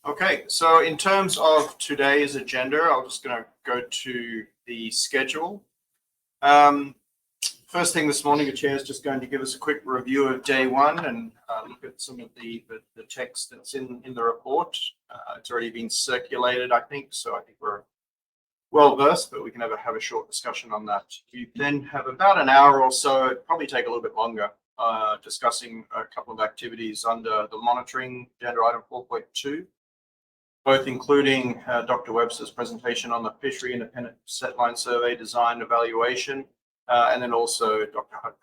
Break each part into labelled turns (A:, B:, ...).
A: Okay, so in terms of today's agenda, I'm just going to go to the schedule. First thing this morning, the chair is just going to give us a quick review of day one and look at some of the text that's in the report. It's already been circulated, I think, so I think we're well versed, but we can have a short discussion on that. We then have about an hour or so, it'd probably take a little bit longer, discussing a couple of activities under the monitoring agenda item 4.2. Both including Dr. Webster's presentation on the fishery independent set line survey design evaluation, and then also Dr. Huck.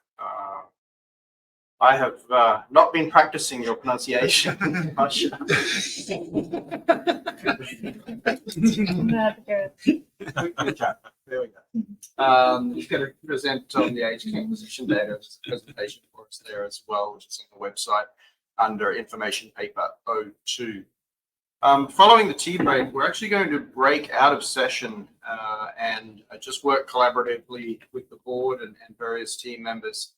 A: I have not been practicing your pronunciation. Good job. There we go. You're going to present on the age composition data. There's a presentation for us there as well, which is on the website under information paper 02. Following the tea break, we're actually going to break out of session and just work collaboratively with the board and various team members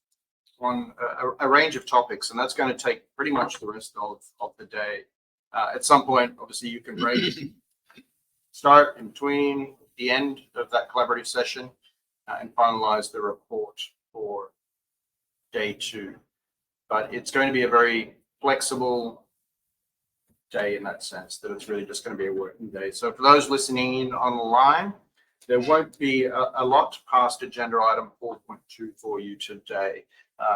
A: on a range of topics, and that's going to take pretty much the rest of the day. At some point, obviously, you can break, start in between the end of that collaborative session and finalize the report for day 2. But it's going to be a very flexible day in that sense, that it's really just going to be a working day. So for those listening in online, there won't be a lot past agenda item 4.2 for you today,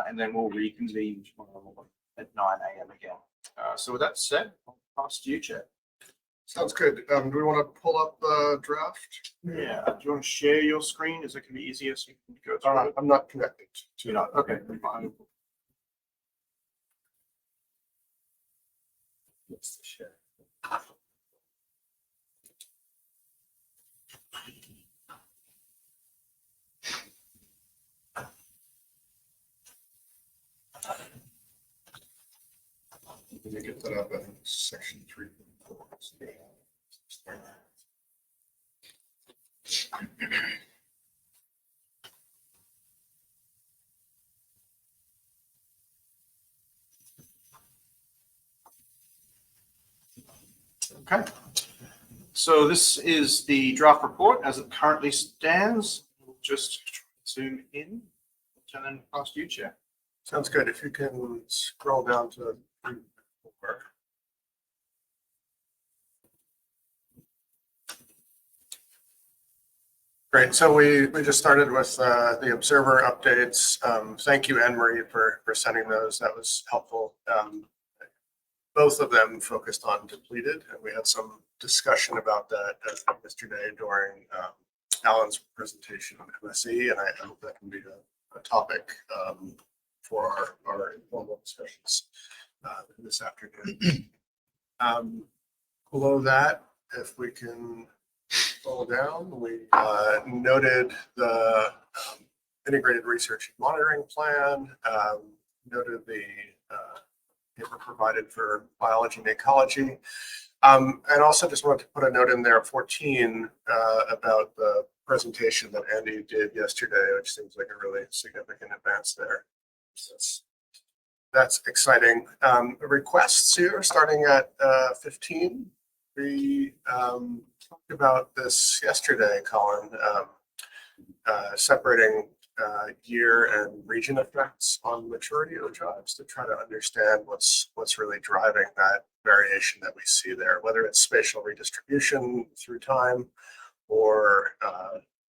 A: and then we'll reconvene tomorrow morning at 9 a.m. again. So with that said, I'll pass to you, Chair.
B: Sounds good. Do we want to pull up the draft?
A: Yeah. Do you want to share your screen? Is it going to be easier so you can go through it?
B: I'm not connected to
A: You're not? Okay, fine.
B: Let's share. Let me get that up in section 3.
A: Okay. So this is the draft report as it currently stands. We'll just zoom in and then pass to you, Chair.
B: Sounds good. If you can scroll down to 3. Great. So we just started with the observer updates. Thank you, Anne-Marie, for sending those. That was helpful. Both of them focused on depleted, and we had some discussion about that yesterday during Alan's presentation on MSE, and I hope that can be a topic for our informal discussions this afternoon. Below that, if we can scroll down, we noted the integrated research and monitoring plan, noted the paper provided for biology and ecology, and also just wanted to put a note in there 14 about the presentation that Andy did yesterday, which seems like a really significant advance there. So that's exciting. Requests here starting at 15. We talked about this yesterday, Colin, separating year and region effects on maturity ogives to try to understand what's really driving that variation that we see there, whether it's spatial redistribution through time or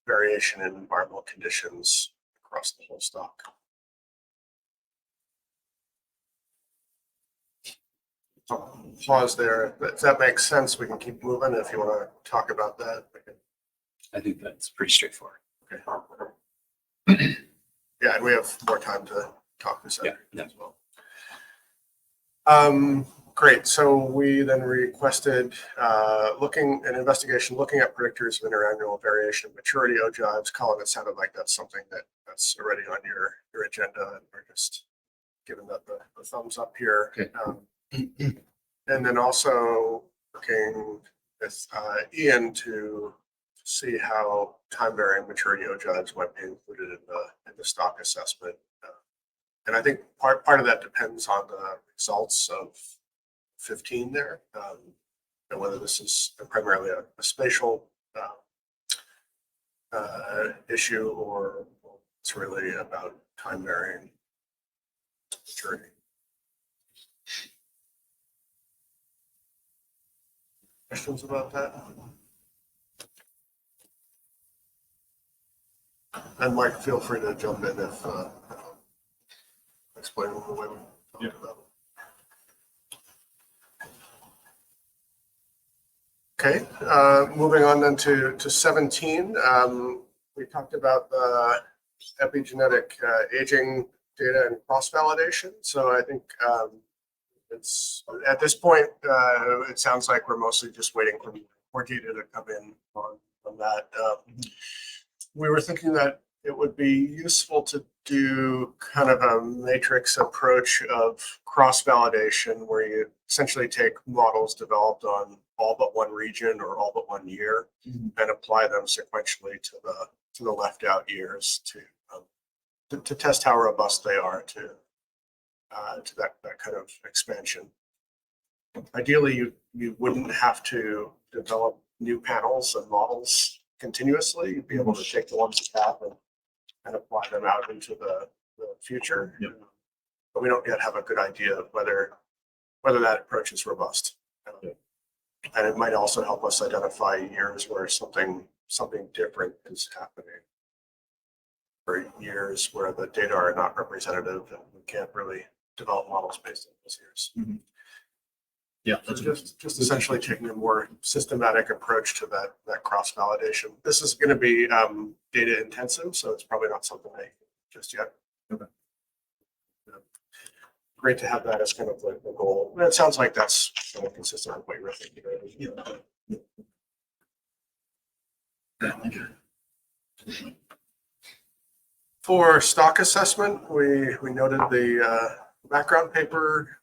B: variation in environmental conditions across the whole stock. Pause there. If that makes sense, we can keep moving. If you want to talk about that, we can.
C: I think that's pretty straightforward.
B: Okay. Yeah, and we have more time to talk this out as well. Great. So we then requested an investigation looking at predictors of interannual variation of maturity ogives. Colin, it sounded like that's something that's already on your agenda, and we're just giving that the thumbs up here.
C: Okay.
B: And then also working with Ian to see how time-varying maturity ogives might be included in the stock assessment. And I think part of that depends on the results of 15 there. and whether this is primarily a spatial issue or it's really about time varying journey. Questions about that? And Mike, feel free to jump in if explain the way we talked about it. Okay, moving on then to 17. We talked about the epigenetic aging data and cross-validation. So I think it's at this point, it sounds like we're mostly just waiting for more data to come in on that. We were thinking that it would be useful to do kind of a matrix approach of cross-validation where you essentially take models developed on all but one region or all but 1 year and apply them sequentially to the left out years to test how robust they are to that kind of expansion. Ideally, you wouldn't have to develop new panels and models continuously. You'd be able to take the ones you have and apply them out into the future.
C: Yep.
B: But we don't yet have a good idea of whether that approach is robust. And it might also help us identify years where something different is happening, or years where the data are not representative and we can't really develop models based on those years.
C: Mm-hmm. Yeah,
B: So just essentially taking a more systematic approach to that cross-validation. This is going to be data intensive, so it's probably not something I just yet.
C: Okay.
B: Great to have that as kind of the goal. And it sounds like that's kind of consistent with what you're thinking. For stock assessment, we noted the background paper.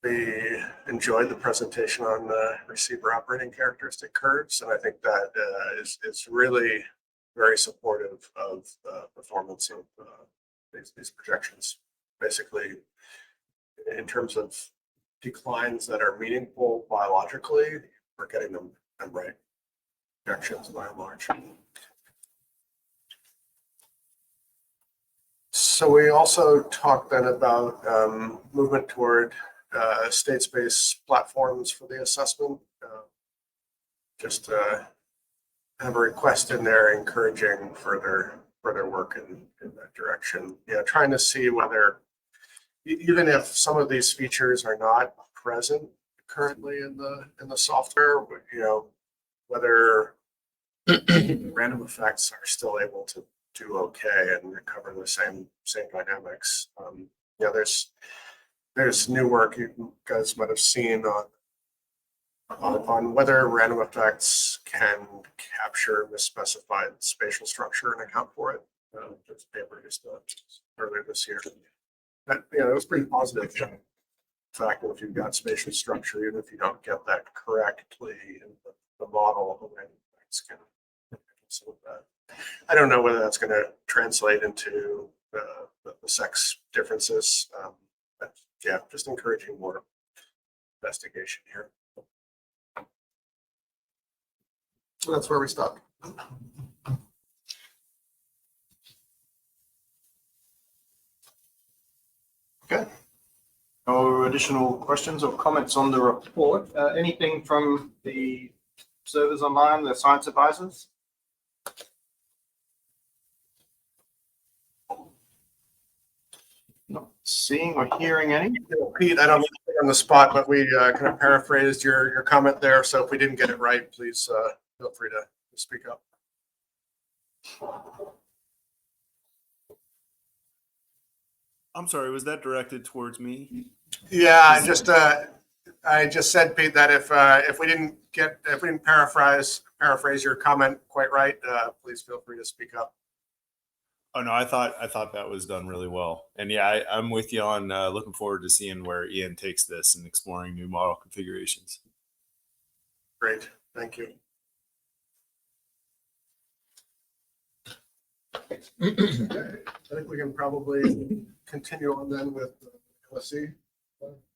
B: We enjoyed the presentation on the receiver operating characteristic curves, and I think that is really very supportive of the performance of these projections. Basically, in terms of declines that are meaningful biologically, we're getting them right. Projections by and large. So we also talked then about movement toward state-space platforms for the assessment. Just have a request in there encouraging further work in that direction. Yeah, trying to see whether, even if some of these features are not present currently in the software, whether random effects are still able to do okay and recover the same dynamics. There's new work you guys might have seen on whether random effects can capture misspecified spatial structure and account for it. There's a paper just earlier this year. That, it was pretty positive. In fact, if you've got spatial structure, even if you don't get that correctly in the model, the random effects can some of that. I don't know whether that's going to translate into the sex differences. But yeah, just encouraging more investigation here. So that's where we stop.
A: Okay. No additional questions or comments on the report. Anything from the servers online, the science advisors? Not seeing or hearing any.
B: Pete, I don't mean to put you on the spot, but we kind of paraphrased your comment there. So if we didn't get it right, please feel free to speak up.
D: I'm sorry, was that directed towards me?
B: Yeah, I just said, Pete, that if we didn't paraphrase your comment quite right, please feel free to speak up.
D: Oh no, I thought that was done really well. And yeah, I'm with you on looking forward to seeing where Ian takes this and exploring new model configurations.
B: Great, thank you. Okay. I think we can probably continue on then with the LSE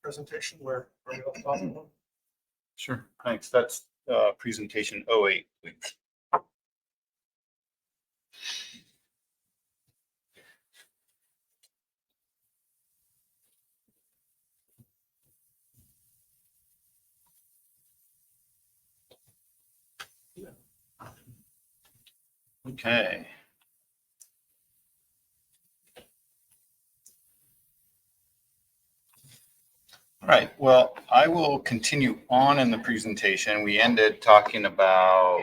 B: presentation where we left off.
C: Sure, thanks. That's presentation 08, please. Okay. All right, well, I will continue on in the presentation. We ended talking about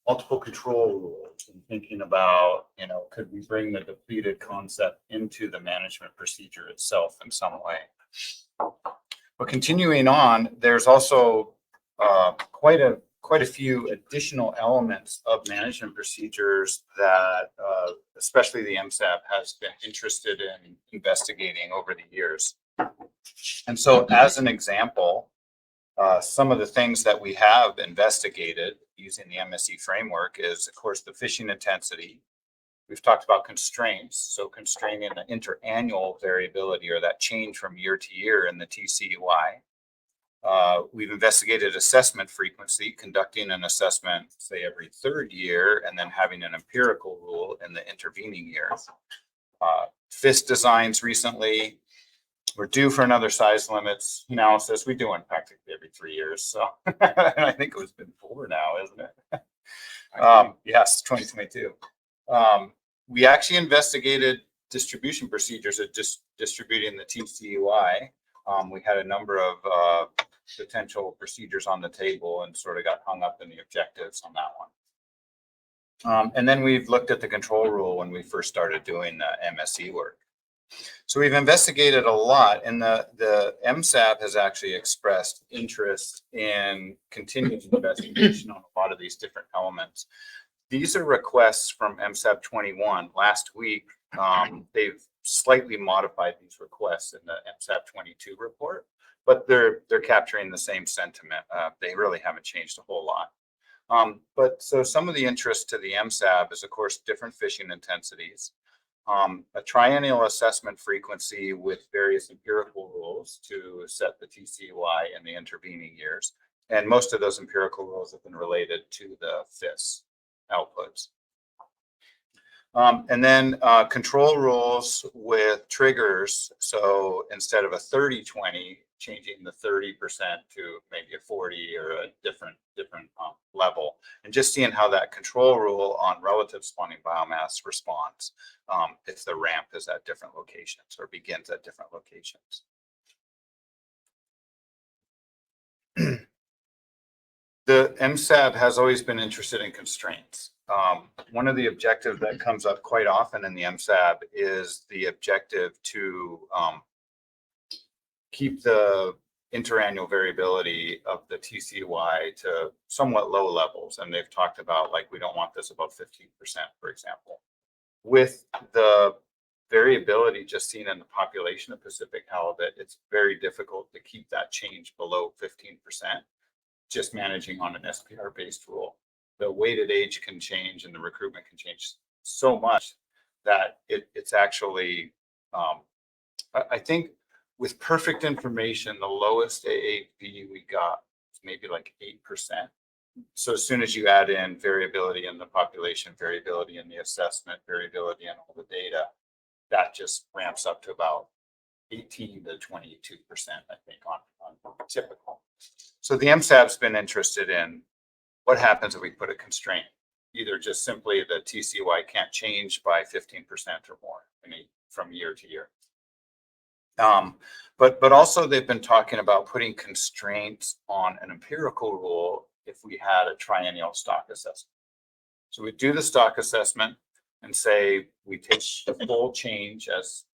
C: multiple control rules and thinking about, could we bring the depleted concept into the management procedure itself in some way? But continuing on, there's also quite a few additional elements of management procedures that especially the MSAB has been interested in investigating over the years. And so as an example, some of the things that we have investigated using the MSE framework is, of course, the fishing intensity. We've talked about constraints, so constraining the interannual variability or that change from year to year in the TCUI. We've investigated assessment frequency, conducting an assessment, say, every third year, and then having an empirical rule in the intervening years. FIS designs recently. We're due for another size limits analysis. We do one practically every 3 years. So I think it was been 4 now, isn't it? Yes, 2022. We actually investigated distribution procedures at distributing the TCUI. We had a number of potential procedures on the table and sort of got hung up in the objectives on that one. And then we've looked at the control rule when we first started doing the MSE work. So we've investigated a lot, and the MSAB has actually expressed interest in continuing investigation on a lot of these different elements. These are requests from MSAB 21. Last week, they've slightly modified these requests in the MSAB 22 report, but they're capturing the same sentiment. They really haven't changed a whole lot. But so some of the interest to the MSAB is, of course, different fishing intensities. A triennial assessment frequency with various empirical rules to set the TCUI in the intervening years. And most of those empirical rules have been related to the FIS outputs. And then control rules with triggers. So instead of a 30-20, changing the 30% to maybe a 40 or a different level, and just seeing how that control rule on relative spawning biomass responds if the ramp is at different locations or begins at different locations. The MSAB has always been interested in constraints. One of the objectives that comes up quite often in the MSAB is the objective to keep the interannual variability of the TCUI to somewhat low levels. And they've talked about, like, we don't want this above 15%, for example. With the variability just seen in the population of Pacific halibut, it's very difficult to keep that change below 15%, just managing on an SPR-based rule. The weighted age can change and the recruitment can change so much that it's actually, I think, with perfect information, the lowest AAV we got was maybe like 8%. So as soon as you add in variability in the population, variability in the assessment, variability in all the data, that just ramps up to about 18 to 22%, I think, on typical. So the MSAB's been interested in what happens if we put a constraint, either just simply the TCUI can't change by 15% or more from year to year. But also they've been talking about putting constraints on an empirical rule if we had a triennial stock assessment. So we do the stock assessment and say we take the full change as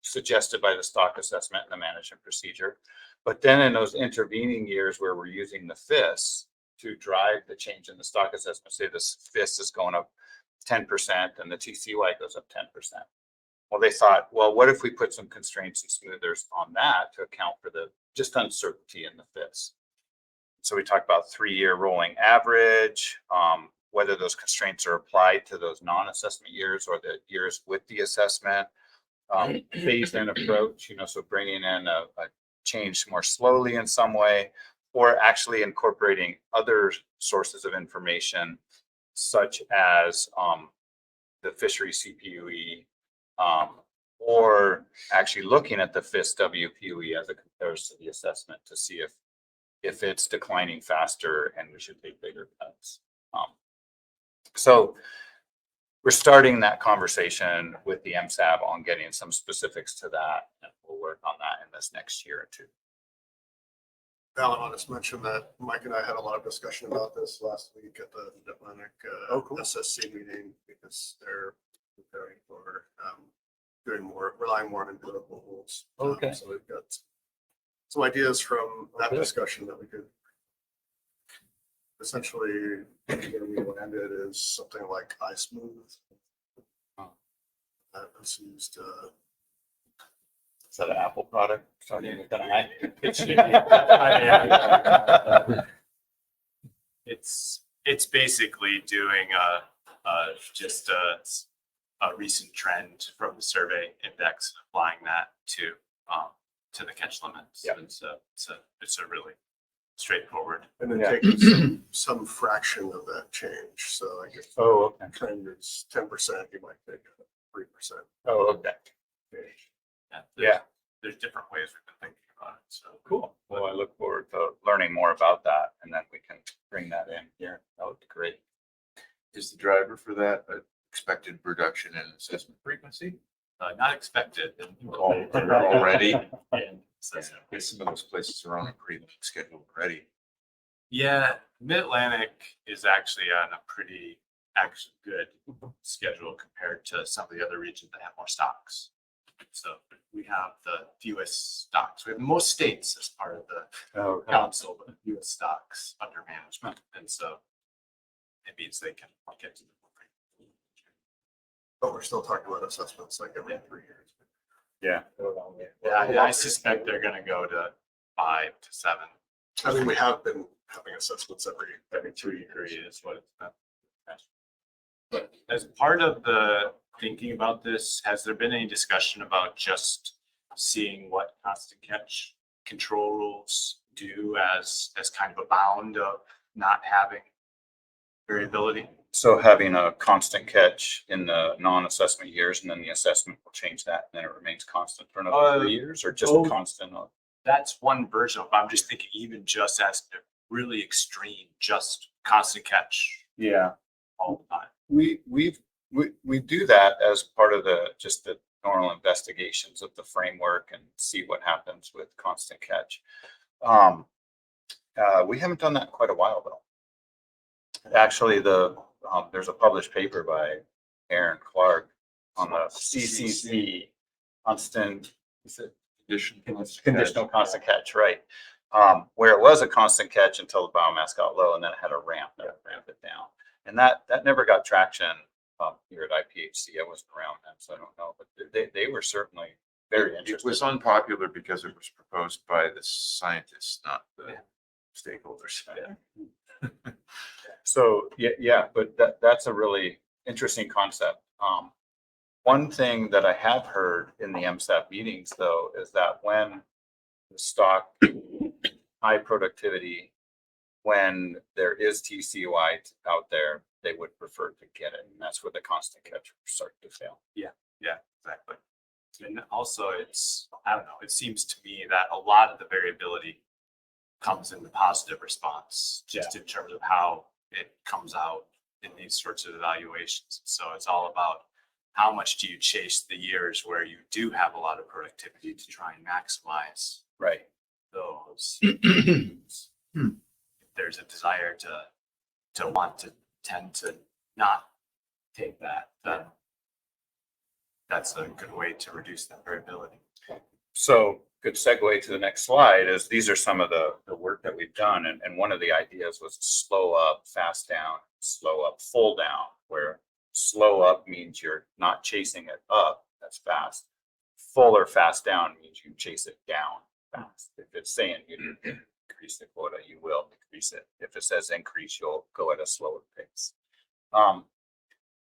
C: suggested by the stock assessment and the management procedure. But then in those intervening years where we're using the FIS to drive the change in the stock assessment, say this FIS is going up 10% and the TCUI goes up 10%. Well, they thought, well, what if we put some constraints and smoothers on that to account for the just uncertainty in the FIS? So we talked about 3-year rolling average, whether those constraints are applied to those non-assessment years or the years with the assessment, phased in approach, so bringing in a change more slowly in some way, or actually incorporating other sources of information such as the fishery CPUE, or actually looking at the FIS WPUE as it compares to the assessment to see if it's declining faster and we should take bigger cuts. So we're starting that conversation with the MSAB on getting some specifics to that, and we'll work on that in this next year or two.
B: Alan, I'll just mention that Mike and I had a lot of discussion about this last week at the Atlantic SSC meeting, because they're preparing for doing more, relying more on deliverables.
C: Okay.
B: So we've got some ideas from that discussion that we could essentially, where we landed is something like iSmooth. That was used
C: Is that an Apple product? Starting with an I?
E: It's basically doing just a recent trend from the survey index, applying that to the catch limits.
C: Yeah.
E: And so it's a really straightforward.
B: and then
C: Yeah.
B: taking some fraction of that change. So like if the
C: Oh, okay.
B: trend is 10%, you might take 3%.
C: Oh, okay.
B: change.
C: Yeah.
E: There's different ways we've been thinking about it. So
C: Cool. Well, I look forward to learning more about that, and then we can bring that in here. That would be great.
F: Is the driver for that an expected reduction in assessment frequency?
E: not expected.
F: Already?
E: And so,
F: Some of those places are on a pretty long schedule already.
E: yeah, Mid-Atlantic is actually on a pretty actually good schedule compared to some of the other regions that have more stocks. So we have the fewest stocks. We have the most states as part of the
C: Oh,
E: council, but the fewest stocks under management. And so it means they can get to the.
B: But we're still talking about assessments like every 3 years.
C: yeah.
E: Yeah, I suspect they're gonna go to 5 to 7.
B: I mean, we have been having assessments every 2 years.
E: Is what it's been. But as part of the thinking about this, has there been any discussion about just seeing what constant catch control rules do as kind of a bound of not having variability?
C: So having a constant catch in the non-assessment years, and then the assessment will change that, and then it remains constant for another 3 years, or just
E: oh.
C: constant?
E: That's one version of, I'm just thinking even just as a really extreme, just constant catch
C: Yeah.
E: all the time.
C: We do that as part of just the normal investigations of the framework and see what happens with constant catch. We haven't done that in quite a while though. Actually, there's a published paper by Aaron Clark on the CCC constant, is it conditional constant catch, right? Where it was a constant catch until the biomass got low, and then it had a ramp that ramped it down. And that never got traction here at IPHC. I wasn't around then, so I don't know, but they were certainly very
F: It
C: interested.
F: was unpopular because it was proposed by the scientists, not the stakeholders.
C: So yeah, but that's a really interesting concept. One thing that I have heard in the MSAP meetings though is that when the stock high productivity, when there is TCY out there, they would prefer to get it, and that's where the constant catch will start to fail.
E: Yeah, exactly. And also I don't know, it seems to me that a lot of the variability comes in the positive response, just in terms of how it comes out in these sorts of evaluations. So it's all about how much do you chase the years where you do have a lot of productivity to try and maximize
C: Right.
E: those. If there's a desire to want to tend to not take that, then that's a good way to reduce that variability.
C: So good segue to the next slide is these are some of the work that we've done. And one of the ideas was slow up, fast down, slow up, full down, where slow up means you're not chasing it up as fast. Full or fast down means you chase it down fast. If it's saying you increase the quota, you will increase it. If it says increase, you'll go at a slower pace.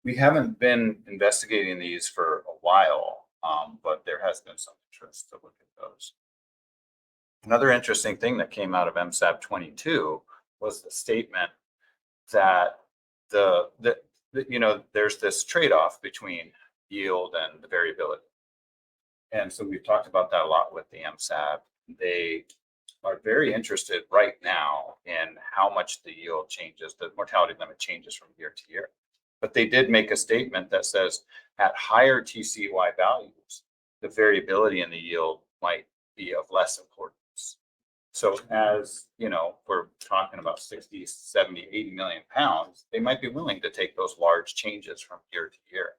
C: We haven't been investigating these for a while, but there has been some interest to look at those. Another interesting thing that came out of MSAB 22 was the statement that there's this trade-off between yield and the variability. And so we've talked about that a lot with the MSAB. They are very interested right now in how much the yield changes, the mortality limit changes from year to year. But they did make a statement that says at higher TCY values, the variability in the yield might be of less importance. So as, we're talking about 60, 70, 80 million pounds, they might be willing to take those large changes from year to year.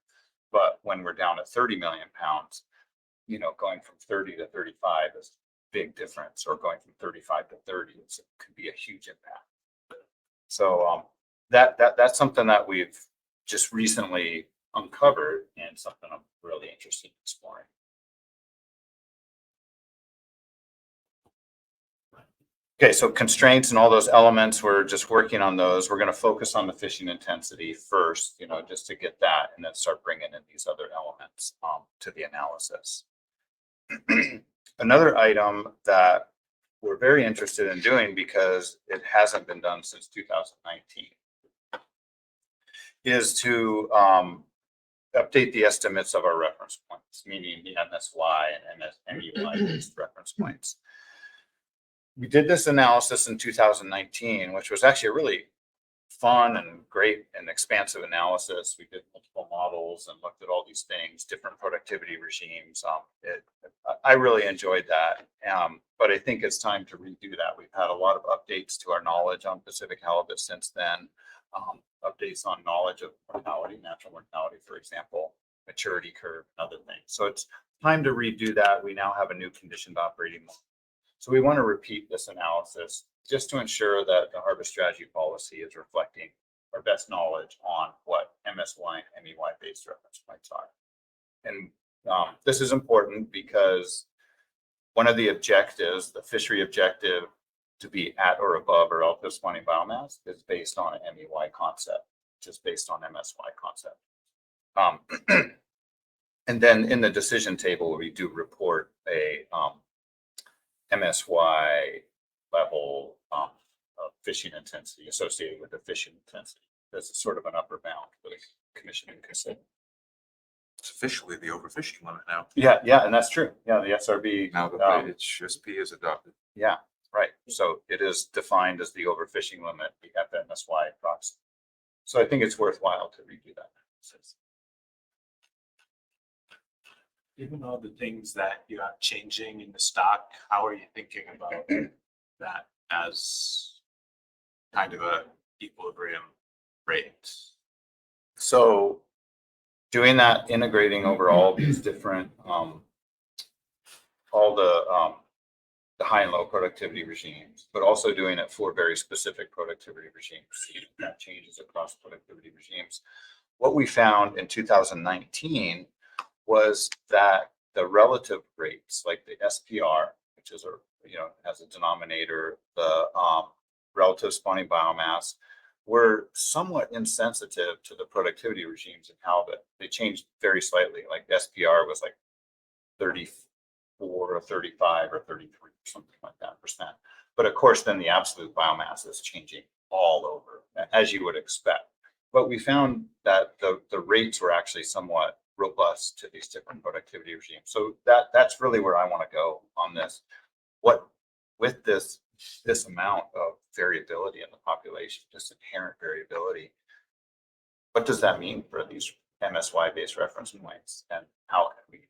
C: But when we're down at 30 million pounds, going from 30 to 35 is a big difference, or going from 35 to 30 could be a huge impact. So that's something that we've just recently uncovered and something I'm really interested in exploring. Okay, so constraints and all those elements, we're just working on those. We're going to focus on the fishing intensity first, just to get that, and then start bringing in these other elements to the analysis. Another item that we're very interested in doing, because it hasn't been done since 2019, is to update the estimates of our reference points, meaning the MSY and MEY-based reference points. We did this analysis in 2019, which was actually a really fun and great and expansive analysis. We did multiple models and looked at all these things, different productivity regimes. I really enjoyed that, but I think it's time to redo that. We've had a lot of updates to our knowledge on Pacific halibut since then, updates on knowledge of mortality, natural mortality, for example, maturity curve, and other things. So it's time to redo that. We now have a new conditioned operating model. So we want to repeat this analysis just to ensure that the harvest strategy policy is reflecting our best knowledge on what MSY and MEY-based reference points are. And this is important because one of the objectives, the fishery objective, to be at or above our relative spawning biomass, is based on an MEY concept, which is based on MSY concept. And then in the decision table, we do report a MSY level of fishing intensity associated with the fishing intensity. This is sort of an upper bound for the commission to consider.
F: It's officially the overfishing limit now.
C: Yeah, and that's true. Yeah, the SRB.
F: Now the IPHC is adopted.
C: Yeah, right. So it is defined as the overfishing limit, the FMSY proxy. So I think it's worthwhile to redo that.
E: Given all the things that you have changing in the stock, how are you thinking about that as kind of a equilibrium rate?
C: So doing that, integrating over all these different, all the high and low productivity regimes, but also doing it for very specific productivity regimes. That changes across productivity regimes. What we found in 2019 was that the relative rates, like the SPR, which is has a denominator, the relative spawning biomass, were somewhat insensitive to the productivity regimes in halibut. They changed very slightly. Like the SPR was like 34 or 35 or 33, something like that %. But of course, then the absolute biomass is changing all over, as you would expect. But we found that the rates were actually somewhat robust to these different productivity regimes. So that's really where I want to go on this. What with this amount of variability in the population, just inherent variability, what does that mean for these MSY based reference points, and how can we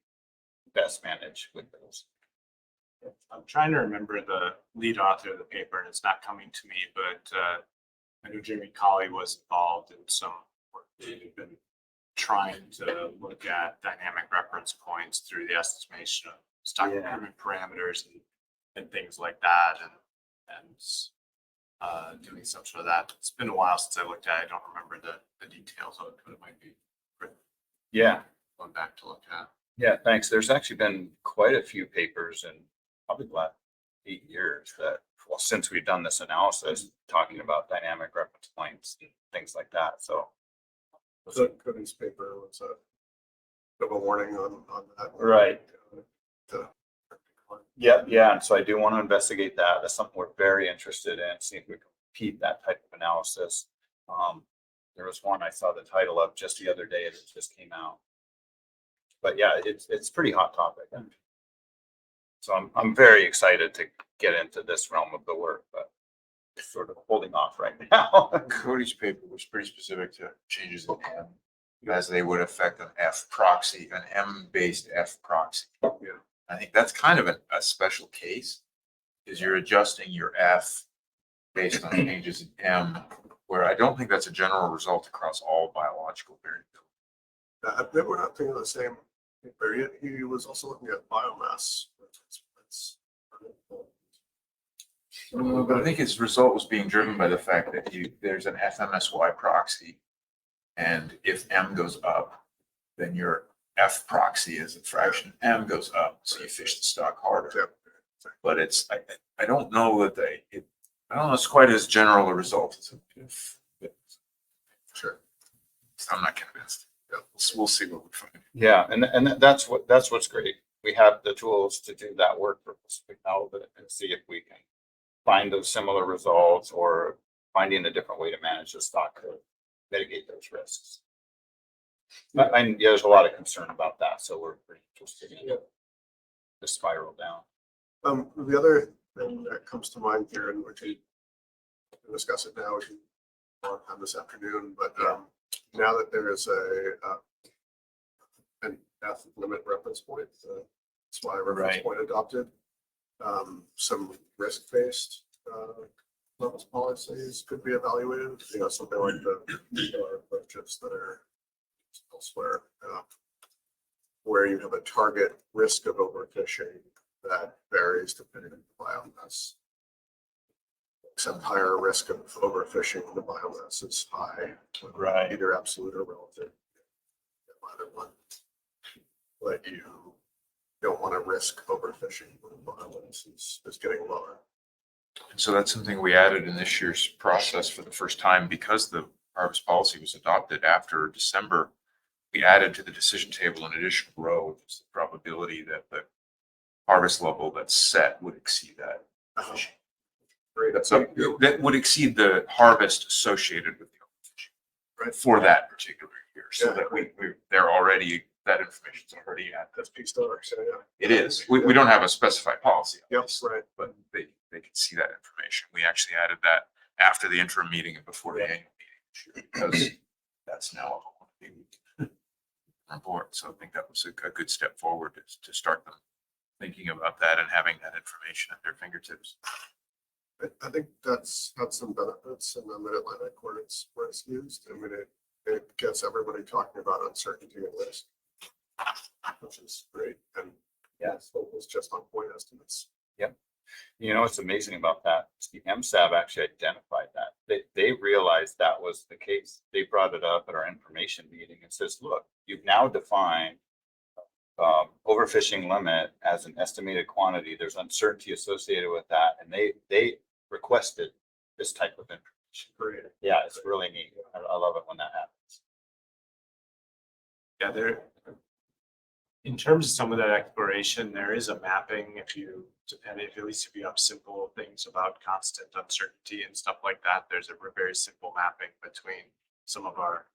C: best manage with those?
E: I'm trying to remember the lead author of the paper, and it's not coming to me, but I know Jeremy Colley was involved in some work. They've been trying to look at dynamic reference points through the estimation of stock improvement parameters and things like that, and doing some sort of that. It's been a while since I looked at it. I don't remember the details of it, but it might be going back to look at.
C: Yeah, thanks. There's actually been quite a few papers in probably the last 8 years that, well, since we've done this analysis, talking about dynamic reference points and things like that. So
B: The Cody's paper was a bit of a warning on that.
C: right. Yeah. And so I do want to investigate that. That's something we're very interested in, see if we can repeat that type of analysis. There was one I saw the title of just the other day. It just came out. But yeah, it's pretty hot topic. So I'm very excited to get into this realm of the work, but sort of holding off right now.
F: Cody's paper was pretty specific to changes in M, as they would affect an F proxy, an M-based F proxy.
B: Yeah.
F: I think that's kind of a special case, is you're adjusting your F based on changes in M, where I don't think that's a general result across all biological variability.
B: They were not thinking of the same paper. He was also looking at biomass.
F: But I think his result was being driven by the fact that there's an FMSY proxy. And if M goes up, then your F proxy as a fraction M goes up, so you fish the stock harder. But I don't know that I don't know it's quite as general a result as if.
B: Sure.
F: I'm not convinced. Yeah, we'll see what we find.
C: Yeah, and that's what's great. We have the tools to do that work for Pacific Outlet and see if we can find those similar results or finding a different way to manage the stock to mitigate those risks. Yeah, there's a lot of concern about that, so we're pretty interested in the spiral down.
B: The other thing that comes to mind here, and we can discuss it now, we can have this afternoon, but now that there is an F limit reference point, SWI reference
C: Right.
B: point adopted, some risk-based levels policies could be evaluated, something like the approaches that are elsewhere, where you have a target risk of overfishing that varies depending on the biomass. Except higher risk of overfishing, the biomass is high,
C: Right.
B: either absolute or relative. Either one. But you don't want to risk overfishing when the biomass is getting lower.
F: And so that's something we added in this year's process for the first time because the harvest policy was adopted after December. We added to the decision table an additional row, which is the probability that the harvest level that's set would exceed that.
B: Great.
F: So that would exceed the harvest associated with the overfishing, right, for that particular year. So
B: Yeah.
F: that they're already, that information's already at
B: That's P star. So yeah.
F: It is. We don't have a specified policy.
B: Yep,
F: obviously,
B: right.
F: but they can see that information. We actually added that after the interim meeting and before the annual meeting this year, because that's now on board. So I think that was a good step forward to start them thinking about that and having that information at their fingertips.
B: I think that's had some benefits in the Mid-Atlantic where it's used. I mean, it gets everybody talking about uncertainty and risk, which is great. And it's focused just on point estimates.
C: Yep. What's amazing about that is the MSAB actually identified that. They realized that was the case. They brought it up at our information meeting and says, look, you've now defined overfishing limit as an estimated quantity. There's uncertainty associated with that. And they requested this type of information.
B: Great.
C: Yeah, it's really neat. I love it when that happens.
E: Yeah, in terms of some of that exploration, there is a mapping at least if you have simple things about constant uncertainty and stuff like that, there's a very simple mapping between some of our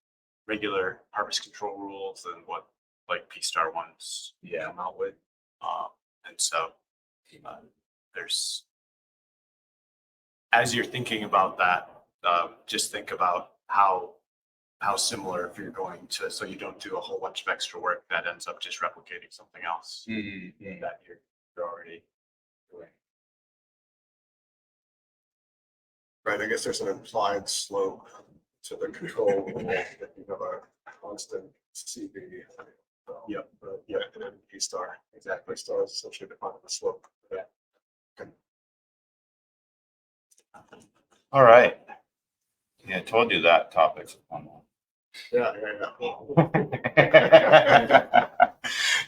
E: regular harvest control rules and what like P star ones come out with. And so there's, as you're thinking about that, just think about how similar if you're going to, so you don't do a whole bunch of extra work that ends up just replicating something else that you're already doing.
B: Right. I guess there's an implied slope to the control rule if you have a constant CV.
E: Yep.
B: Yeah, and then P star. Exactly. Star is essentially defining the slope.
E: Yeah.
B: Okay.
C: All right. Yeah, I told you that topic's a fun one.
B: Yeah.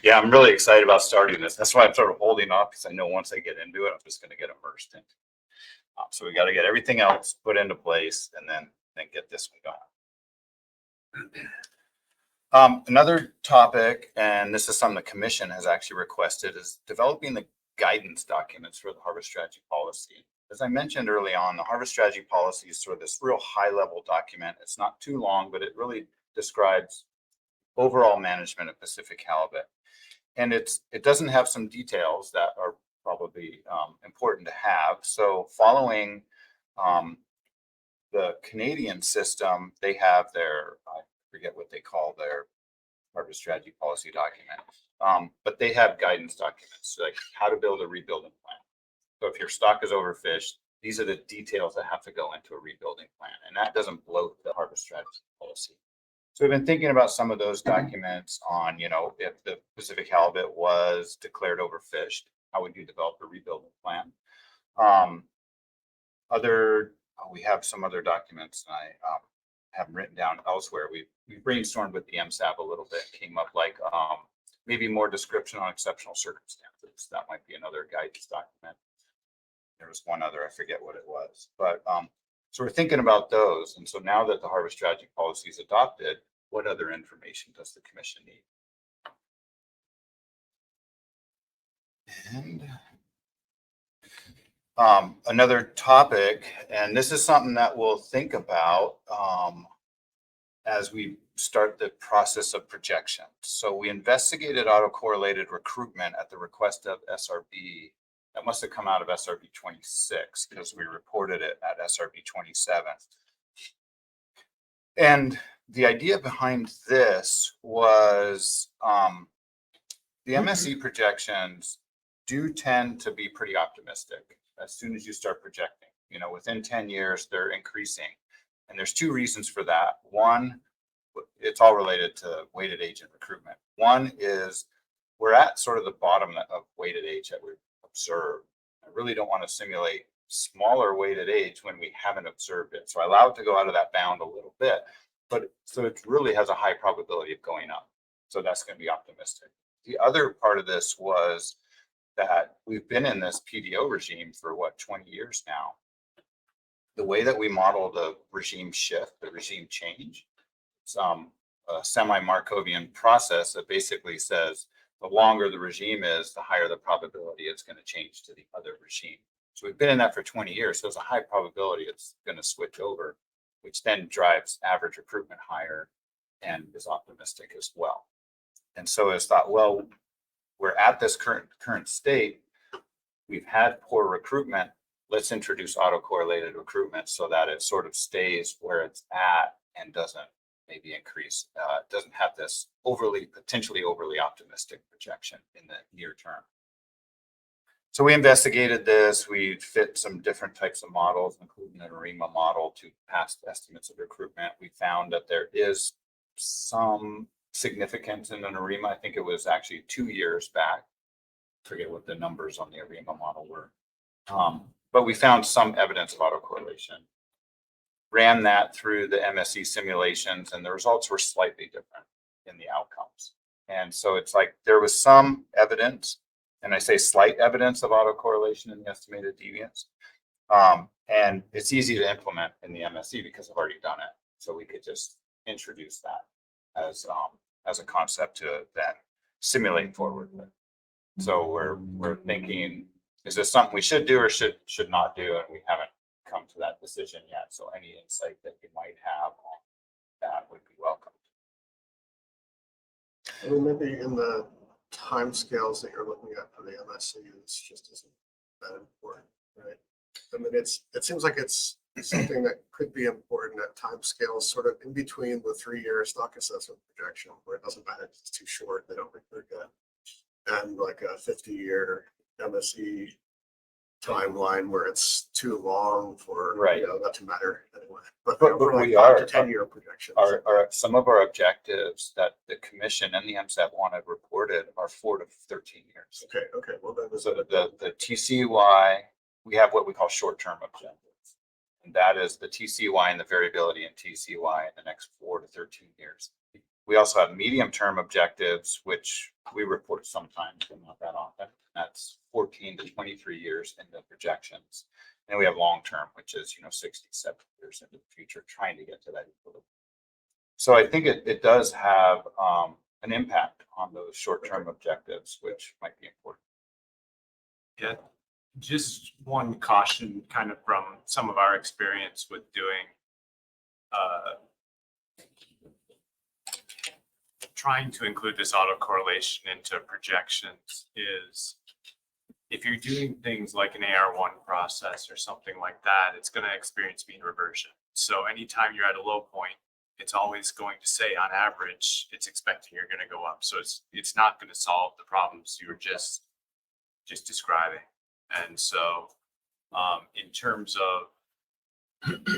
C: Yeah, I'm really excited about starting this. That's why I'm sort of holding off because I know once I get into it, I'm just going to get immersed in. So we got to get everything else put into place and then get this one going. Another topic, and this is something the commission has actually requested, is developing the guidance documents for the harvest strategy policy. As I mentioned early on, the harvest strategy policy is sort of this real high level document. It's not too long, but it really describes overall management of Pacific halibut. And it doesn't have some details that are probably important to have. So following the Canadian system, they have their, I forget what they call their harvest strategy policy document, but they have guidance documents like how to build a rebuilding plan. So if your stock is overfished, these are the details that have to go into a rebuilding plan, and that doesn't bloat the harvest strategy policy. So we've been thinking about some of those documents on, you know, if the Pacific halibut was declared overfished, how would you develop a rebuilding plan? We have some other documents, and I have them written down elsewhere. We brainstormed with the MSAB a little bit, came up like maybe more description on exceptional circumstances. That might be another guidance document. There was one other, I forget what it was, but so we're thinking about those. And so now that the harvest strategy policy is adopted, what other information does the commission need? And another topic, and this is something that we'll think about as we start the process of projections. So we investigated autocorrelated recruitment at the request of SRB. That must have come out of SRB 26 because we reported it at SRB 27. And the idea behind this was the MSE projections do tend to be pretty optimistic as soon as you start projecting. You know, within 10 years, they're increasing. And there's two reasons for that. One, it's all related to weighted age and recruitment. One is we're at sort of the bottom of weighted age that we've observed. I really don't want to simulate smaller weighted age when we haven't observed it. So I allow it to go out of that bound a little bit, but so it really has a high probability of going up. So that's going to be optimistic. The other part of this was that we've been in this PDO regime for 20 years now. The way that we model the regime shift, the regime change, it's a semi-Markovian process that basically says the longer the regime is, the higher the probability it's going to change to the other regime. So we've been in that for 20 years. So there's a high probability it's going to switch over, which then drives average recruitment higher and is optimistic as well. And so it's thought, well, we're at this current state. We've had poor recruitment. Let's introduce autocorrelated recruitment so that it sort of stays where it's at and doesn't maybe increase, doesn't have this potentially overly optimistic projection in the near term. So we investigated this. We fit some different types of models, including an ARIMA model, to past estimates of recruitment. We found that there is some significance in an ARIMA. I think it was actually 2 years back. I forget what the numbers on the ARIMA model were. But we found some evidence of autocorrelation. Ran that through the MSE simulations, and the results were slightly different in the outcomes. And so it's like there was some evidence, and I say slight evidence of autocorrelation in the estimated deviance. And it's easy to implement in the MSE because I've already done it. So we could just introduce that as a concept to then simulate forward with. So we're thinking, is this something we should do or should not do? And we haven't come to that decision yet. So any insight that you might have on that would be welcome.
B: I mean, maybe in the timescales that you're looking at for the MSC, this just isn't that important, right? I mean, it seems like it's something that could be important at timescales, sort of in between the 3-year stock assessment projection, where it doesn't matter if it's too short, they don't recruit good, and like a 50-year MSE timeline where it's too long for that to matter anyway. But for like 5 to 10-year projections,
C: are some of our objectives that the commission and the MSAT wanted reported are 4 to 13 years.
B: Okay. Well, then
C: so the TCY, we have what we call short-term objectives, and that is the TCY and the variability in TCY in the next 4 to 13 years. We also have medium-term objectives, which we report sometimes, but not that often. That's 14 to 23 years in the projections. And we have long-term, which is, 67 years into the future, trying to get to that equilibrium. So I think it does have an impact on those short-term objectives, which might be important.
E: Yeah, just one caution kind of from some of our experience with doing trying to include this autocorrelation into projections is if you're doing things like an AR1 process or something like that, it's going to experience mean reversion. So anytime you're at a low point, it's always going to say on average, it's expecting you're going to go up. So it's not going to solve the problems you were just describing. And so in terms of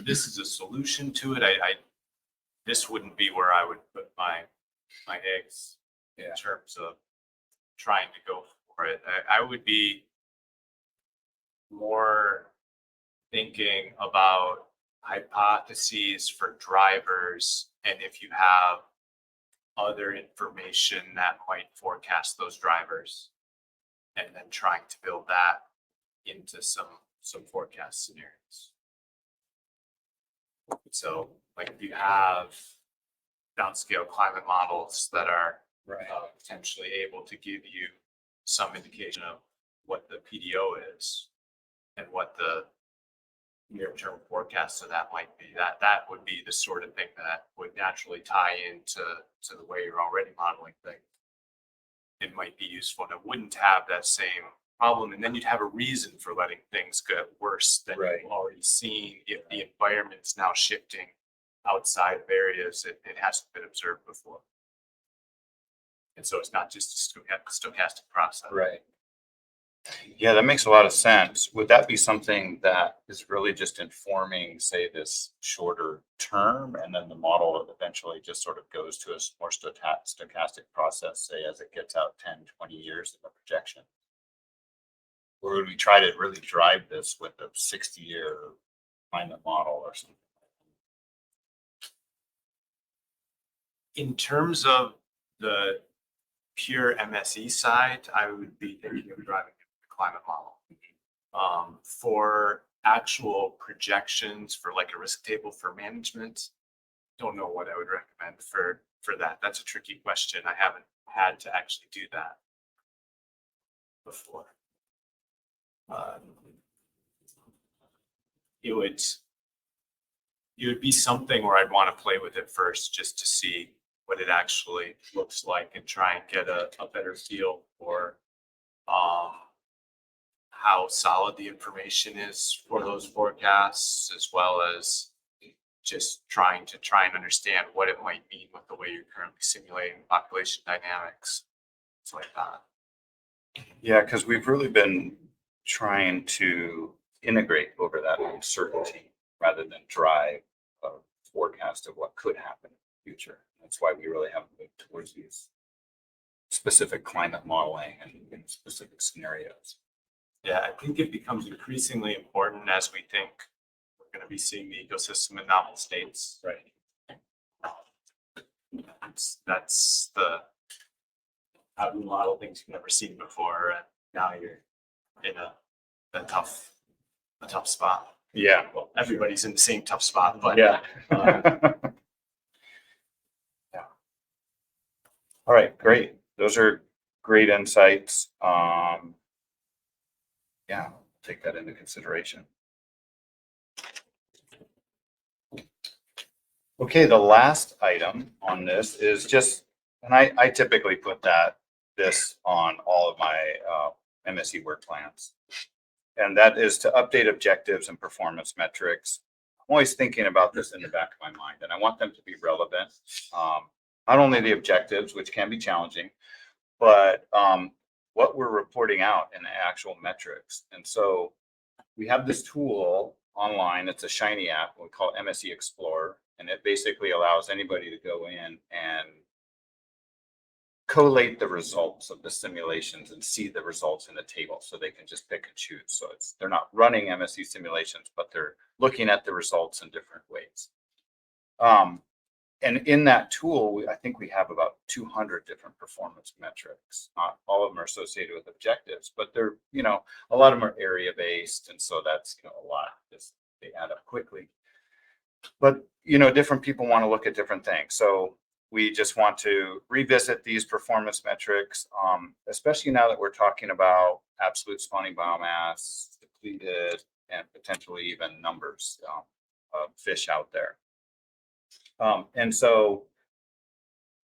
E: this is a solution to it, this wouldn't be where I would put my eggs in terms of trying to go for it. I would be more thinking about hypotheses for drivers, and if you have other information that might forecast those drivers, and then trying to build that into some forecast scenarios. So like if you have downscale climate models that are potentially able to give you some indication of what the PDO is and what the near-term forecast of that might be, that would be the sort of thing that would naturally tie into the way you're already modeling things. It might be useful and it wouldn't have that same problem. And then you'd have a reason for letting things get worse than you've already seen if the environment's now shifting outside of areas it hasn't been observed before. And so it's not just a stochastic process.
C: Right. Yeah, that makes a lot of sense. Would that be something that is really just informing, say, this shorter term, and then the model eventually just sort of goes to a more stochastic process, say, as it gets out 10, 20 years in the projection? Or would we try to really drive this with a 60-year climate model or something?
E: In terms of the pure MSE side, I would be thinking of driving the climate model. For actual projections for like a risk table for management, don't know what I would recommend for that. That's a tricky question. I haven't had to actually do that before. It would be something where I'd want to play with it first just to see what it actually looks like and try and get a better feel for how solid the information is for those forecasts, as well as just trying and understand what it might mean with the way you're currently simulating population dynamics. It's like that.
C: Yeah, because we've really been trying to integrate over that uncertainty rather than drive a forecast of what could happen in the future. That's why we really haven't moved towards these specific climate modeling and specific scenarios.
E: Yeah, I think it becomes increasingly important as we think we're going to be seeing the ecosystem in novel states.
C: Right.
E: That's the how do you model things you've never seen before, and now you're in a tough spot.
C: Yeah.
E: Well, everybody's in the same tough spot, but
C: Yeah. Yeah. All right, great. Those are great insights. Yeah, I'll take that into consideration. Okay, the last item on this is just, and I typically put this on all of my MSE work plans. And that is to update objectives and performance metrics. I'm always thinking about this in the back of my mind, and I want them to be relevant. Not only the objectives, which can be challenging, but what we're reporting out in the actual metrics. And so we have this tool online. It's a shiny app we call MSE Explorer, and it basically allows anybody to go in and collate the results of the simulations and see the results in the table, so they can just pick and choose. So they're not running MSE simulations, but they're looking at the results in different ways. And in that tool, I think we have about 200 different performance metrics. Not all of them are associated with objectives, but they're, a lot of them are area based. And so that's, a lot, just they add up quickly. But, different people want to look at different things. So we just want to revisit these performance metrics, especially now that we're talking about absolute spawning biomass, depleted, and potentially even numbers of fish out there. And so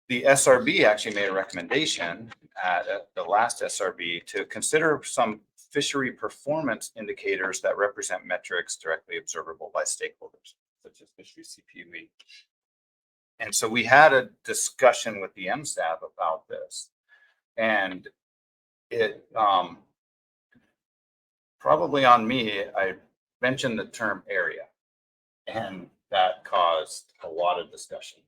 C: the SRB actually made a recommendation at the last SRB to consider some fishery performance indicators that represent metrics directly observable by stakeholders, such as fishery CPUE. And so we had a discussion with the MSAB about this, and it probably on me, I mentioned the term area, and that caused a lot of discussion,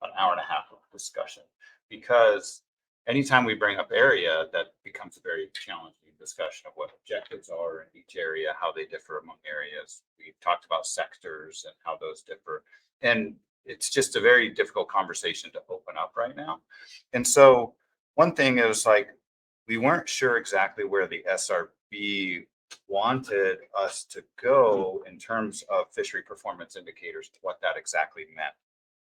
C: an hour and a half of discussion, because anytime we bring up area, that becomes a very challenging discussion of what objectives are in each area, how they differ among areas. We talked about sectors and how those differ, and it's just a very difficult conversation to open up right now. And so one thing is, like, we weren't sure exactly where the SRB wanted us to go in terms of fishery performance indicators, what that exactly meant.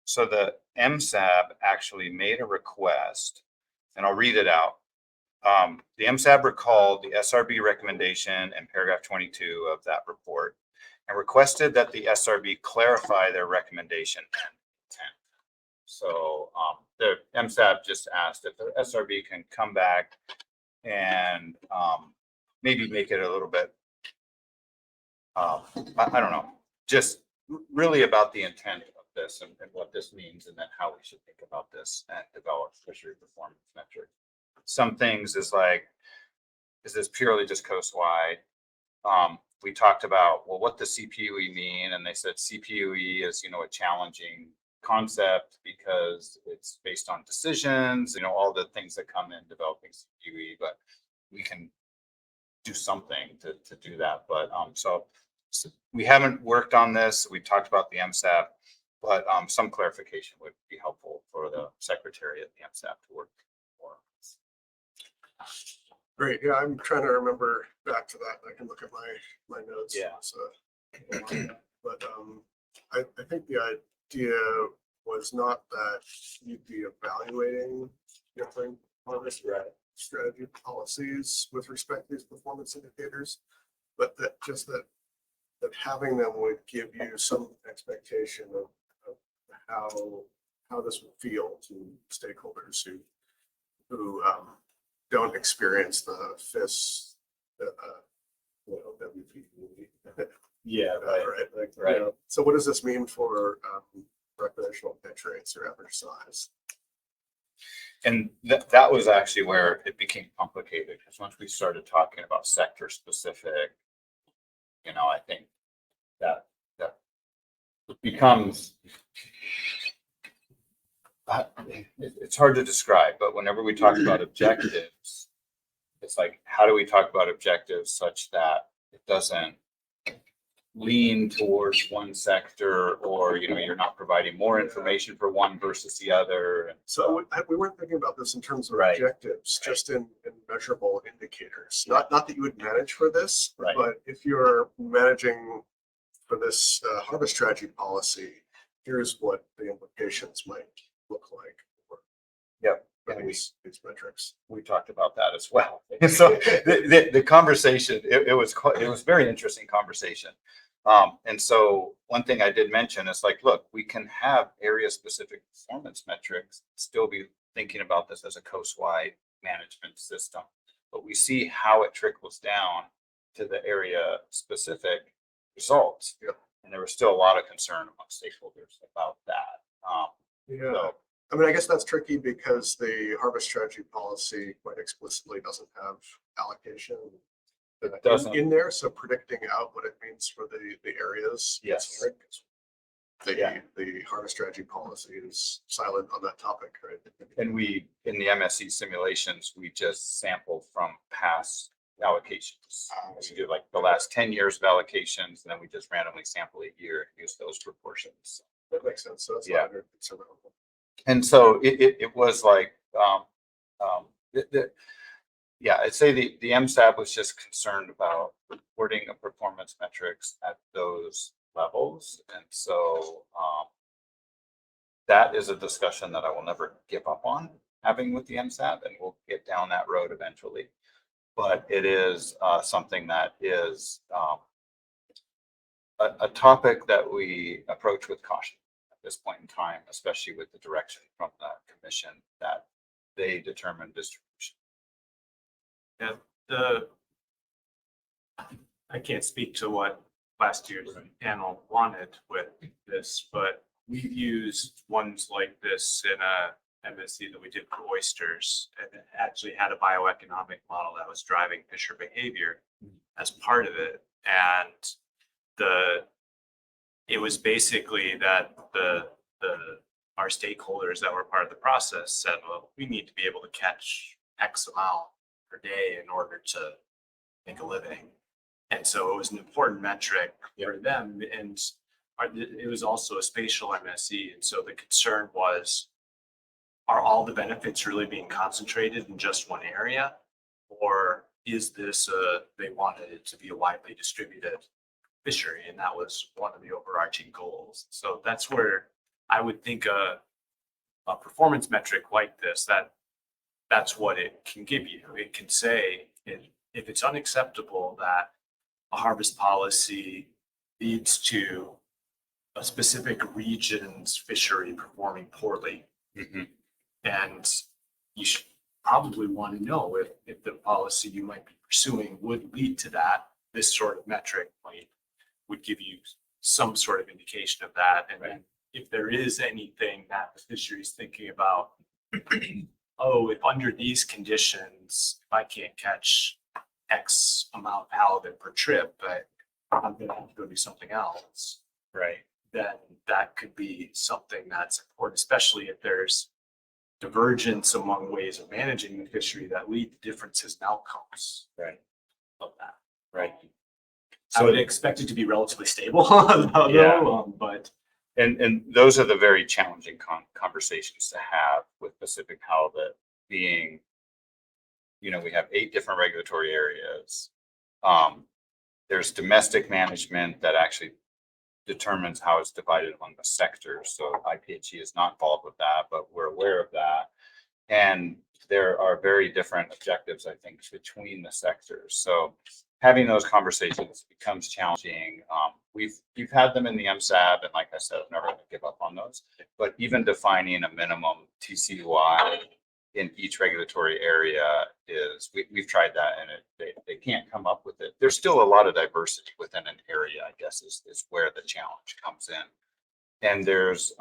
C: So the MSAB actually made a request, and I'll read it out. The MSAB recalled the SRB recommendation in paragraph 22 of that report and requested that the SRB clarify their recommendation and intent. So the MSAB just asked if the SRB can come back and maybe make it a little bit, I don't know, just really about the intent of this and what this means, and then how we should think about this and develop fishery performance metrics. Some things is like, is this purely just coastwide? We talked about, well, what does CPUE mean? And they said CPUE is, a challenging concept because it's based on decisions, all the things that come in developing CPUE, but we can do something to do that. But so we haven't worked on this. We talked about the MSAP, but some clarification would be helpful for the secretary at the MSAP to work more.
B: Great. Yeah, I'm trying to remember back to that. I can look at my notes.
C: Yeah.
B: So, but I think the idea was not that you'd be evaluating different harvest strategy policies with respect to these performance indicators, but that having them would give you some expectation of how this would feel to stakeholders who don't experience the FIS, WP.
C: Yeah,
B: Right.
C: Right.
B: So what does this mean for recreational catch rates or average size?
C: And that was actually where it became complicated, because once we started talking about sector specific, I think that becomes, it's hard to describe, but whenever we talk about objectives, it's like, how do we talk about objectives such that it doesn't lean towards one sector, or you're not providing more information for one versus the other. And
B: so we weren't thinking about this in terms of
C: Right.
B: objectives, just in measurable indicators. Not that you would manage for this,
C: Right.
B: but if you're managing for this harvest strategy policy, here's what the implications might look like for
C: Yep.
B: for
C: And
B: these metrics.
C: we talked about that as well. So the conversation, it was a very interesting conversation. And so one thing I did mention is, like, look, we can have area specific performance metrics, still be thinking about this as a coastwide management system, but we see how it trickles down to the area specific results.
B: Yep.
C: And there was still a lot of concern among stakeholders about that.
B: Yeah.
C: So,
B: I mean, I guess that's tricky because the harvest strategy policy quite explicitly doesn't have allocation
C: It doesn't.
B: in there. So predicting out what it means for the areas.
C: Yes.
B: Right?
C: Yeah.
B: The harvest strategy policy is silent on that topic, right?
C: And we, in the MSC simulations, we just sampled from past allocations. We do like the last 10 years of allocations, and then we just randomly sample a year and use those proportions.
B: That makes sense. So that's
C: Yeah.
B: not very conservative.
C: And so it was like, yeah, I'd say the MSAB was just concerned about reporting of performance metrics at those levels. And so that is a discussion that I will never give up on having with the MSAB, and we'll get down that road eventually. But it is something that is a topic that we approach with caution at this point in time, especially with the direction from the commission that they determine distribution.
E: Yeah, I can't speak to what last year's panel wanted with this, but we've used ones like this in a MSC that we did for oysters, and it actually had a bioeconomic model that was driving fisher behavior as part of it. And it was basically that our stakeholders that were part of the process said, well, we need to be able to catch X amount per day in order to make a living. And so it was an important metric for them. And it was also a spatial MSC. And so the concern was, are all the benefits really being concentrated in just one area? Or is this they wanted it to be a widely distributed fishery? And that was one of the overarching goals. So that's where I would think a performance metric like this, that's what it can give you. It can say, if it's unacceptable that a harvest policy leads to a specific region's fishery performing poorly, and you should probably want to know if the policy you might be pursuing would lead to that, this sort of metric would give you some sort of indication of that. And then if there is anything that the fishery is thinking about, oh, if under these conditions, if I can't catch X amount of halibut per trip, but I'm going to have to go do something else.
C: Right.
E: Then that could be something that's important, especially if there's divergence among ways of managing the fishery that lead to differences in outcomes.
C: Right.
E: Of that.
C: Right.
E: I would expect it to be relatively stable, though, but.
C: And those are the very challenging conversations to have with Pacific halibut being, we have 8 different regulatory areas. There's domestic management that actually determines how it's divided among the sectors. So IPHC is not involved with that, but we're aware of that. And there are very different objectives, I think, between the sectors. So having those conversations becomes challenging. We've had them in the MSAB, and like I said, I'm never going to give up on those. But even defining a minimum TCY in each regulatory area we've tried that, and they can't come up with it. There's still a lot of diversity within an area, I guess, is where the challenge comes in. And there's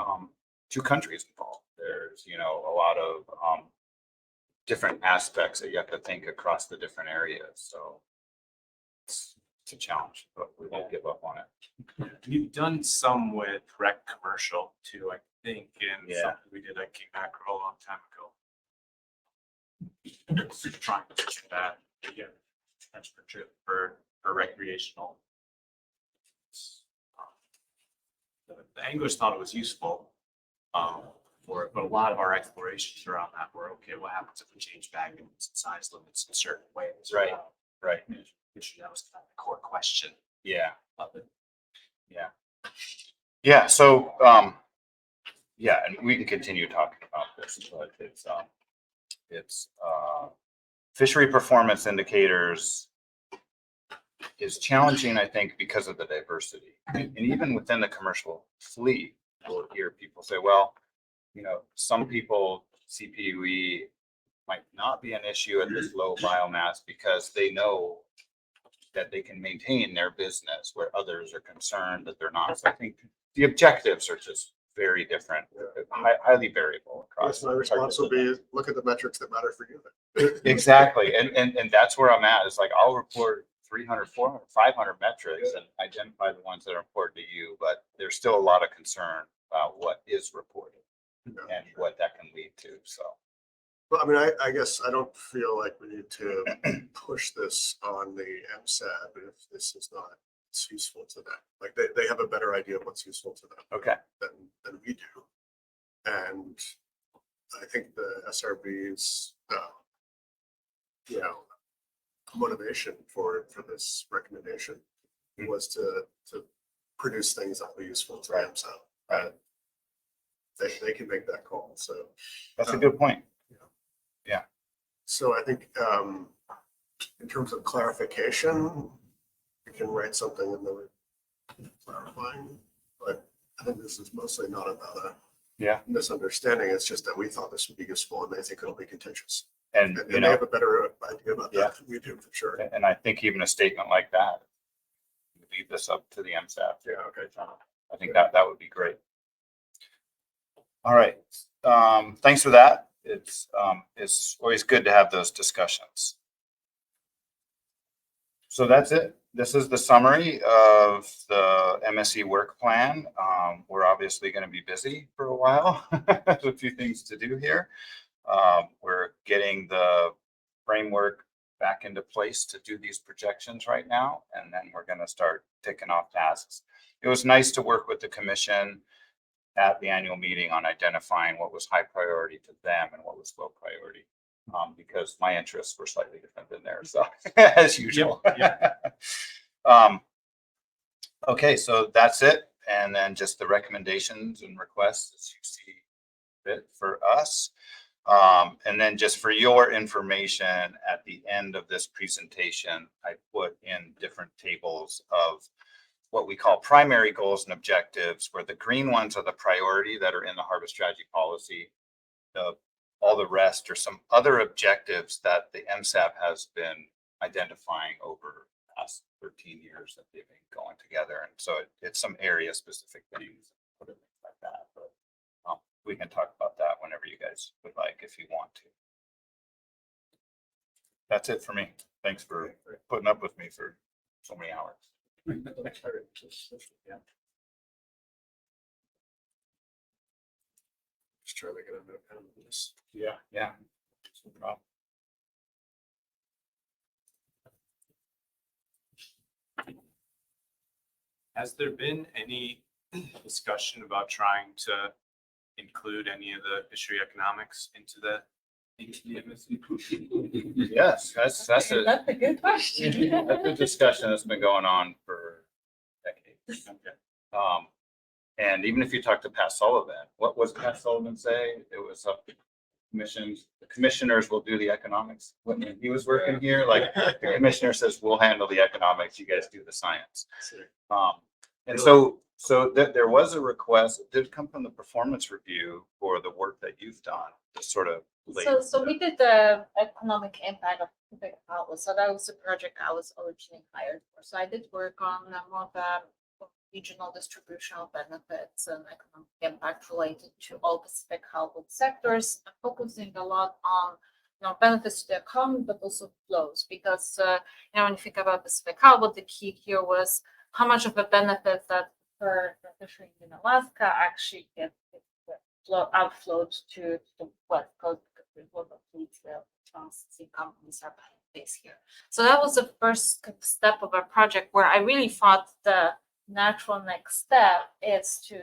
C: 2 countries involved. There's a lot of different aspects that you have to think across the different areas. So it's a challenge, but we won't give up on it.
E: We've done some with rec commercial too, I think, and something we did at King Mackerel a long time ago. Trying to push that, catch per trip for recreational. The anglers thought it was useful for it, but a lot of our explorations around that were, okay, what happens if we change bag limits and size limits in certain ways?
C: Right.
E: Which that was kind of the core question of it.
C: Yeah. So, and we can continue talking about this, but it's fishery performance indicators is challenging, I think, because of the diversity. And even within the commercial fleet, you'll hear people say, well, some people CPUE might not be an issue at this low biomass because they know that they can maintain their business where others are concerned that they're not. So I think the objectives are just very different, highly variable across.
B: My response will be, look at the metrics that matter for you.
C: Exactly. And that's where I'm at. It's like, I'll report 300, 400, 500 metrics and identify the ones that are important to you, but there's still a lot of concern about what is reported and what that can lead to. So.
B: Well, I mean, I guess I don't feel like we need to push this on the MSAB if this is not useful to them. Like they have a better idea of what's useful to them than we do. And I think the SRB's motivation for this recommendation was to produce things that will be useful to them. So they can make that call. So,
C: That's a good point.
B: so I think in terms of clarification, we can write something in the clarifying, but I think this is mostly not about a
C: Yeah.
B: misunderstanding. It's just that we thought this would be useful and they think it'll be contentious.
C: And,
B: And
C: you
B: they
C: know,
B: have a better idea about
C: Yeah.
B: that than we do, for sure.
C: and I think even a statement like that, leave this up to the MSAP.
B: Yeah, okay.
C: I think that would be great. All right. Thanks for that. It's always good to have those discussions. So that's it. This is the summary of the MSC work plan. We're obviously going to be busy for a while. There's a few things to do here. We're getting the framework back into place to do these projections right now, and then we're going to start ticking off tasks. It was nice to work with the commission at the annual meeting on identifying what was high priority to them and what was low priority, because my interests were slightly different than theirs, so as usual. Okay, so that's it. And then just the recommendations and requests as you see fit for us. And then just for your information, at the end of this presentation, I put in different tables of what we call primary goals and objectives, where the green ones are the priority that are in the harvest strategy policy. All the rest are some other objectives that the MSAP has been identifying over the past 13 years that they've been going together. And so it's some area specific things like that. But we can talk about that whenever you guys would like, if you want to. That's it for me. Thanks for putting up with me for so many hours.
B: Just trying to get a note out of this.
C: Yeah. No problem.
E: Has there been any discussion about trying to include any of the fishery economics into the MSC?
C: Yes, that's a,
G: That's a good question.
C: that's a discussion that's been going on for decades. And even if you talk to Pat Sullivan, what was Pat Sullivan say? It was up to commissions. The commissioners will do the economics. When he was working here, like the commissioner says, we'll handle the economics. You guys do the science. And so there was a request, it did come from the performance review for the work that you've done to sort of.
G: So we did the economic impact of Pacific Outlet. So that was the project I was originally hired for. So I did work on more of the regional distribution of benefits and economic impact related to all Pacific Outlet sectors, focusing a lot on benefits to the economy, but also flows. Because when you think about Pacific Outlet, the key here was how much of a benefit that for fisheries in Alaska actually get outflowed to the West Coast, because there's a lot of fleets that sea companies are based here. So that was the first step of our project, where I really thought the natural next step is to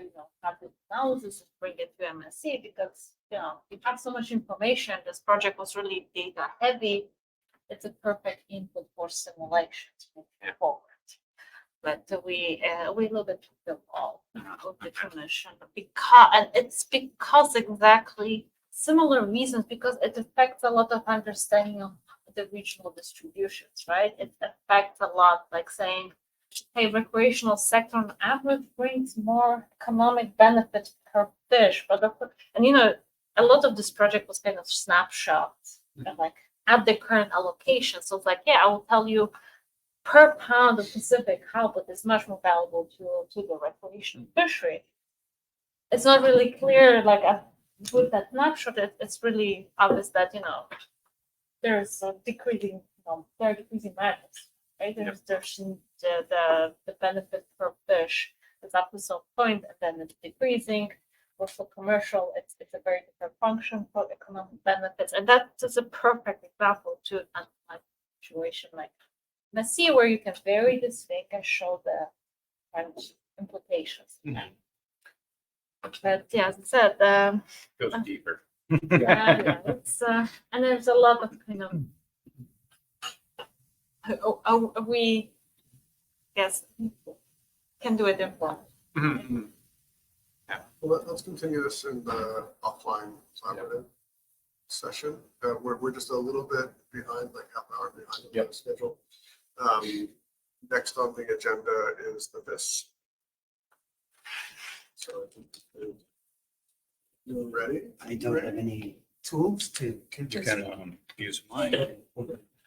G: have the analysis and bring it to MSC, because you have so much information. This project was really data heavy. It's a perfect input for simulations moving forward. But we a little bit took the ball of the commission, because exactly similar reasons, because it affects a lot of understanding of the regional distributions, right? It affects a lot, like saying, hey, recreational sector on average brings more economic benefit per fish, but a lot of this project was kind of snapshots, like at the current allocation. So it's like, yeah, I will tell you, per pound of Pacific halibut is much more valuable to the recreational fishery. It's not really clear, like with that snapshot, it's really obvious that there's a decreasing, there are decreasing values, right? There's the benefit per fish is up to some point, and then it's decreasing. Or for commercial, it's a very different function for economic benefits, and that is a perfect example to an situation like. Now see where you can vary this thing and show the kind of implications. But yeah, as I said,
C: Goes deeper.
G: it's and there's a lot of kind of we can do it in one.
B: Let's continue this in the offline collaborative session. We're just a little bit behind, like half an hour behind the
C: Yep.
B: schedule. Next on the agenda is the VIS. So you ready?
H: I don't have any tools to
C: You
H: this.
C: can use mine.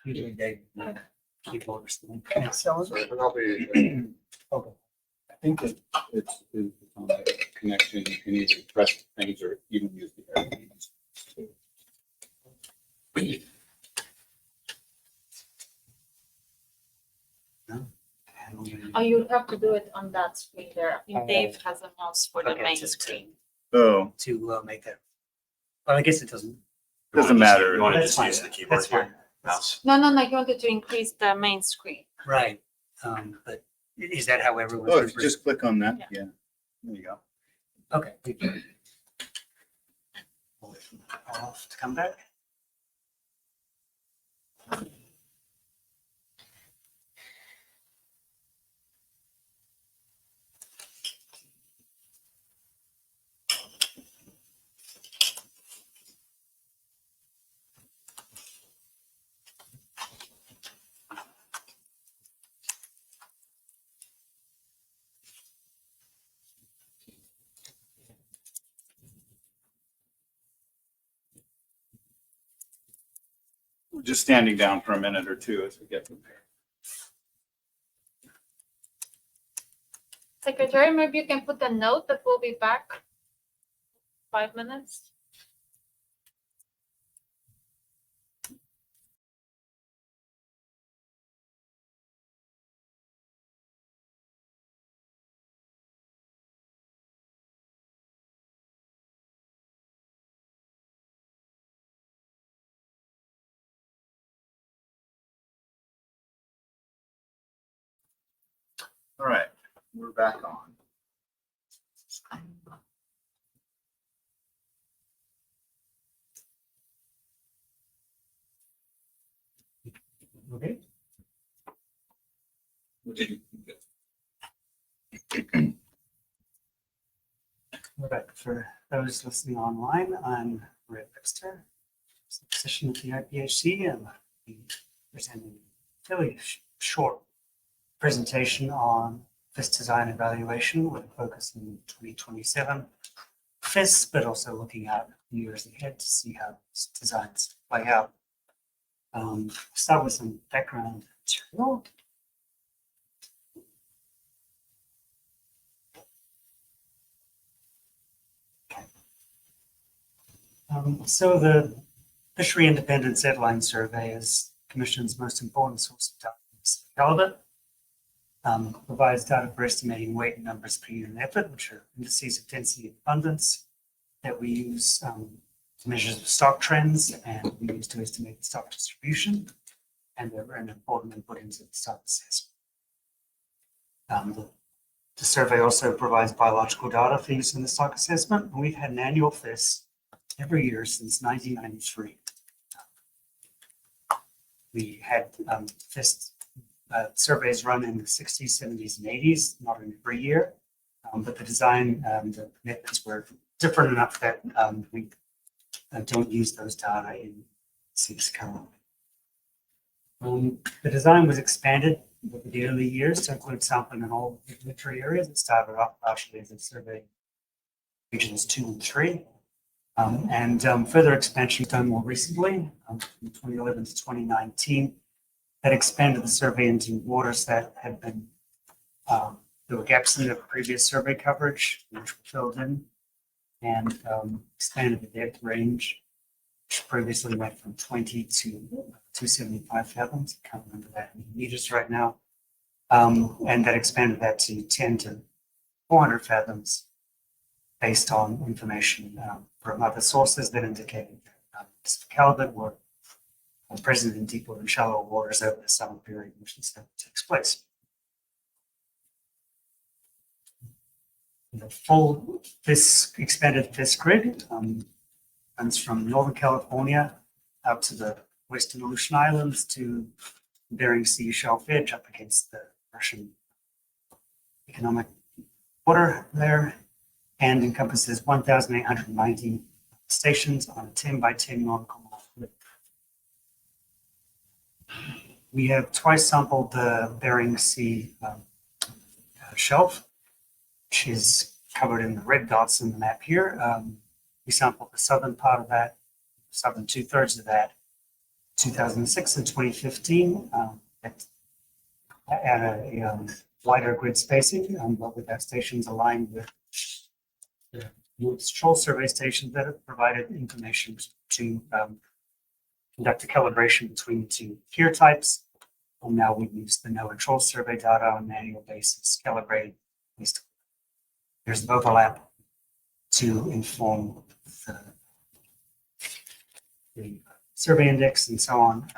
H: Usually they keyboard or something.
B: So and I'll be,
H: Okay.
C: I think it's on the connection. You can either press things or even use the arrow keys.
G: Oh, you have to do it on that screen there. I think Dave has a mouse for the
H: Okay,
G: main
H: to-
G: screen.
C: Oh,
H: To make that. Well, I guess it doesn't.
C: doesn't matter.
E: You want to
H: That's
E: just
H: fine.
E: use the keyboard
H: That's
E: here,
H: fine.
E: mouse?
G: No, you wanted to increase the main screen.
H: Right. But is that how everyone?
C: Oh, if you just click on that,
G: Yeah.
C: yeah. There you go.
H: Okay. I'll have to come back.
C: We're just standing down for a minute or two as we get prepared.
G: Secretary, maybe you can put a note that we'll be back 5 minutes.
C: All right, we're back on.
H: Okay. All right. For those listening online, I'm Red Webster, physician at the IPHC, and I'll be presenting a fairly short presentation on FIS design evaluation with a focus in 2027 FIS, but also looking at years ahead to see how these designs play out. Start with some background material. So the Fishery Independent Setline Survey is Commission's most important source of data for halibut. Provides data for estimating weight and numbers per unit effort, which are indices of density and abundance that we use to measure stock trends, and we use to estimate the stock distribution, and they're an important input into the stock assessment. The survey also provides biological data for use in the stock assessment, and we've had an annual FIS every year since 1993. We had FIS surveys run in the 60s, 70s, and 80s, not in every year, but the design, the methods were different enough that we don't use those data in FIS currently. The design was expanded over the early years to include sampling in all regulatory areas. It started off partially as a survey regions 2 and 3. Further expansion done more recently, from 2011 to 2019, that expanded the survey into waters that had been, there were gaps in the previous survey coverage, which were filled in, and expanded the depth range, which previously went from 20 to 275 fathoms. I can't remember that in meters right now. And that expanded that to 10 to 400 fathoms based on information from other sources that indicated that halibut were present in deeper and shallower waters over the summer period, which is that takes place. The full expanded FIS grid runs from Northern California up to the Western Aleutian Islands to Bering Sea shelf edge up against the Russian economic border there. and encompasses 1,890 stations on a 10 by 10 nautical mile grid. We have twice sampled the Bering Sea shelf, which is covered in the red dots in the map here. We sampled the southern part of that, southern 2/3 of that, 2006 and 2015 at a wider grid spacing, but with our stations aligned with the Woods Troll survey stations that have provided information to conduct a calibration between the two pier types. And now we use the NOAA Troll survey data on an annual basis, calibrated based on there's an overlap to inform the survey index and so on.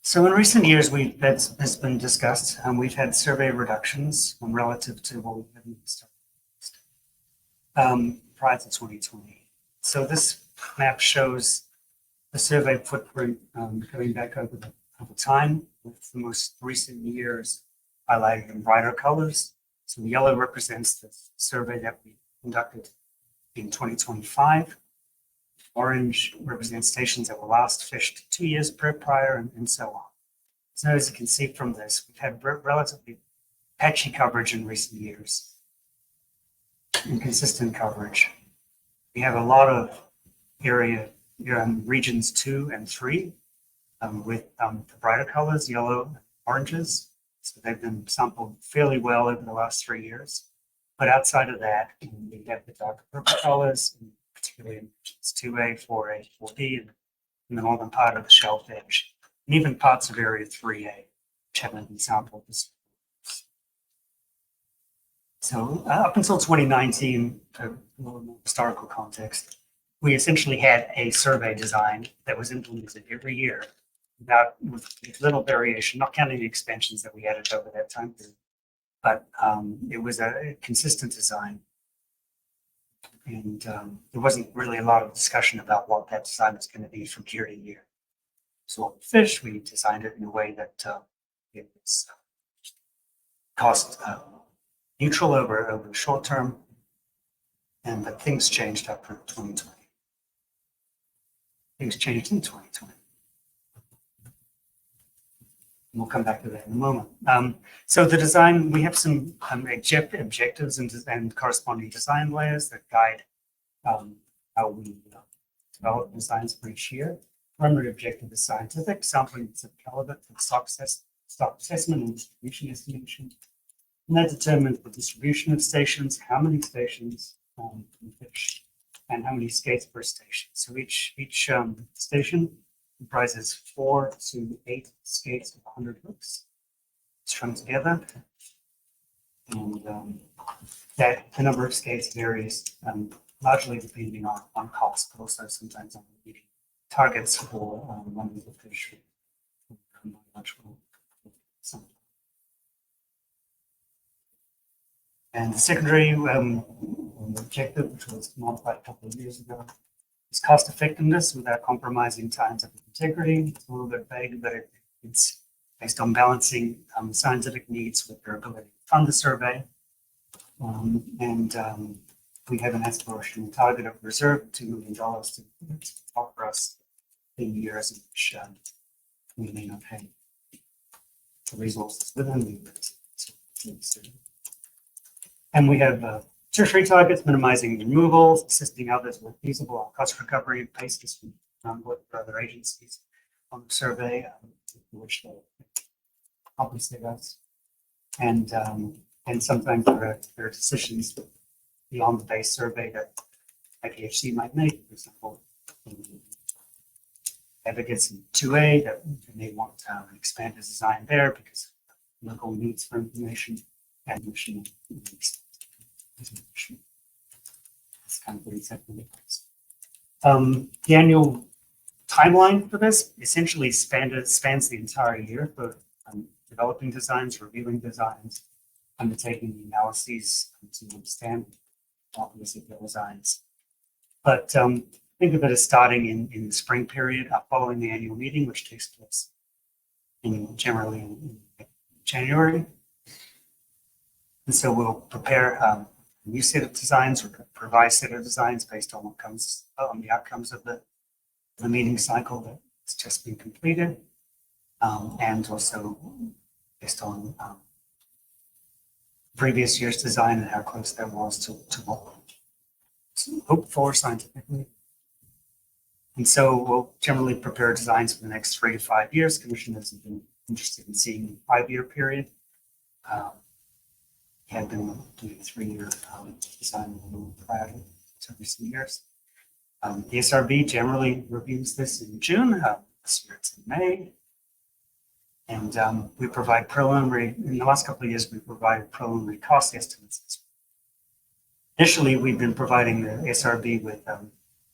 H: So in recent years, that's has been discussed, and we've had survey reductions relative to what we had in the start prior to 2020. So this map shows the survey footprint going back over time, with the most recent years highlighted in brighter colors. So the yellow represents the survey that we conducted in 2025. Orange represents stations that were last fished 2 years prior, and so on. So as you can see from this, we've had relatively patchy coverage in recent years, inconsistent coverage. We have a lot of area regions 2 and 3 with the brighter colors, yellow and oranges. So they've been sampled fairly well over the last 3 years. But outside of that, we have the darker purple colors, particularly in regions 2A, 4A, 4D, and in the northern part of the shelf edge, and even parts of area 3A, which haven't been sampled. So up until 2019, a little more historical context, we essentially had a survey design that was implemented every year with little variation, not counting the expansions that we added over that time period. But it was a consistent design. And there wasn't really a lot of discussion about what that design was going to be from year to year. So on fish, we designed it in a way that it was cost neutral over the short term, but things changed after 2020. Things changed in 2020. We'll come back to that in a moment. So the design, we have some objectives and corresponding design layers that guide how we develop designs for each year. Primary objective is scientific, sampling of caliber for stock assessment and distribution estimation. And that determines the distribution of stations, how many stations, and how many skates per station. So each station comprises 4 to 8 skates with 100 hooks strung together. And that the number of skates varies largely depending on cost, but also sometimes on meeting targets for one of the fish. And the secondary objective, which was modified a couple of years ago, is cost effectiveness without compromising scientific integrity. It's a little bit vague, but it's based on balancing scientific needs with their ability to fund the survey. We have an aspirational target of reserve $2 million to offer us in years in which we may not have the resources within the. And we have tertiary targets, minimizing removals, assisting others with feasible on cost recovery basis from with other agencies on the survey, which they compensate us. And sometimes there are decisions beyond the base survey that IPHC might make. For example, advocates in 2A that may want to expand the design there because of local needs for information and mission. It's kind of very technical. The annual timeline for this essentially spans the entire year for developing designs, reviewing designs, undertaking the analyses to understand the designs, But think of it as starting in the spring period following the annual meeting, which takes place generally in January. And so we'll prepare a new set of designs or revised set of designs based on what comes on the outcomes of the meeting cycle that's just been completed, and also based on previous year's design and how close that was to what we hoped for scientifically. And so we'll generally prepare designs for the next 3 to 5 years. Commissioners have been interested in seeing a 5-year period. Had been doing a 3-year design prior to recent years. The SRB generally reviews this in June. This year it's in May. And we provide preliminary, in the last couple of years, we provided preliminary cost estimates. Initially, we've been providing the SRB with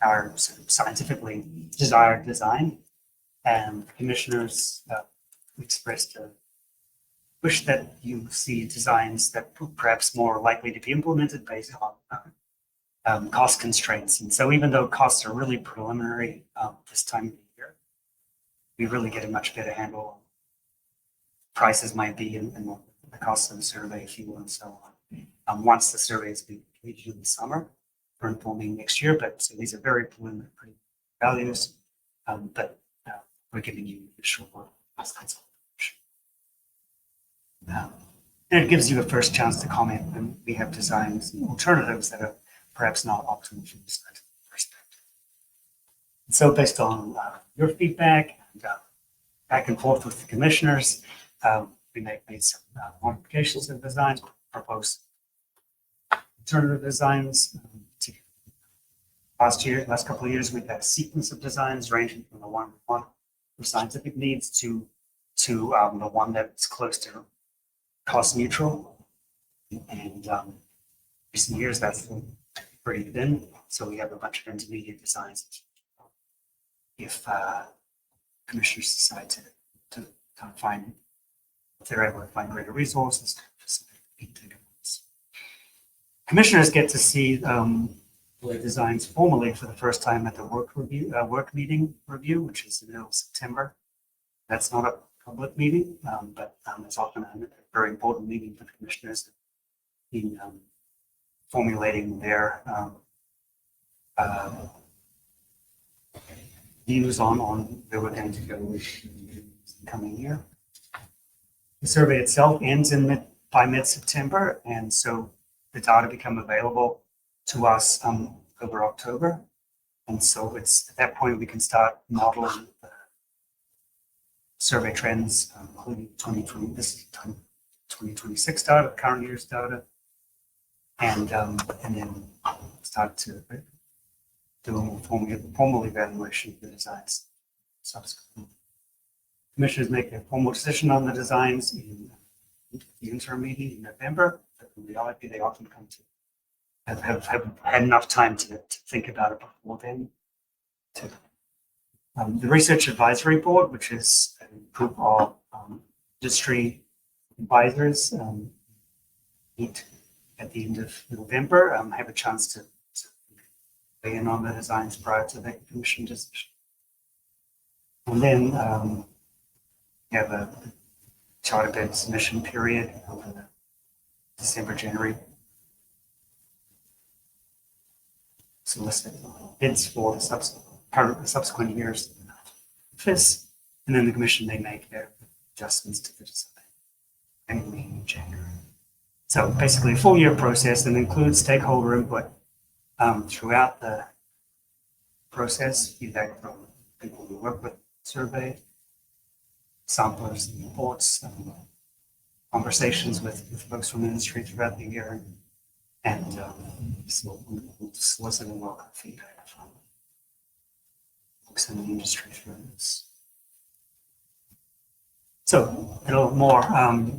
H: our sort of scientifically desired design, and commissioners expressed a wish that you see designs that perhaps more likely to be implemented based on cost constraints. And so even though costs are really preliminary this time of the year, we really get a much better handle on prices might be and what the cost of the survey, fuel, and so on. Once the survey has been completed in the summer, for informing next year, but so these are very preliminary values, but we're giving you a short consultation. And it gives you a first chance to comment when we have designs and alternatives that are perhaps not optimal from the scientific perspective. And so based on your feedback and back and forth with the commissioners, we made some modifications of designs, proposed alternative designs. Last couple of years, we've had a sequence of designs ranging from the one for scientific needs to the one that's close to cost neutral. And recent years, that's pretty thin. So we have a bunch of intermediate designs. If commissioners decide to kind of find, if they're able to find greater resources, commissioners get to see the designs formally for the first time at the work meeting review, which is in the middle of September. That's not a public meeting, but it's often a very important meeting for the commissioners in formulating their views on where we're going to go with the coming year. The survey itself ends by mid-September, and so the data become available to us over October. And so it's at that point we can start modeling survey trends, including 2026 data, current year's data, and then start to do a more formal evaluation of the designs subsequently. Commissioners make a formal decision on the designs in the interim meeting in November, but in reality they often come to have had enough time to think about it before then. The Research Advisory Board, which is a group of industry advisors, meet at the end of November, have a chance to weigh in on the designs prior to the commission decision. And then we have a charter bid submission period over the December, January. Solicit bids for the subsequent years. And then the commission may make their adjustments to the design annually in January. So basically a full year process that includes stakeholder input throughout the process, feedback from people who work with survey, samplers and reports, conversations with folks from the industry throughout the year, and so we'll solicit and welcome feedback from folks in the industry through this. So a little more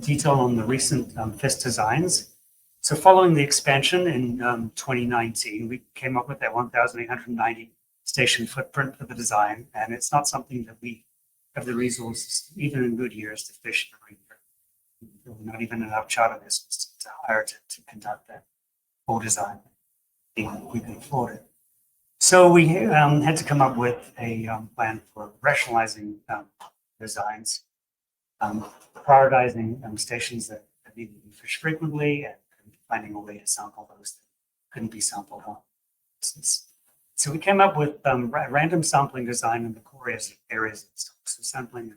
H: detail on the recent FIST designs. So following the expansion in 2019, we came up with that 1,890 station footprint for the design, and it's not something that we have the resources, even in good years, to fish every year. Not even enough charter vessels to hire to conduct that full design. We've been afforded. So we had to come up with a plan for rationalizing designs, prioritizing stations that needed to be fished frequently, and finding a way to sample those that couldn't be sampled on instance. So we came up with random sampling design in the core areas. So sampling a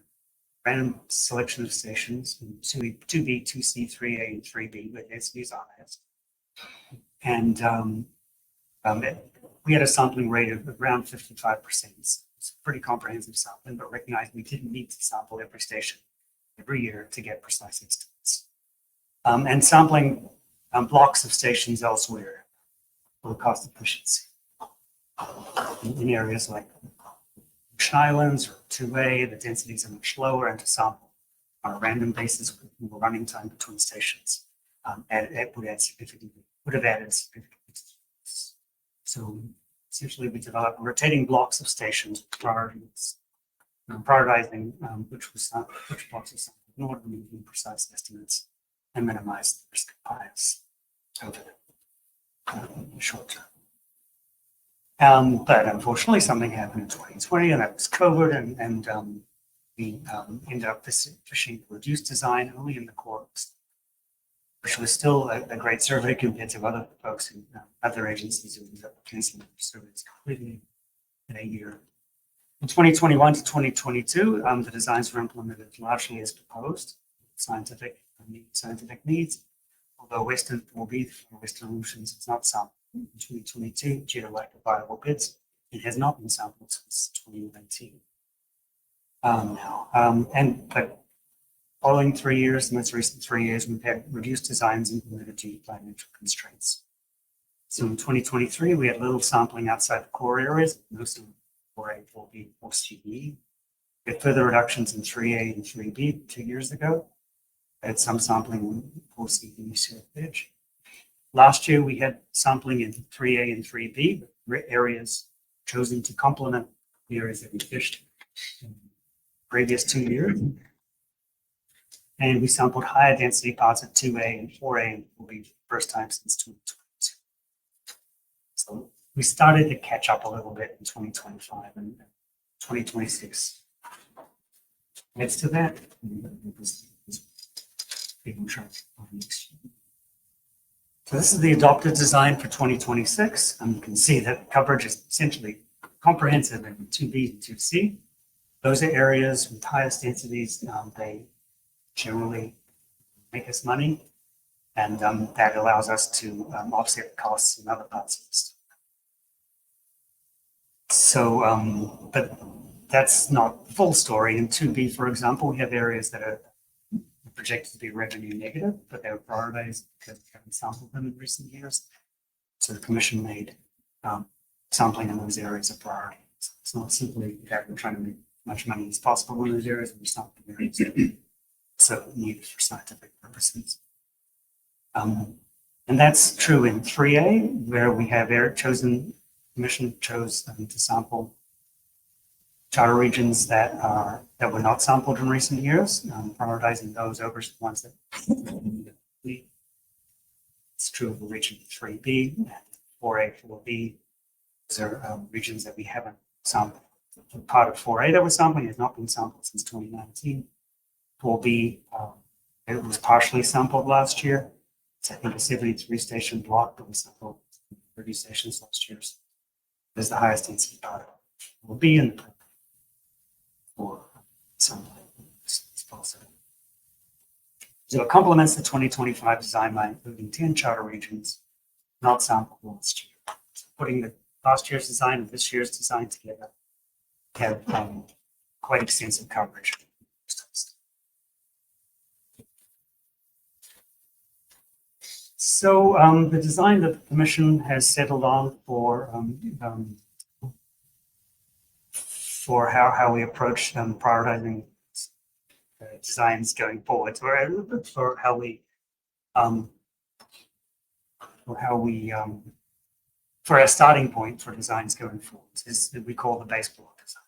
H: random selection of stations in 2B, 2C, 3A, and 3B with densities are highest. And we had a sampling rate of around 55%. It's a pretty comprehensive sampling, but recognized we didn't need to sample every station every year to get precise estimates. And sampling blocks of stations elsewhere for cost efficiency. In areas like ocean islands or 2A, the densities are much lower, and to sample on a random basis with more running time between stations, it would have added significant. So essentially, we developed rotating blocks of stations with priorities, prioritizing which blocks are sampled in order to maintain precise estimates and minimize the risk of bias over the short term. But unfortunately, something happened in 2020, and that was COVID, and we ended up fishing reduced design only in the core, which was still a great survey compared to other folks in other agencies who ended up canceling their surveys completely in a year. In 2021 to 2022, the designs were implemented largely as proposed, scientific needs, although Western 4B for Western Oceans is not sampled in 2022 due to lack of viable bids. It has not been sampled since 2019. But following 3 years, the most recent 3 years, we've had reduced designs implemented due to financial constraints. So in 2023, we had little sampling outside the core areas, most of 4A, 4B, 4CB. We had further reductions in 3A and 3B 2 years ago. We had some sampling in 4CB Surf Edge. Last year, we had sampling in 3A and 3B, areas chosen to complement the areas that we fished in the previous 2 years. And we sampled higher density parts of 2A and 4A, and will be the first time since 2022. So we started to catch up a little bit in 2025 and 2026. Next to that, so this is the adopted design for 2026, and you can see that coverage is essentially comprehensive in 2B and 2C. Those are areas with highest densities. They generally make us money, and that allows us to offset costs in other parts of the state. So, but that's not the full story. In 2B, for example, we have areas that are projected to be revenue negative, but they were prioritized because we haven't sampled them in recent years. So the commission made sampling in those areas a priority. So it's not simply that we're trying to make as much money as possible in those areas, we're sampling areas that so needed for scientific purposes. And that's true in 3A, where we have commission chose to sample charter regions that were not sampled in recent years, prioritizing those over the ones that it's true of the region 3B and 4A, 4B. Those are regions that we haven't sampled. Part of 4A that we're sampling has not been sampled since 2019. 4B, it was partially sampled last year. It's I think a 73 station block that was sampled 30 stations last year. So there's the highest density part of 4B in the for sampling. It's possible. So it complements the 2025 design by including 10 charter regions not sampled last year. So putting the last year's design and this year's design together have quite extensive coverage. So the design that the commission has settled on for how we approach prioritizing designs going forward, or for how we for our starting point for designs going forward is that we call the base block design.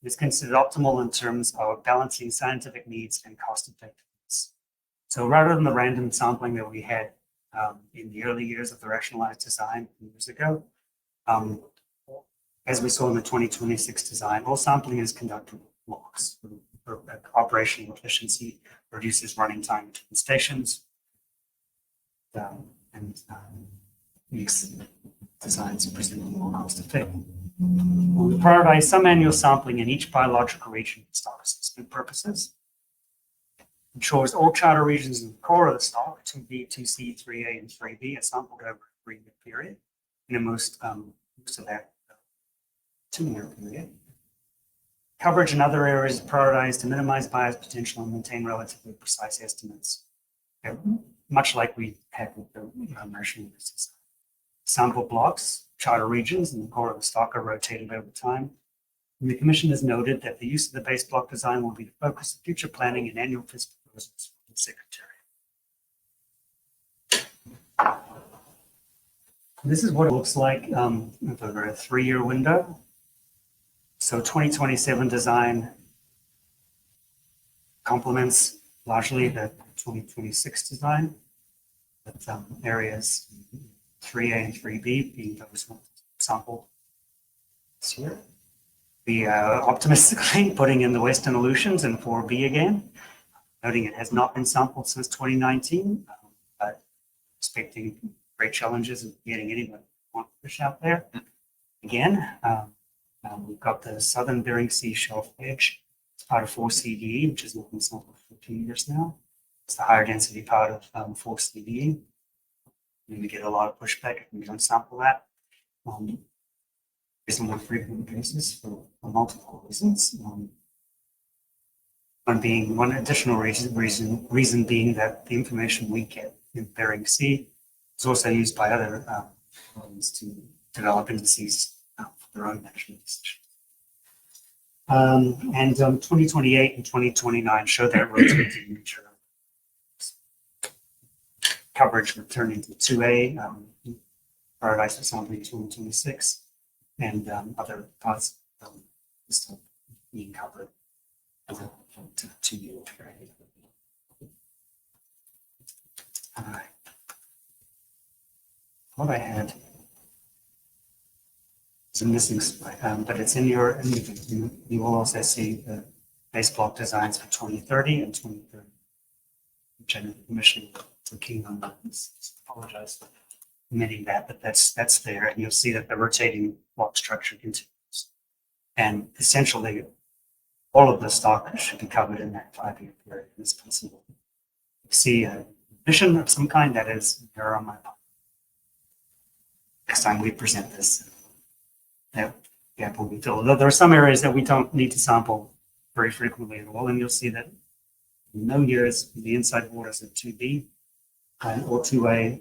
H: It's considered optimal in terms of balancing scientific needs and cost effectiveness. So rather than the random sampling that we had in the early years of the rationalized design years ago, As we saw in the 2026 design, all sampling is conducted with blocks for operational efficiency, reduces running time between stations, and makes designs presented more cost effective. We prioritize some annual sampling in each biological region for stock assessment purposes. Ensures all charter regions in the core of the stock, 2B, 2C, 3A, and 3B, are sampled over a 3-year period. And in most of that 2-year period. Coverage in other areas is prioritized to minimize bias potential and maintain relatively precise estimates. Much like we had with the measuring business. Sample blocks, charter regions, and the core of the stock are rotated over time. And the Commission has noted that the use of the base block design will be the focus of future planning and annual fiscal proposals for the Secretary. This is what it looks like over a 3-year window. So 2027 design complements largely the 2026 design, with areas 3A and 3B being those sampled this year. We are optimistically putting in the Western Aleutians and 4B again, noting it has not been sampled since 2019, but expecting great challenges of getting anyone want fish out there. Again, we've got the Southern Bering Sea shelf edge. It's part of 4CDE, which has not been sampled for 2 years now. It's the higher density part of 4CDE. And we get a lot of pushback if we don't sample that. Based on more frequent cases for multiple reasons. One additional reason being that the information we get in Bering Sea is also used by other firms to develop indices for their own management decisions. 2028 and 2029 show that rotating nature. Coverage returning to 2A, paradise sampling 2026, and other parts still being covered over to 2-year period. All right. What I had is a missing slide, but it's in your, you will also see the base block designs for 2030 and 2030, which I know the Commission were keen on. Apologize for omitting that, but that's there, and you'll see that the rotating block structure continues. And essentially, all of the stock should be covered in that 5-year period as possible. You see a vision of some kind that is there on my part. Next time we present this, that gap will be filled. Though there are some areas that we don't need to sample very frequently at all, and you'll see that in no years the inside waters of 2B or 2A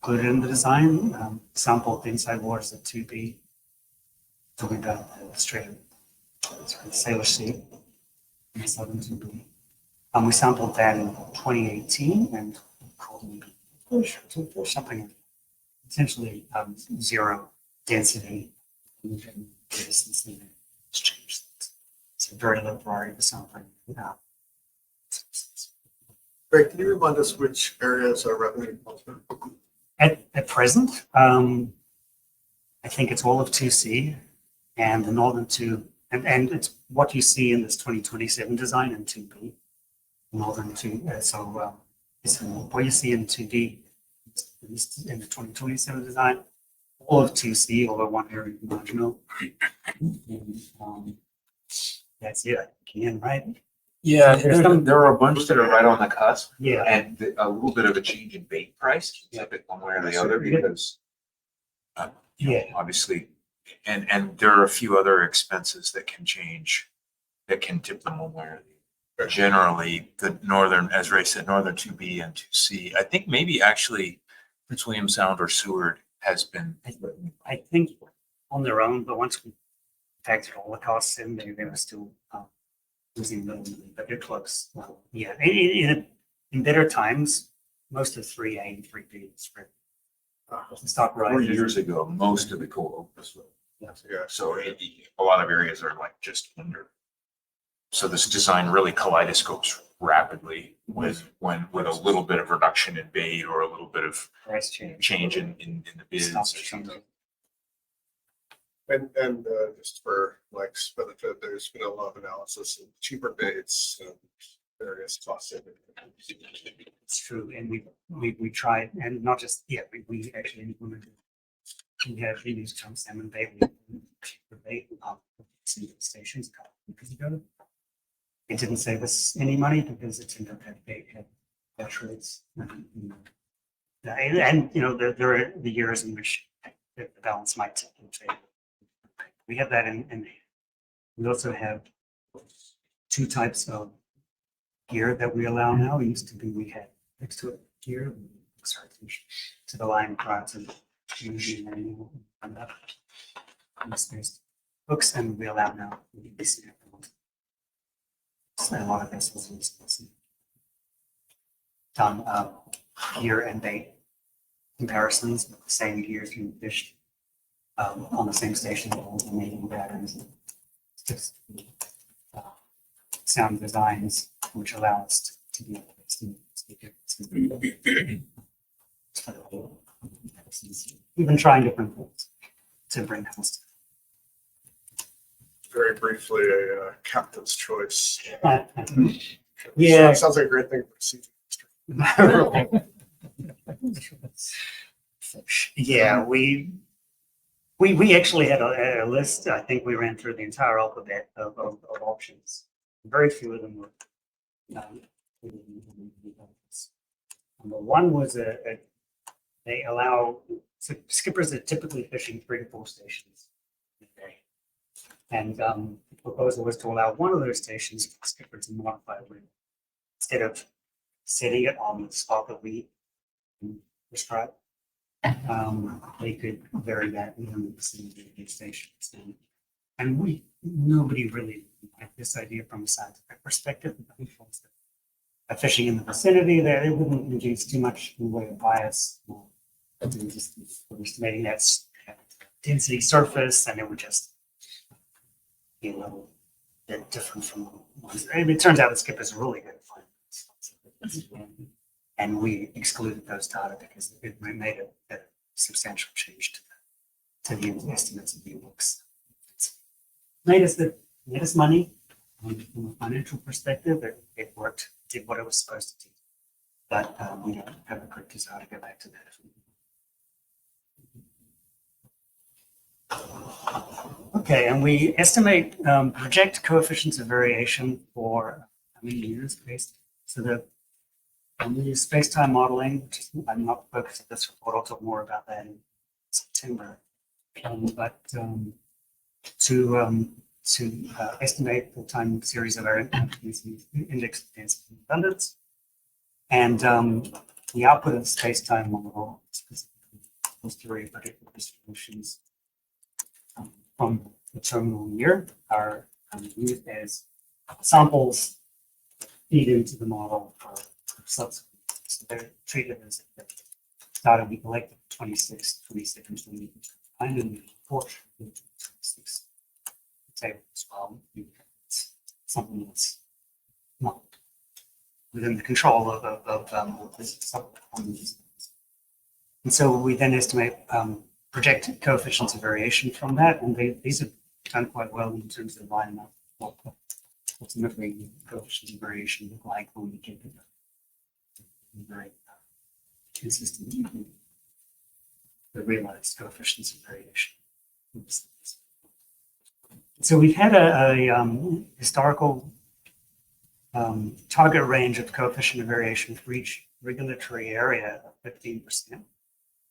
H: included in the design, sampled the inside waters of 2B. Talking about the Australian Salish Sea in the southern 2B. We sampled that in 2018 and called it something essentially zero density. Since then, it's changed. It's a very low priority for sampling.
B: Greg, can you remind us which areas are revenue positive?
H: At present, I think it's all of 2C and the northern 2, and it's what you see in this 2027 design in 2B, northern 2. So it's what you see in 2D in the 2027 design, all of 2C, although one area is marginal. And, that's it, again, right?
F: Yeah,
H: There's
F: there are a bunch that are right on the cusp,
H: Yeah.
F: and a little bit of a change in bait price keeps up it one way or the other because obviously, and there are a few other expenses that can change, that can tip them one way or the other. Generally, the northern, as Ray said, northern 2B and 2C, I think maybe actually Prince William Sound or Seward has been.
H: I think on their own, but once we factored all the costs in, they were still losing money, but they're close. Yeah, in better times, most of 3A and 3B is for stock
F: 4
H: rises.
F: years ago, most of the co-ops were.
B: Yeah.
F: So a lot of areas are like just under. So this design really kaleidoscopes rapidly with a little bit of reduction in bait or a little bit of
H: Price change.
F: change in the bids.
H: Stock change.
B: And just for Mike's benefit, there's been a lot of analysis of cheaper baits and various cost saving.
H: It's true, and we tried, and not just, yeah, we actually implemented. We had used chunk salmon bait, cheaper bait, stations a couple of years ago. It didn't save us any money because it turned out that bait had batteries. And you know, there are the years in which the balance might tip in favor. We have that in. We also have two types of gear that we allow now. It used to be we had next to it gear, sorry, to the line prior to using and that space hooks, and we allow now. So a lot of this is done gear and bait comparisons with the same gears being fished on the same station and making patterns. It's just sound designs which allow us to be able to even trying different things to bring house.
B: Very briefly, a captain's choice.
H: Yeah.
B: Sounds like a great thing for season.
H: Yeah, we actually had a list. I think we ran through the entire alphabet of options. Very few of them were. Number one was they allow, so skippers are typically fishing 3 to 4 stations a day. And the proposal was to allow one of those stations for the skipper to modify it instead of setting it on the spot that we prescribe. They could vary that within the vicinity of these stations. And nobody really had this idea from a scientific perspective. By fishing in the vicinity there, it wouldn't induce too much in the way of bias. Just we're estimating that's density surface, and it would just be a little bit different from the ones. I mean, it turns out the skippers are really good at finding. And we excluded those data because it made a substantial change to the estimates of the books. It's made us money from a financial perspective. It worked, did what it was supposed to do. But we don't have a great desire to go back to that. Okay, and we estimate project coefficients of variation for how many years based. So we use space-time modeling, which is, I'm not focused on this report. I'll talk more about that in September. But to estimate the time series of our index of density and abundance, and the output of the space-time model, specifically those theory of predictive distributions from the terminal year, are used as samples feed into the model for subsequent. So they're treated as if data we collected 26, 27, 28, and then we report 26 table as well. It's something that's not within the control of this. And so we then estimate projected coefficients of variation from that, and these have done quite well in terms of lining up what ultimately coefficients of variation look like when we get them. Very consistent with the realized coefficients of variation. So we've had a historical target range of coefficient of variation for each regulatory area of 15%.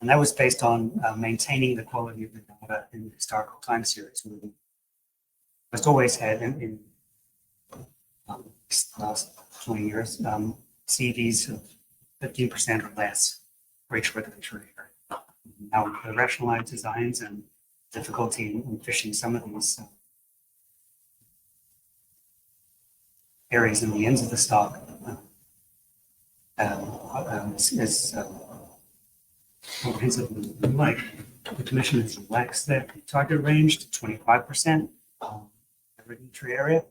H: And that was based on maintaining the quality of the data in the historical time series. We almost always had in the last 20 years CVs of 15% or less for each regulatory area. Now, with the rationalized designs and difficulty in fishing some of these areas in the ends of the stock is comprehensively like the commission has relaxed that target range to 25% regulatory area.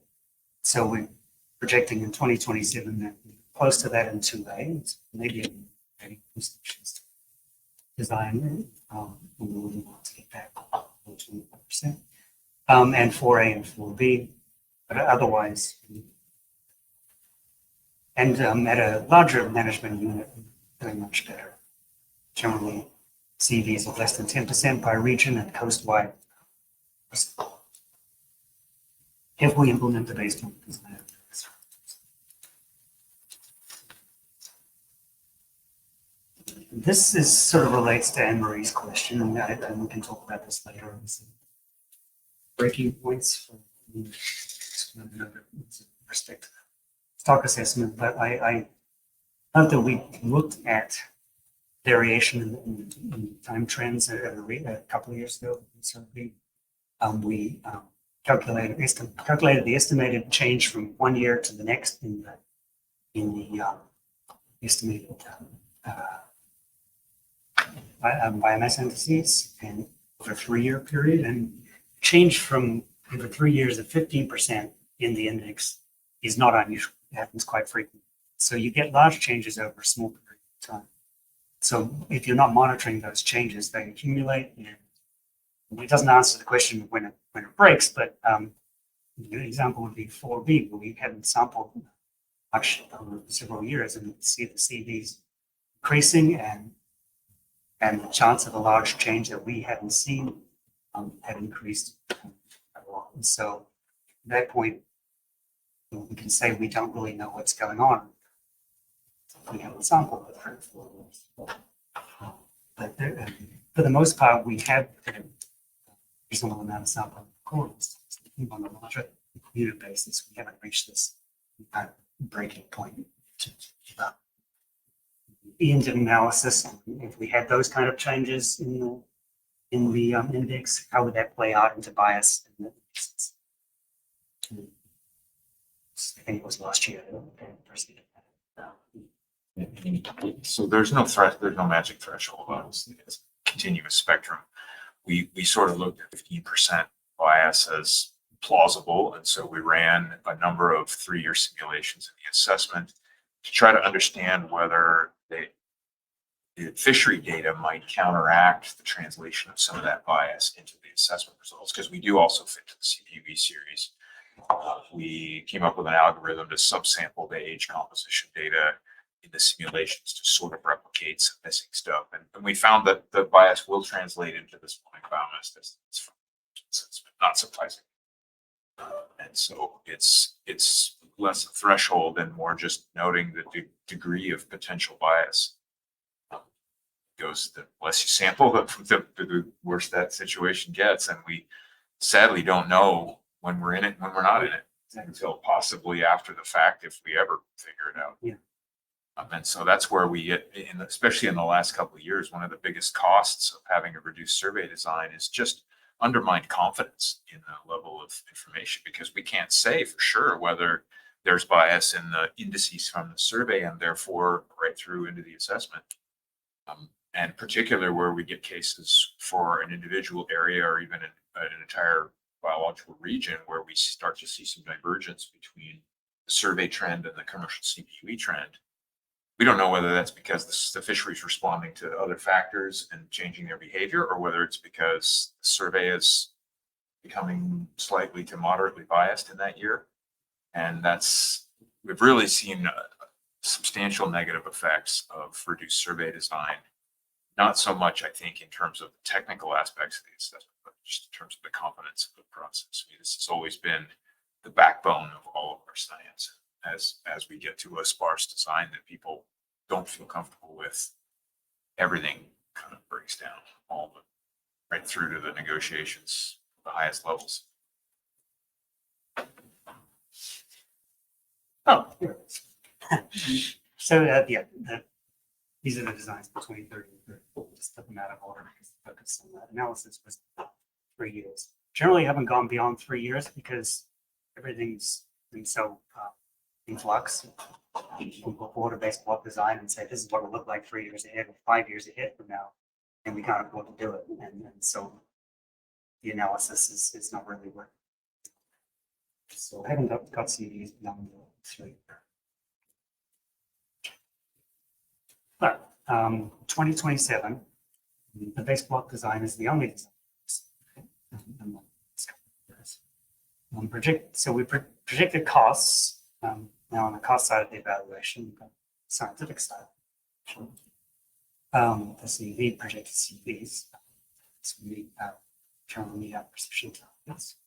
H: So we're projecting in 2027 that close to that in 2A. It's maybe a design. We really want to get back 24%, and 4A and 4B, but otherwise, and at a larger management unit, doing much better. Generally, CVs of less than 10% by region and coastwide. If we implement the baseline design. This is sort of relates to Anne-Marie's question, and we can talk about this later. Breaking points for respect to stock assessment, but I note that we looked at variation in time trends a couple of years ago. Certainly, we calculated the estimated change from 1 year to the next in the estimated biomass indices and over a 3-year period, and change from over 3 years of 15% in the index is not unusual. It happens quite frequently. So you get large changes over a small period of time. So if you're not monitoring those changes, they accumulate, and it doesn't answer the question of when it breaks, but an example would be 4B, where we haven't sampled much over several years, and you see the CVs increasing, and the chance of a large change that we hadn't seen had increased a lot. And so at that point, we can say we don't really know what's going on. We have a sample of 3 or 4 years. But for the most part, we have a reasonable amount of sample recordings. On a larger unit basis, we haven't reached this kind of breaking point. Ian's analysis, if we had those kind of changes in the index, how would that play out into bias? I think it was last year.
F: So there's no magic threshold, obviously. It's a continuous spectrum. We sort of looked at 15% bias as plausible, and so we ran a number of 3-year simulations in the assessment to try to understand whether the fishery data might counteract the translation of some of that bias into the assessment results, because we do also fit to the CPV series. We came up with an algorithm to subsample the age composition data in the simulations to sort of replicate some missing stuff. And we found that the bias will translate into the spawning biomass distance. It's not surprising. And so it's less a threshold and more just noting the degree of potential bias. Goes the less you sample, the worse that situation gets. And we sadly don't know when we're in it, when we're not in it, until possibly after the fact, if we ever figure it out.
H: Yeah.
F: And so that's where we get, especially in the last couple of years, one of the biggest costs of having a reduced survey design is just undermined confidence in the level of information, because we can't say for sure whether there's bias in the indices from the survey and therefore right through into the assessment. And particular where we get cases for an individual area or even an entire biological region where we start to see some divergence between the survey trend and the commercial CPUE trend. We don't know whether that's because the fishery is responding to other factors and changing their behavior, or whether it's because the survey is becoming slightly to moderately biased in that year. And we've really seen substantial negative effects of reduced survey design. Not so much, I think, in terms of the technical aspects of the assessment, but just in terms of the confidence of the process. I mean, this has always been the backbone of all of our science. As we get to a sparse design that people don't feel comfortable with, everything kind of breaks down, all the right through to the negotiations, the highest levels.
H: Oh, here it is. So these are the designs for 2030 and 30. Just put them out of order because the focus on that analysis was 3 years. Generally, haven't gone beyond 3 years because everything's been so in flux. We put water-based block design and say this is what it'll look like 3 years ahead or 5 years ahead from now, and we can't afford to do it. And so the analysis is not really working. So I haven't got CDs beyond 3. But 2027, the base block design is the only design. So we projected costs. Now on the cost side of the evaluation, we've got scientific side. The CV projected CVs. So we currently meet our precision targets.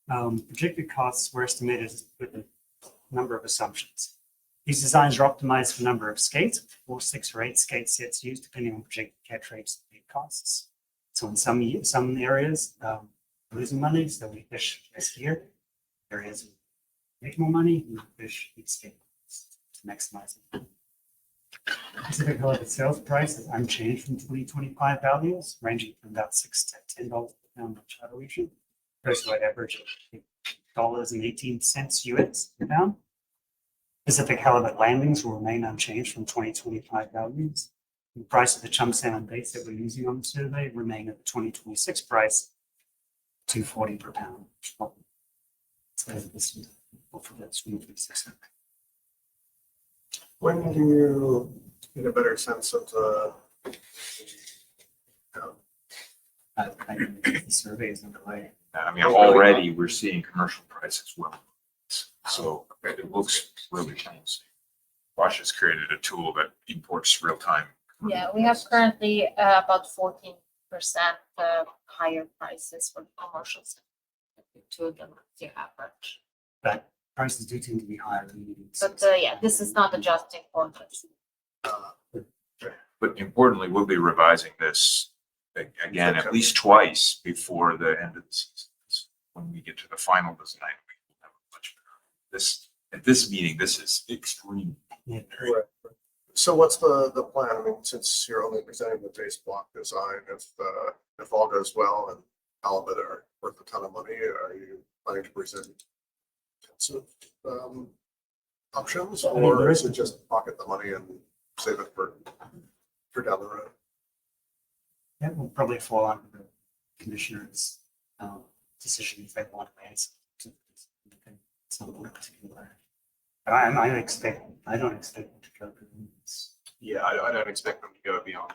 H: Projected costs were estimated with a number of assumptions. These designs are optimized for number of skates, 4, 6, or 8 skate sets used depending on projected catch rates and lead costs. So in some areas, losing money, so we fish this year. Areas make more money, we fish each skate to maximize it. Pacific Harbor sales price is unchanged from 2025 values, ranging from about $6 to $10 per pound of charter region. First rate average of $8.18 US per pound. Pacific halibut landings will remain unchanged from 2025 values. The price of the chum salmon baits that we're using on the survey remain at the 2026 price, $2.40 per pound. So this is for that 2026.
B: When do you get a better sense of the
H: The survey is underway.
F: I mean, already we're seeing commercial prices well. So it looks really promising. Bosch has created a tool that imports real-time.
G: Yeah, we have currently about 14% higher prices for commercials to the year average.
H: But prices do tend to be higher than medians.
G: But yeah, this is not adjusting for this.
F: But importantly, we'll be revising this again at least twice before the end of the season. When we get to the final design, we will have a much better. This at this meeting, this is extreme.
H: Yeah.
B: So what's the plan? I mean, since you're only presenting the base block design, if all goes well and halibut are worth a ton of money, are you planning to present intensive options, or is it just pocket the money and save it for down the road?
H: That will probably fall under the commissioner's decision if they want to add something particular. I don't expect them to go through this.
A: Yeah, I don't expect them to go beyond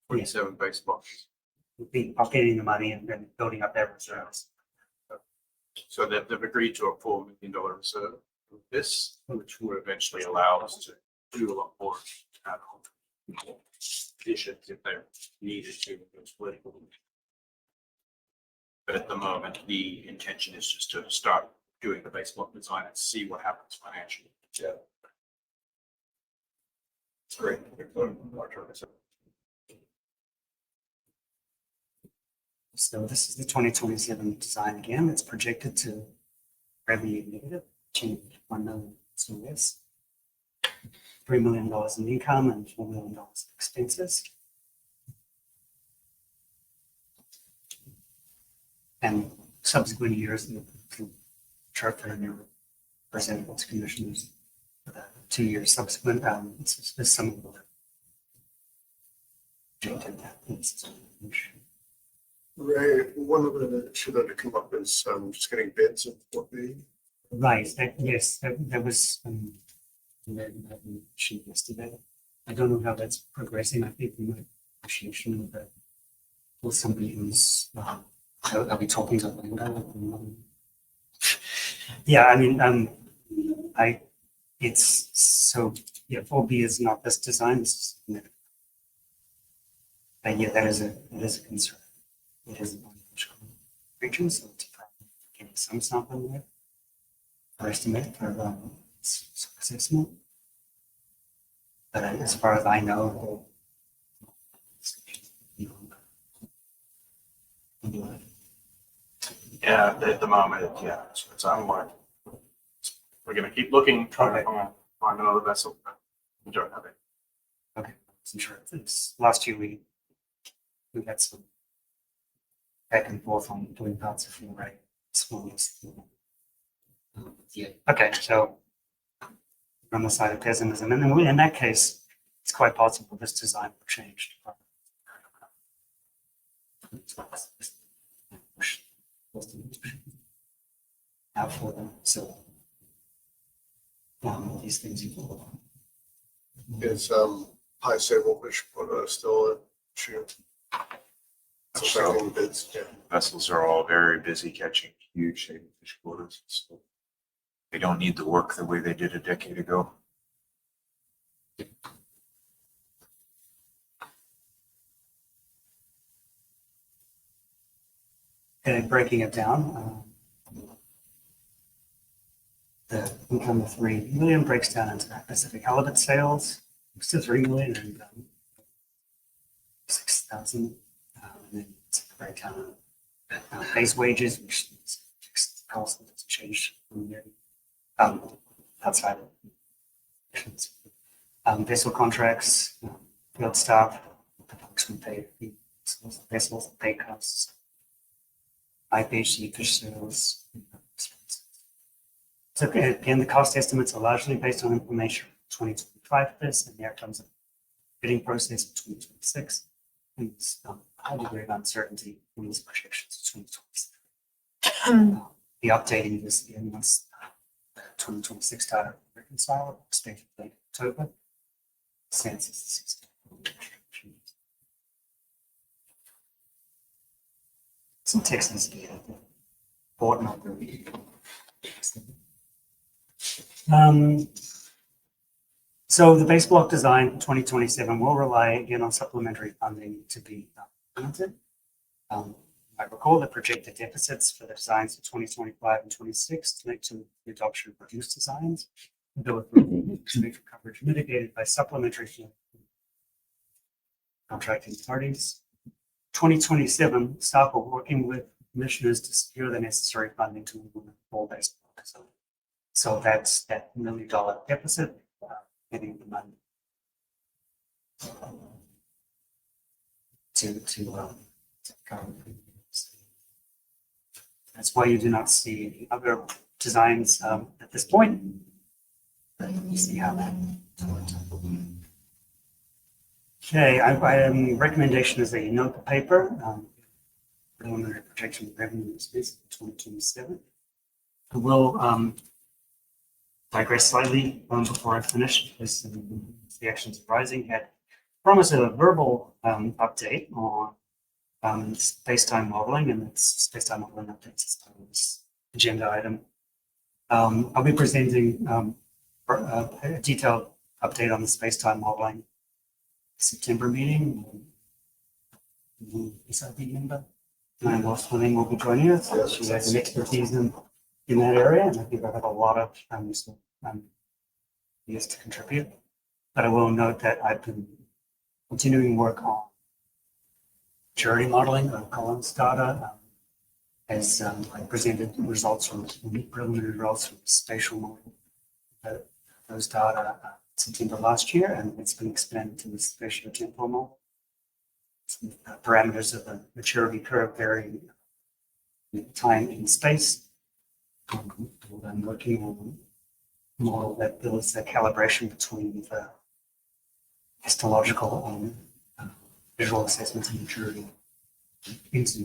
A: 27 base blocks.
H: We'll be pocketing the money and then building up their reserves.
A: So they've agreed to a $4 million reserve for this, which will eventually allow us to do a lot more ad hoc additions if they're needed to. But at the moment, the intention is just to start doing the base block design and see what happens financially.
B: Yeah. It's great.
H: So this is the 2027 design again. It's projected to revenue negative, $1 million US, $3 million in income and $4 million in expenses. And subsequent years, the chart there in your presented to commissioners for the 2 years subsequent, it's some of the
B: Ray, one of the issues that come up is just getting bids of what they.
H: Right, yes, that was that sheet yesterday. I don't know how that's progressing. I think we might negotiation with somebody who's I'll be talking to them. Yeah, I mean, it's so, yeah, 4B is not this design. This is, but yeah, that is a concern. It is a region, so it's probably getting some sample there for estimate for assessment. But as far as I know,
A: Yeah, at the moment, yeah, it's unlikely. We're gonna keep looking, trying to find another vessel, but we don't have it.
H: okay, I'm sure it's last year we had some back and forth on doing parts of the right smallest. Yeah. Okay, so on the side of pessimism, and then in that case, it's quite possible this design will change. Out for them, so these things evolve.
B: Is high sable fish quota still an issue? Expecting bids, yeah.
F: Vessels are all very busy catching huge fish quotas. So they don't need the work the way they did a decade ago.
H: And breaking it down, the income of 3 million breaks down into Pacific halibut sales, to 3 million and 6,000. And then it's a breakdown of base wages, which is fixed cost that's changed from year outside of vessel contracts, field staff, the folks we pay, vessels, pay costs, IPHC fish sales. So again, the cost estimates are largely based on information from 2025 this and the outcomes of the bidding process of 2026. And there's a high degree of uncertainty in these projections of 2027. The updating this again once 2026 data reconciled, expected late October. Census is some Texas data, board number. So the base block design for 2027 will rely again on supplementary funding to be implemented. I recall the projected deficits for the designs for 2025 and 26 linked to the adoption of reduced designs. The coverage mitigated by supplementary funding. Contracting parties. 2027, staff are working with commissioners to secure the necessary funding to implement full base block design. So that's that $1 million deficit, getting the money to cover. That's why you do not see any other designs at this point. But you see how that. Okay, recommendation is that you note the paper. Preliminary projection of revenue expense for 2027. I will digress slightly before I finish because the actions arising had promised a verbal update on space-time modeling, and it's space-time modeling updates as part of this agenda item. I'll be presenting a detailed update on the space-time modeling September meeting. SRB member, and Will Swimming will be joining us. She has an expertise in that area, and I think I have a lot of ideas to contribute. But I will note that I've been continuing work on maturity modeling of Collins data. As I presented results from preliminary results from spatial modeling, those data September last year, and it's been expanded to the spatial temporal model. Parameters of the maturity curve varying in time and space. I'm working on a model that builds the calibration between the histological and visual assessments of maturity into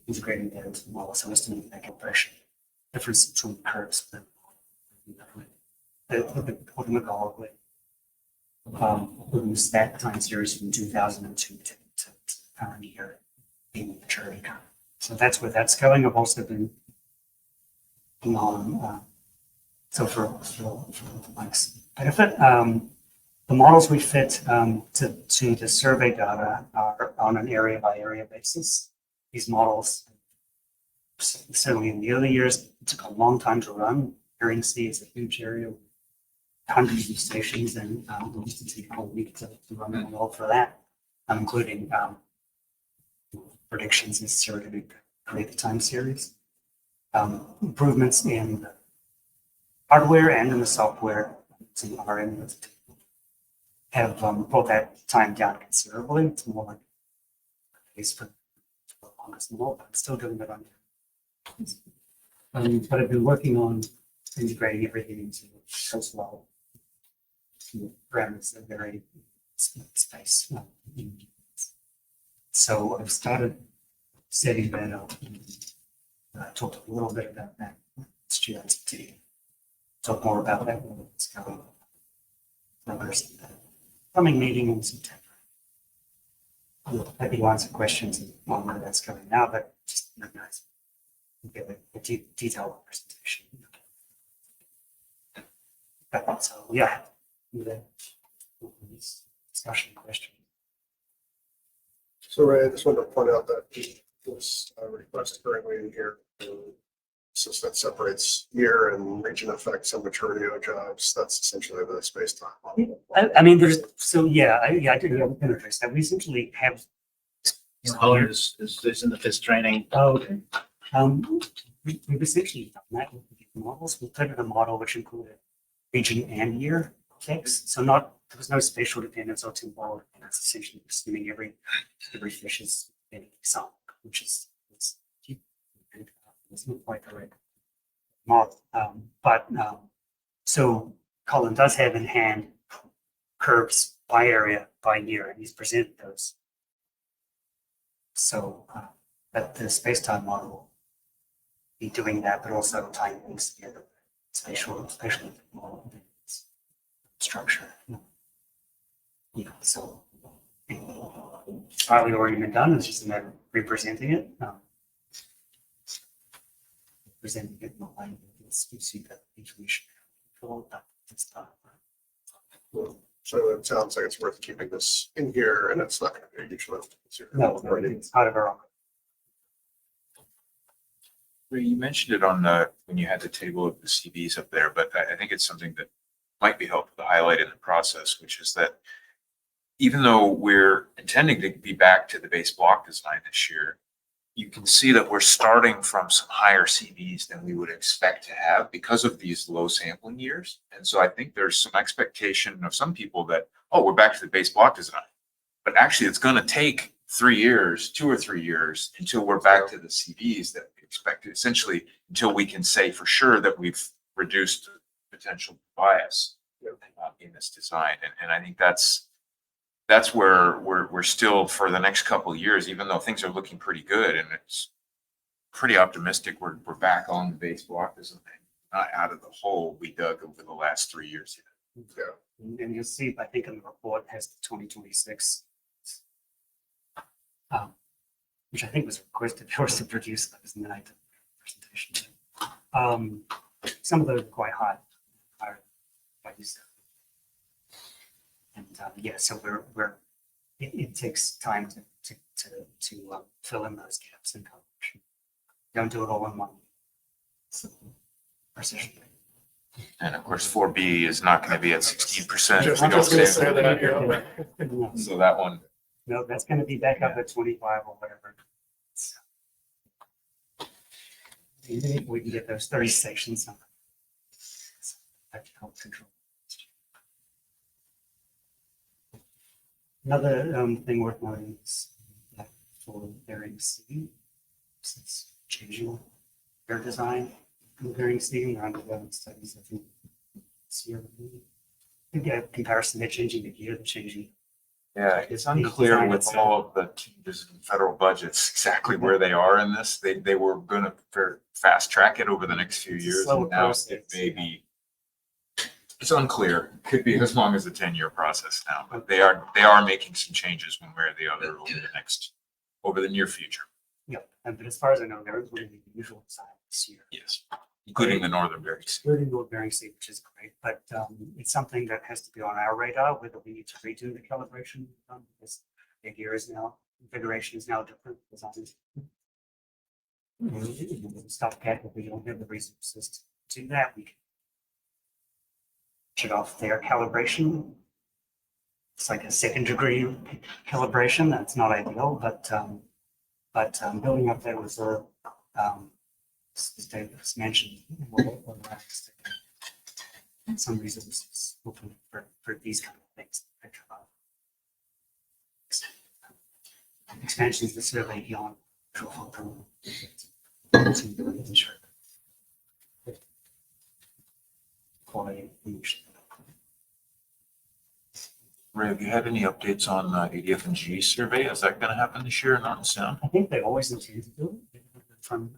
H: integrating that into the model, so estimating that calibration difference between curves. The ultimate goal was that time series from 2002 to current year in maturity curve. So that's where that's going. I've also been on, so for Mike's benefit, the models we fit to the survey data are on an area by area basis. These models, certainly in the early years, it took a long time to run. Bering Sea is a huge area with hundreds of stations, and it used to take a whole week to run the model for that, including predictions necessary to create the time series. Improvements in the hardware and in the software have brought that time down considerably. It's more like a case for the longest model, but I'm still doing it on but I've been working on integrating everything into coastal parameters that vary space. So I've started setting that up. I talked a little bit about that students to talk more about that when it's coming. Coming meeting in September. happy to answer questions on where that's going now, but just recognize give a detailed presentation. But so yeah, discussion question.
B: So Ray, I just wanted to point out that this request currently in here, since that separates year and region effects and maturity of jobs, that's essentially the space time.
H: I mean, there's so yeah, I did address that. We essentially have.
I: How is this in the FIS training?
H: Oh, okay. We've essentially done that with the models. We created a model which included region and year effects. So there was no spatial dependence or temporal. And it's essentially assuming every fish is in some, which is it's not quite correct model. So Colin does have in hand curves by area by year, and he's presented those. So that the space-time model will be doing that, but also tying things together, spatial model structure. Yeah, so it's partly already been done. It's just a matter of representing it. Presenting it in the line, you see that information.
B: So it sounds like it's worth keeping this in here, and it's not going to be a huge lift.
H: No, it's out of our own.
F: Ray, you mentioned it on the, when you had the table of the CVs up there, but I think it's something that might be helpful to highlight in the process, which is that even though we're intending to be back to the base block design this year, you can see that we're starting from some higher CVs than we would expect to have because of these low sampling years. And so I think there's some expectation of some people that, oh, we're back to the base block design. But actually, it's going to take 3 years, 2 or 3 years until we're back to the CVs that we expected, essentially until we can say for sure that we've reduced potential bias in this design. And I think that's where we're still for the next couple of years, even though things are looking pretty good and it's pretty optimistic. We're back on the base block design, not out of the hole we dug over the last 3 years.
B: Yeah.
H: And you'll see, I think in the report has the 2026, which I think was requested for us to produce those in the night presentation. Some of those are quite high. And yeah, so it takes time to fill in those gaps in coverage. Don't do it all in one. So, precision.
F: And of course, 4B is not going to be at 16%.
B: Just
F: We don't
B: gonna
F: say
B: say that, yeah.
F: So that one,
H: No, that's going to be back up at 25 or whatever. So, we can get those 30 sections. That can help control. Another thing worth noting is that for bearing C, since changing their design in bearing C, they're undergoing studies. I think this year, comparison, they're changing the gear, they're changing.
F: yeah, it's unclear with all of the changes in federal budgets exactly where they are in this. They were going to fast track it over the next few
H: It's a
F: years.
H: slower
F: And now
H: process,
F: it may be, it's unclear. Could be as long as a 10-year process now, but they are making some changes one way or the other over the near future.
H: Yeah, but as far as I know, they're including the usual design this year.
F: Yes, including the northern berries.
H: Excluding North Bering Sea, which is great, but it's something that has to be on our radar, whether we need to redo the calibration, because the gear is now, configuration is now different. Design is stopgap, if we don't have the resources to do that, we can shut off their calibration. It's like a second degree calibration. That's not ideal, but building up that reserve, as David has mentioned, some resources open for these kind of things. Expansions of the survey beyond quality information.
F: Ray, have you had any updates on ADF and G survey? Is that going to happen this year or not in sound?
H: I think they always intend to do it from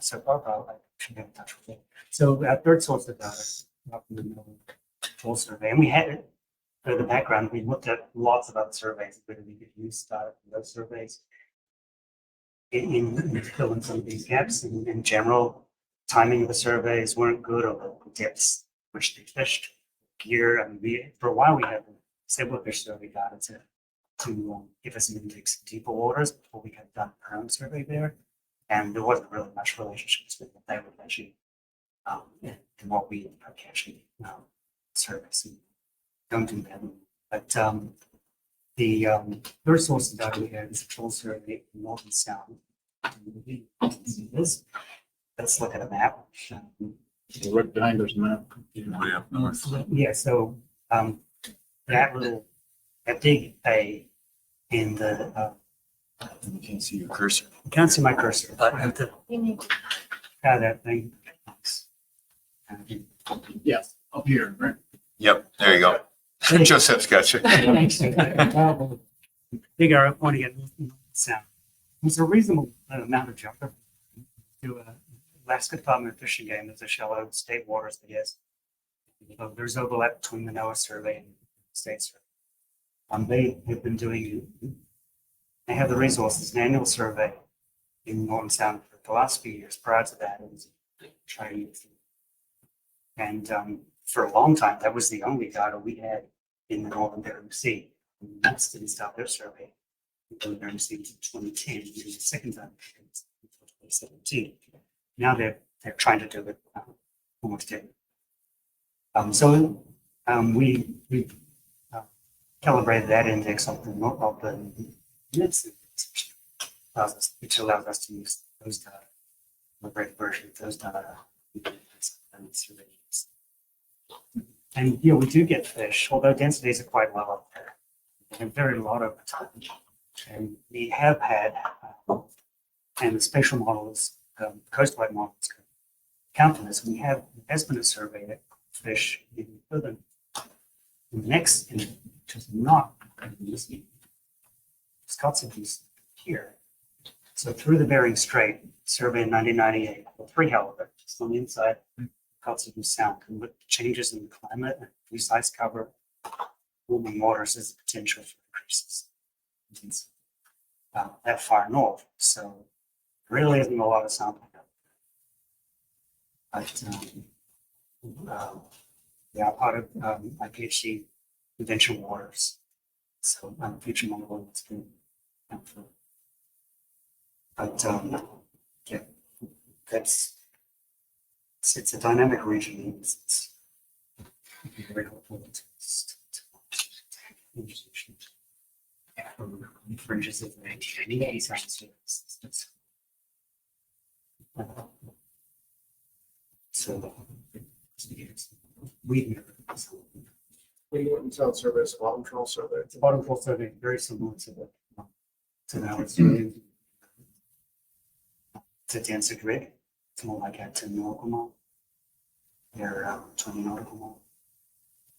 H: so far, I should get in touch with it. So our third source of data up in the middle control survey, and we had for the background, we looked at lots of other surveys, whether we could use data from those surveys in filling some of these gaps. In general, timing of the surveys weren't good, or the depths which they fished, gear. I mean, for a while we had several fish survey data to give us an index of deeper waters before we had done our own survey there. And there wasn't really much relationships with what they were catching and what we are catching service. Don't do that. But the first source of data we have is a full survey in North and South. See this? Let's look at a map.
I: Right behind us, man.
H: Yeah, so that big A in the
F: You can see your cursor.
H: you can't see my cursor. I have to
G: You need to
H: have that thing.
I: Yes, up here, right?
C: Yep, there you go. Joseph's got you.
H: Big arrow pointing at sound. There's a reasonable amount of jumper to Alaska Department of Fish and Game. There's a shallow state waters, I guess. There's overlap between the NOAA survey and the state survey. They have been doing, they have the resources, an annual survey in Northern Sound for the last few years. Prior to that, it was training. And for a long time, that was the only data we had in the Northern Bering Sea. And that's didn't start their survey until the Bering Sea in 2010, and the second time in 2017. Now they're trying to do it almost daily. We calibrated that index of the units, which allows us to use those data, the calibrated version of those data. And yeah, we do get fish, although densities are quite low up there. And very lot over time. And we have had, and the spatial models, coastwide models count for this. We have has been a survey that fish even further. The next, which is not Scots of these here. So through the Bering Strait, survey in 1998, with 3 halibut, just on the inside, Kotzebue Sound, and with changes in climate and free ice cover, warming waters is the potential for increases that far north. So there really isn't a lot of sampling up there. They are part of IPHC conventional waters. So future modeling has been helpful. But yeah, it's a dynamic region. It's very helpful to fringes of the 1980s. So we
B: The Norton South survey is a bottom control survey.
H: it's a bottom control survey, very similar to our survey. It's a denser grid. It's more like at 10 nautical mile. They're 20 nautical mile.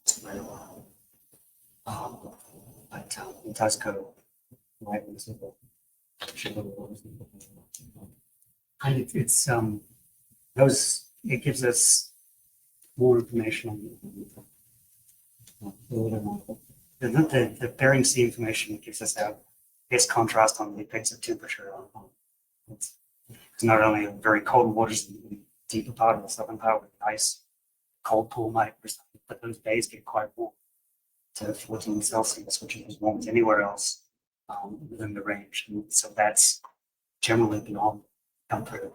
H: It's very low. But it does go right into the and it's it gives us more information on the Bering Sea information gives us a best contrast on the effects of temperature on it's not only very cold waters in the deeper part of the southern part with ice, cold pool might, but those bays get quite warm to 14 Celsius, which is as warm as anywhere else within the range. And so that's generally beyond comfort.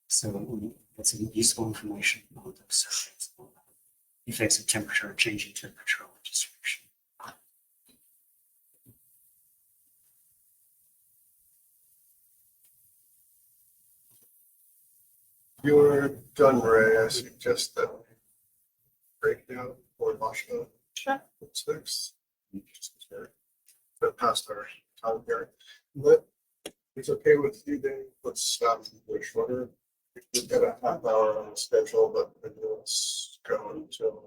H: So that's useful information on those surveys, effects of temperature, changing temperature distribution.
B: You're done, Ray. I suggest that we break down for Masha.
G: Sure.
B: What's next? But past our time here. But it's okay with you, Dave. Let's stop the shorter. We've got a half hour on the schedule, but let's go until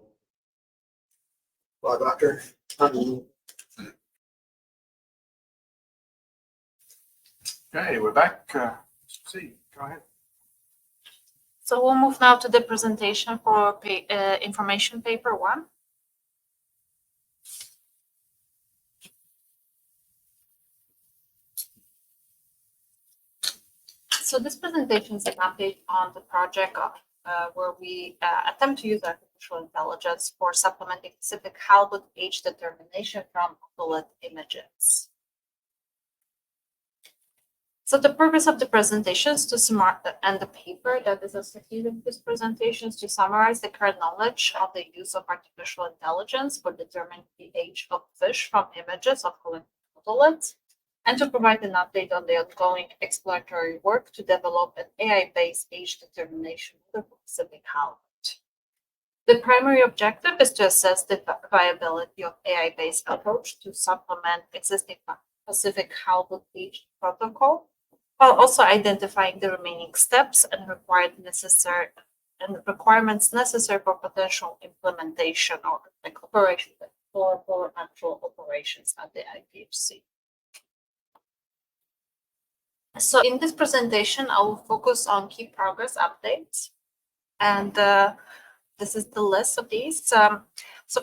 B: 5 after.
A: Okay, we're back. See, go ahead.
G: So we'll move now to the presentation for information paper 1. So this presentation is an update on the project of, where we attempt to use artificial intelligence for supplementing specific Halbut age determination from bullet images. So the purpose of the presentation is to summarize, and the paper that is associated with this presentation is to summarize the current knowledge of the use of artificial intelligence for determining the age of fish from images of collected bullets, and to provide an update on the ongoing exploratory work to develop an AI-based age determination for specific Halbut. The primary objective is to assess the viability of AI-based approach to supplement existing Pacific Halbut age protocol, while also identifying the remaining steps and requirements necessary for potential implementation or like operation for actual operations at the IPHC. So in this presentation, I will focus on key progress updates, and this is the list of these. So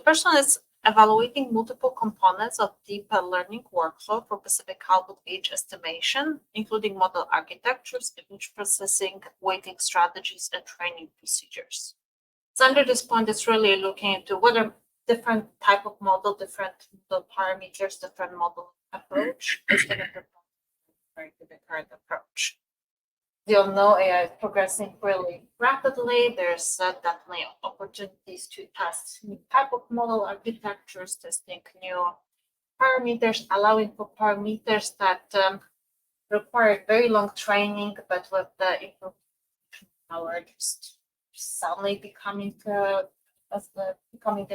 G: first one is evaluating multiple components of deep learning workflow for Pacific Halbut age estimation, including model architectures, image processing, weighting strategies, and training procedures. So under this point, it's really looking into whether different type of model, different model parameters, different model approach is going to to the current approach. We all know AI is progressing really rapidly. There's definitely opportunities to test new type of model architectures, testing new parameters, allowing for parameters that require very long training, but with the information power just suddenly becoming an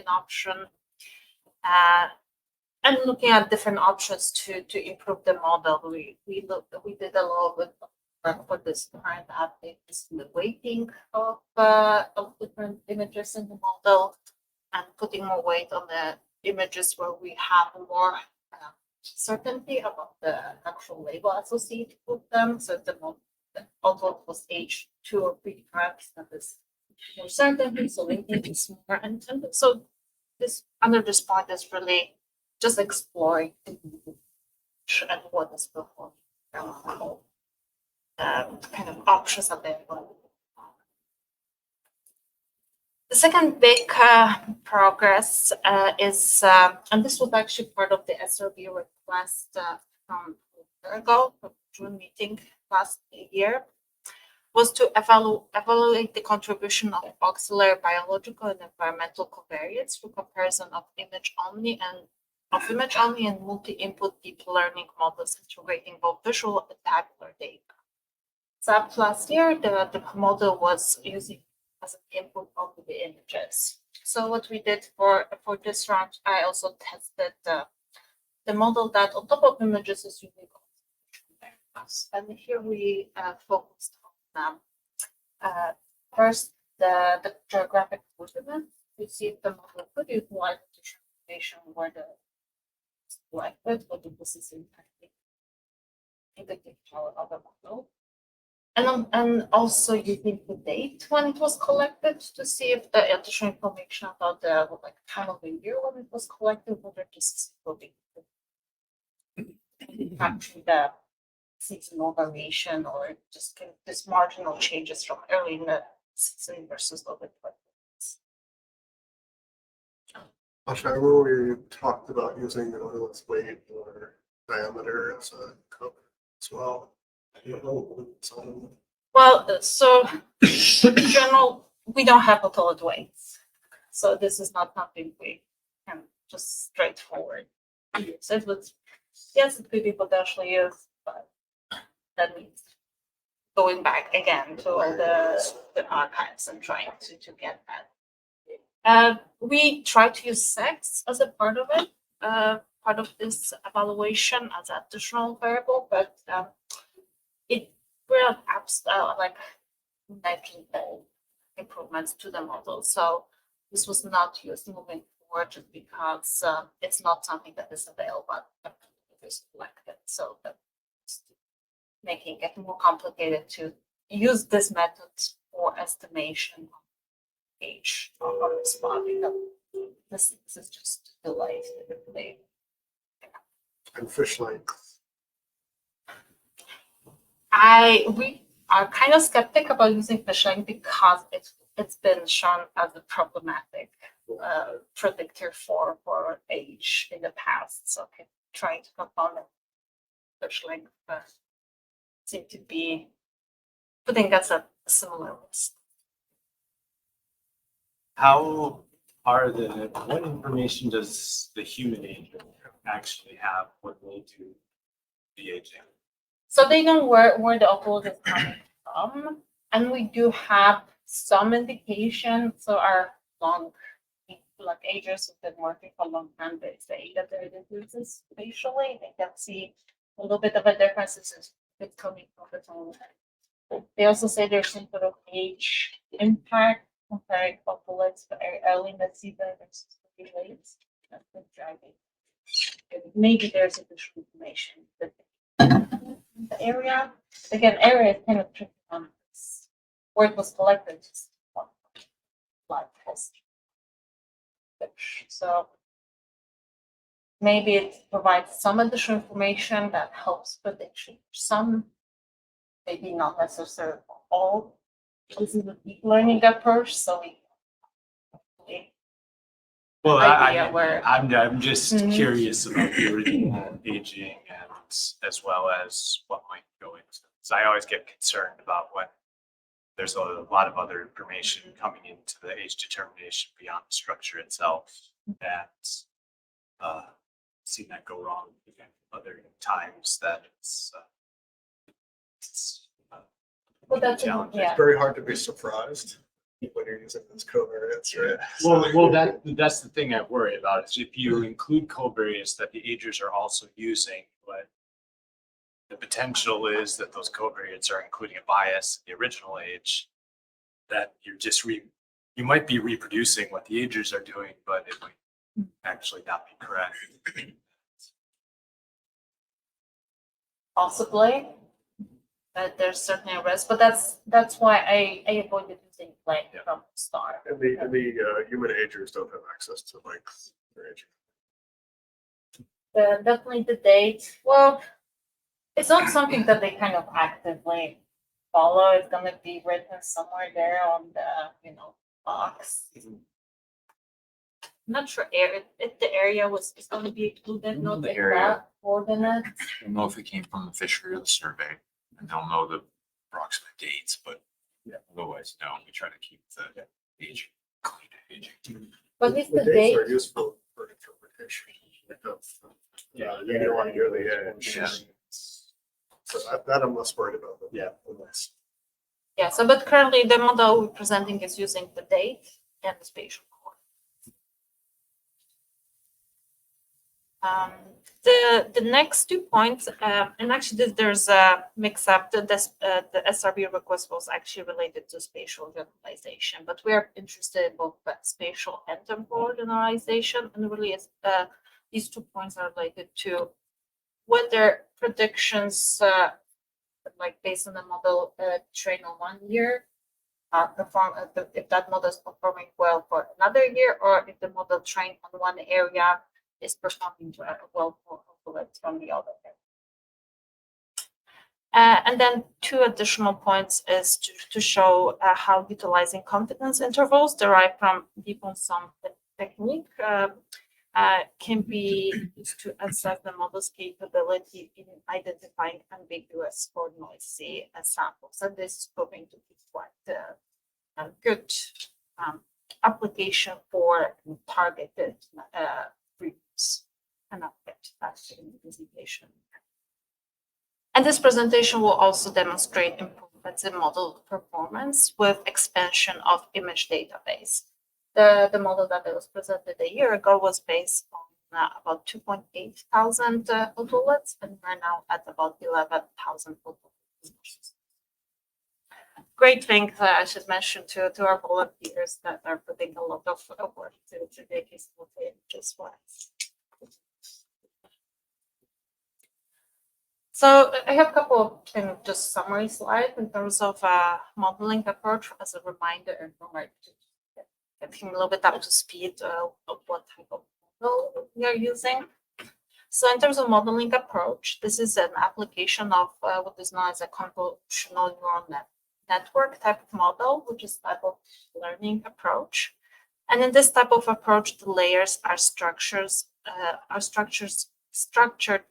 G: option. And looking at different options to improve the model, we did a lot with for this current update is the weighting of different images in the model and putting more weight on the images where we have more certainty about the actual label associated with them. So the model, although it was age 2 or 3 times, that is more certainty. So weighting is more, and so this under this point is really just exploring and what is performing. Kind of options available. The second big progress is, and this was actually part of the SRB request from a year ago, from June meeting last year, was to evaluate the contribution of auxiliary biological and environmental covariates for comparison of image only and multi-input deep learning models integrating both visual and tabular data. So up to last year, the model was using as an input of the images. So what we did for this round, I also tested the model that on top of images is using variables. And here we focused on first the geographic coordinates. We see if the model could utilize the transformation where the selected, whether this is impacting the power of the model. And also using the date when it was collected to see if the additional information about the time of the year when it was collected, whether this will be capturing the seasonal variation or just kind of this marginal changes from early in the season versus over 20 minutes.
B: Asha, I remember we talked about using the oilless weight or diameter as a code as well.
G: Well, so in general, we don't have autologous weights. So this is not something we can just straightforward use. It would, yes, it could be potentially used, but that means going back again to all the archives and trying to get that. We try to use sex as a part of it, part of this evaluation as an additional variable, but it will like negligible improvements to the model. So this was not used moving forward just because it's not something that is available but is collected. So that's making it more complicated to use this method for estimation of age of a spot. This is just delayed.
B: And fish length.
G: are kind of skeptic about using fishing because it's been shown as a problematic predictor for age in the past. So trying to compound fish length seem to be putting us at a similar risk.
E: How are what information does the human agent actually have when they do the aging?
G: So they know where the upload is coming from, and we do have some indication. So our agers have been working for a long time. They say that there are differences spatially. They can see a little bit of a difference. It's coming from the tone. They also say there's some sort of age impact comparing populates very early in the season versus pretty late. That's been driving. And maybe there's additional information that the area, again, area is kind of tricky on this. Where it was collected, just live test. So maybe it provides some additional information that helps prediction. Some, maybe not necessarily all. This is a deep learning approach, so we
E: Well,
G: idea where-
E: I'm just
G: Mhm.
E: curious about the original aging and as well as what might go into it. So I always get concerned about when there's a lot of other information coming into the age determination beyond the structure itself, and seen that go wrong other times that it's
G: Well, that's
E: challenging.
G: yeah.
B: It's very hard to be surprised when you're using those covariates, right?
E: Well, that's the thing I worry about is if you include covariates that the agers are also using, but the potential is that those covariates are including a bias in the original age, that you're just you might be reproducing what the agers are doing, but it might actually not be correct.
G: Possibly, but there's certainly a risk. But that's why I avoided using blank from the start.
B: And the human agers don't have access to length or age.
G: Definitely the date. Well, it's not something that they kind of actively follow. It's gonna be written somewhere there on the box. I'm not sure if the area is going to be included, not
F: The
G: the
F: area.
G: coordinate.
F: They'll know if it came from the fishery or the survey, and they'll know the approximate dates, but otherwise, no, we try to keep the age clean aging.
G: But it's
B: The
G: the
B: dates
G: date.
B: are useful for interpretation. You don't want to hear the edge.
F: Yeah.
B: So that I'm less worried about.
E: Yeah.
G: Yeah. So, but currently the model we're presenting is using the date and the spatial coordinate. The next 2 points, and actually there's a mix-up. The SRB request was actually related to spatial generalization, but we are interested in both spatial and temporal generalization, and really these 2 points are related to whether predictions, like based on the model trained on 1 year, perform if that model is performing well for another year, or if the model trained on one area is performing well for from the other area. And then 2 additional points is to show how utilizing confidence intervals derived from deep ensemble technique can be used to assess the model's capability in identifying ambiguous or noisy samples. And this is proving to be quite a good application for targeted groups. And I'll get to that in the presentation. And this presentation will also demonstrate improvements in model performance with expansion of image database. The model that was presented a year ago was based on about 2,800 photoliths, and we're now at about 11,000 photoliths. Great thing I should mention to our volunteers that are putting a lot of work to make this this way. So I have a couple of just summary slides in terms of modeling approach as a reminder and to get him a little bit up to speed of what type of model we are using. So in terms of modeling approach, this is an application of what is known as a convolutional neural network type of model, which is type of learning approach. And in this type of approach, the layers are structured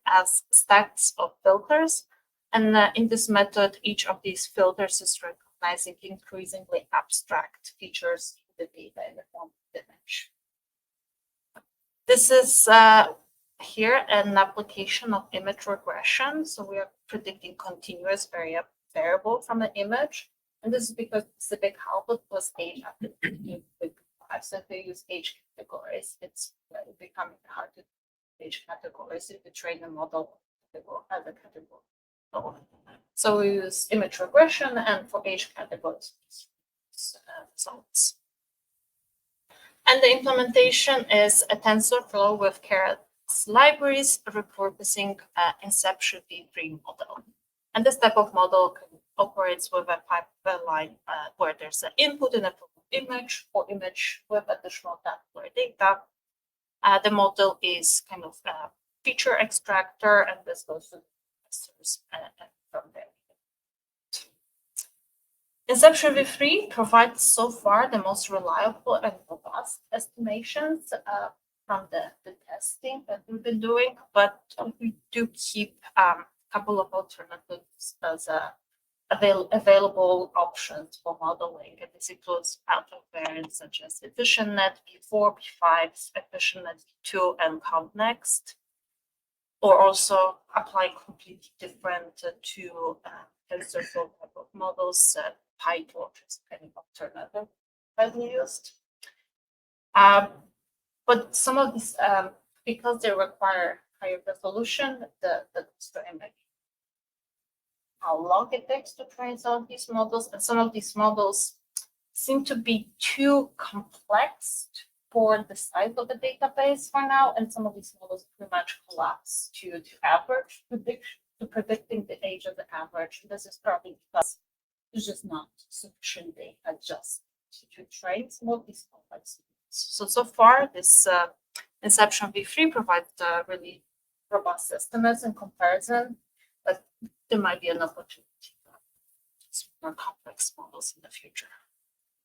G: as stacks of filters. And in this method, each of these filters is recognizing increasingly abstract features in the data in the form of image. This is here an application of image regression. So we are predicting continuous variable from the image. And this is because the specific output was age after 5. So if we use age categories, it's becoming hard to age categories if you train the model as a category. So we use image regression, and for age categories, results. And the implementation is a TensorFlow with Keras libraries repurposing Inception v3 model. And this type of model operates with a pipeline where there's an input in a image or image with additional tabular data. The model is kind of a feature extractor, and this goes to the from there. Inception v3 provides so far the most reliable and robust estimations from the testing that we've been doing, but we do keep a couple of alternatives as available options for modeling. And this includes out-of variants such as EfficientNet v4, v5, EfficientNet v2, and CompNext, or also apply completely different to TensorFlow type of models. PyTorch is kind of alternative widely used. But some of these, because they require higher resolution, the image, how long it takes to train some of these models, and some of these models seem to be too complex for the size of the database for now, and some of these models pretty much collapse to average prediction, to predicting the age of the average. This is probably because there's just not sufficient data just to train some of these complex models. So far, this Inception v3 provides really robust estimates in comparison, but there might be an opportunity for some more complex models in the future.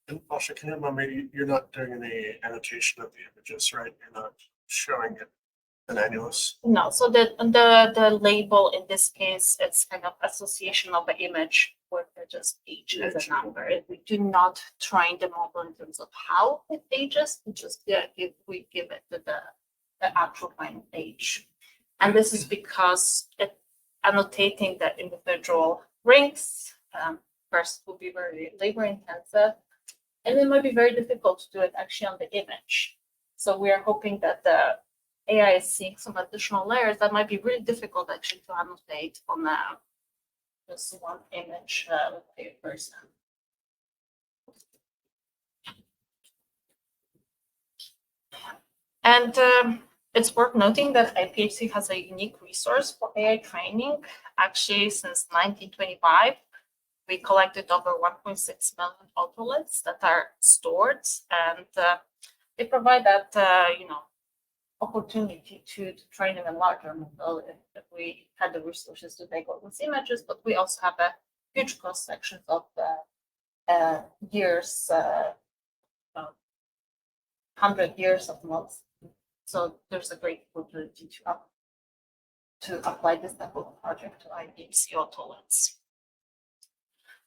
B: And Pasha, can you remind me, you're not doing any annotation of the images, right? You're not showing it an annulus?
G: No, so the label in this case, it's kind of association of the image with just age as a number. We do not train the model in terms of how it ages, we just we give it the actual final age. And this is because annotating the individual rings first will be very labor intensive, and it might be very difficult to do it actually on the image. So we are hoping that the AI is seeing some additional layers that might be really difficult actually to annotate on just one image with a person. And it's worth noting that IPHC has a unique resource for AI training. Actually, since 1925, we collected over 1.6 million autoliths that are stored, and they provide that opportunity to train in a larger model if we had the resources to take all these images. But we also have a huge cross section of years, 100 years of models. So there's a great opportunity to apply this type of project to IPHC autoliths.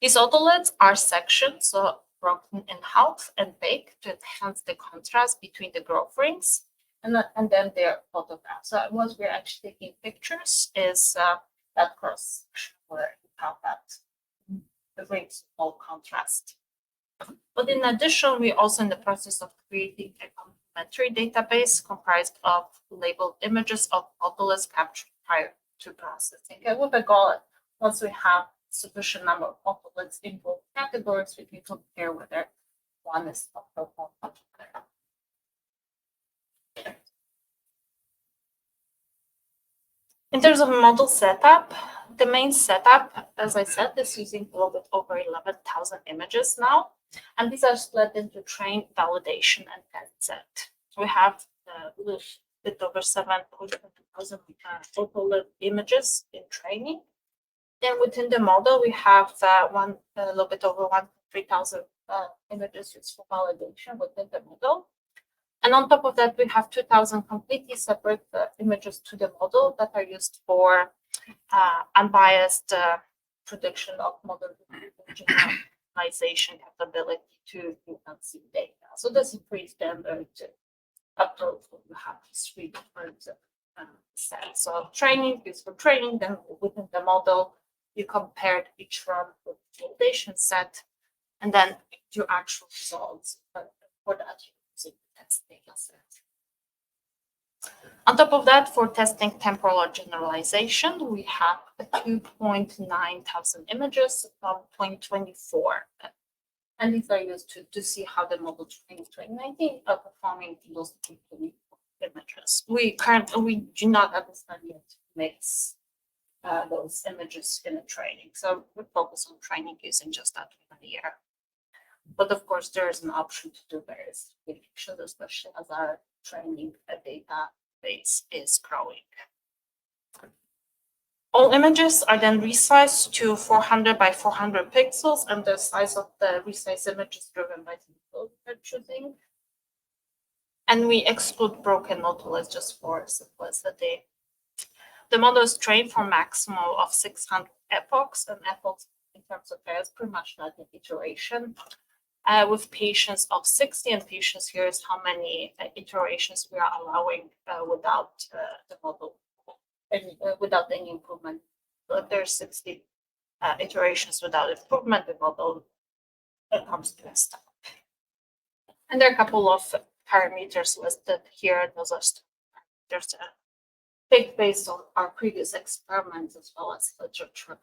G: These autoliths are sectioned, so broken in half and baked to enhance the contrast between the growth rings, and then they're photographed. So what we're actually taking pictures is that cross section where you have the rings all contrast. But in addition, we're also in the process of creating a complementary database comprised of labeled images of autoliths captured prior to processing. And with a goal, once we have sufficient number of autoliths in both categories, we can compare whether one is optimal. In terms of model setup, the main setup, as I said, is using a little bit over 11,000 images now. And these are split into train, validation, and test set. We have bit over 7,000 total images in training. Then within the model, we have a little bit over 3,000 images used for validation within the model. And on top of that, we have 2,000 completely separate images to the model that are used for unbiased prediction of model generalization capability to see data. So this is pretty standard approach. We have 3 different sets. So training is for training, then within the model, you compared each run with the validation set, and then your actual results for that using the test data set. On top of that, for testing temporal generalization, we have 2,900 images from 2024. And these are used to see how the model trained in 2019 are performing in those 2024 images. We do not have the study yet to mix those images in the training. So we focus on training using just that one year. But of course, there is an option to do various predictions, especially as our training database is growing. All images are then resized to 400 by 400 pixels, and the size of the resized image is driven by the model we're choosing. And we exclude broken models just for simplicity. The model is trained for a maximum of 600 epochs, and epochs in terms of pairs pretty much not an iteration. With patients of 60, and patients here is how many iterations we are allowing without the model, without any improvement. So if there's 60 iterations without improvement, the model comes to a stop. And there are a couple of parameters listed here. Those are there's a pick based on our previous experiments as well as literature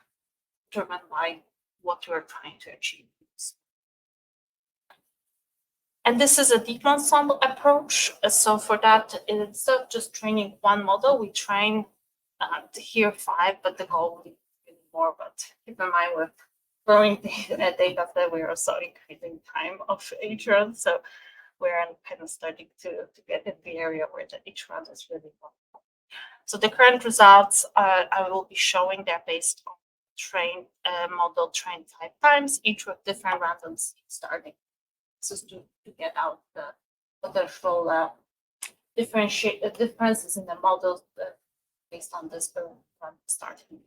G: driven by what we're trying to achieve. And this is a deep ensemble approach. So for that, instead of just training one model, we train here 5, but the goal would be more. But keep in mind with growing data that we are also increasing time of each run. So we're kind of starting to get in the area where each run is really long. So the current results I will be showing, they're based on trained model trained 5 times, each with different random seeds starting. This is to get out the potential differences in the models based on this starting.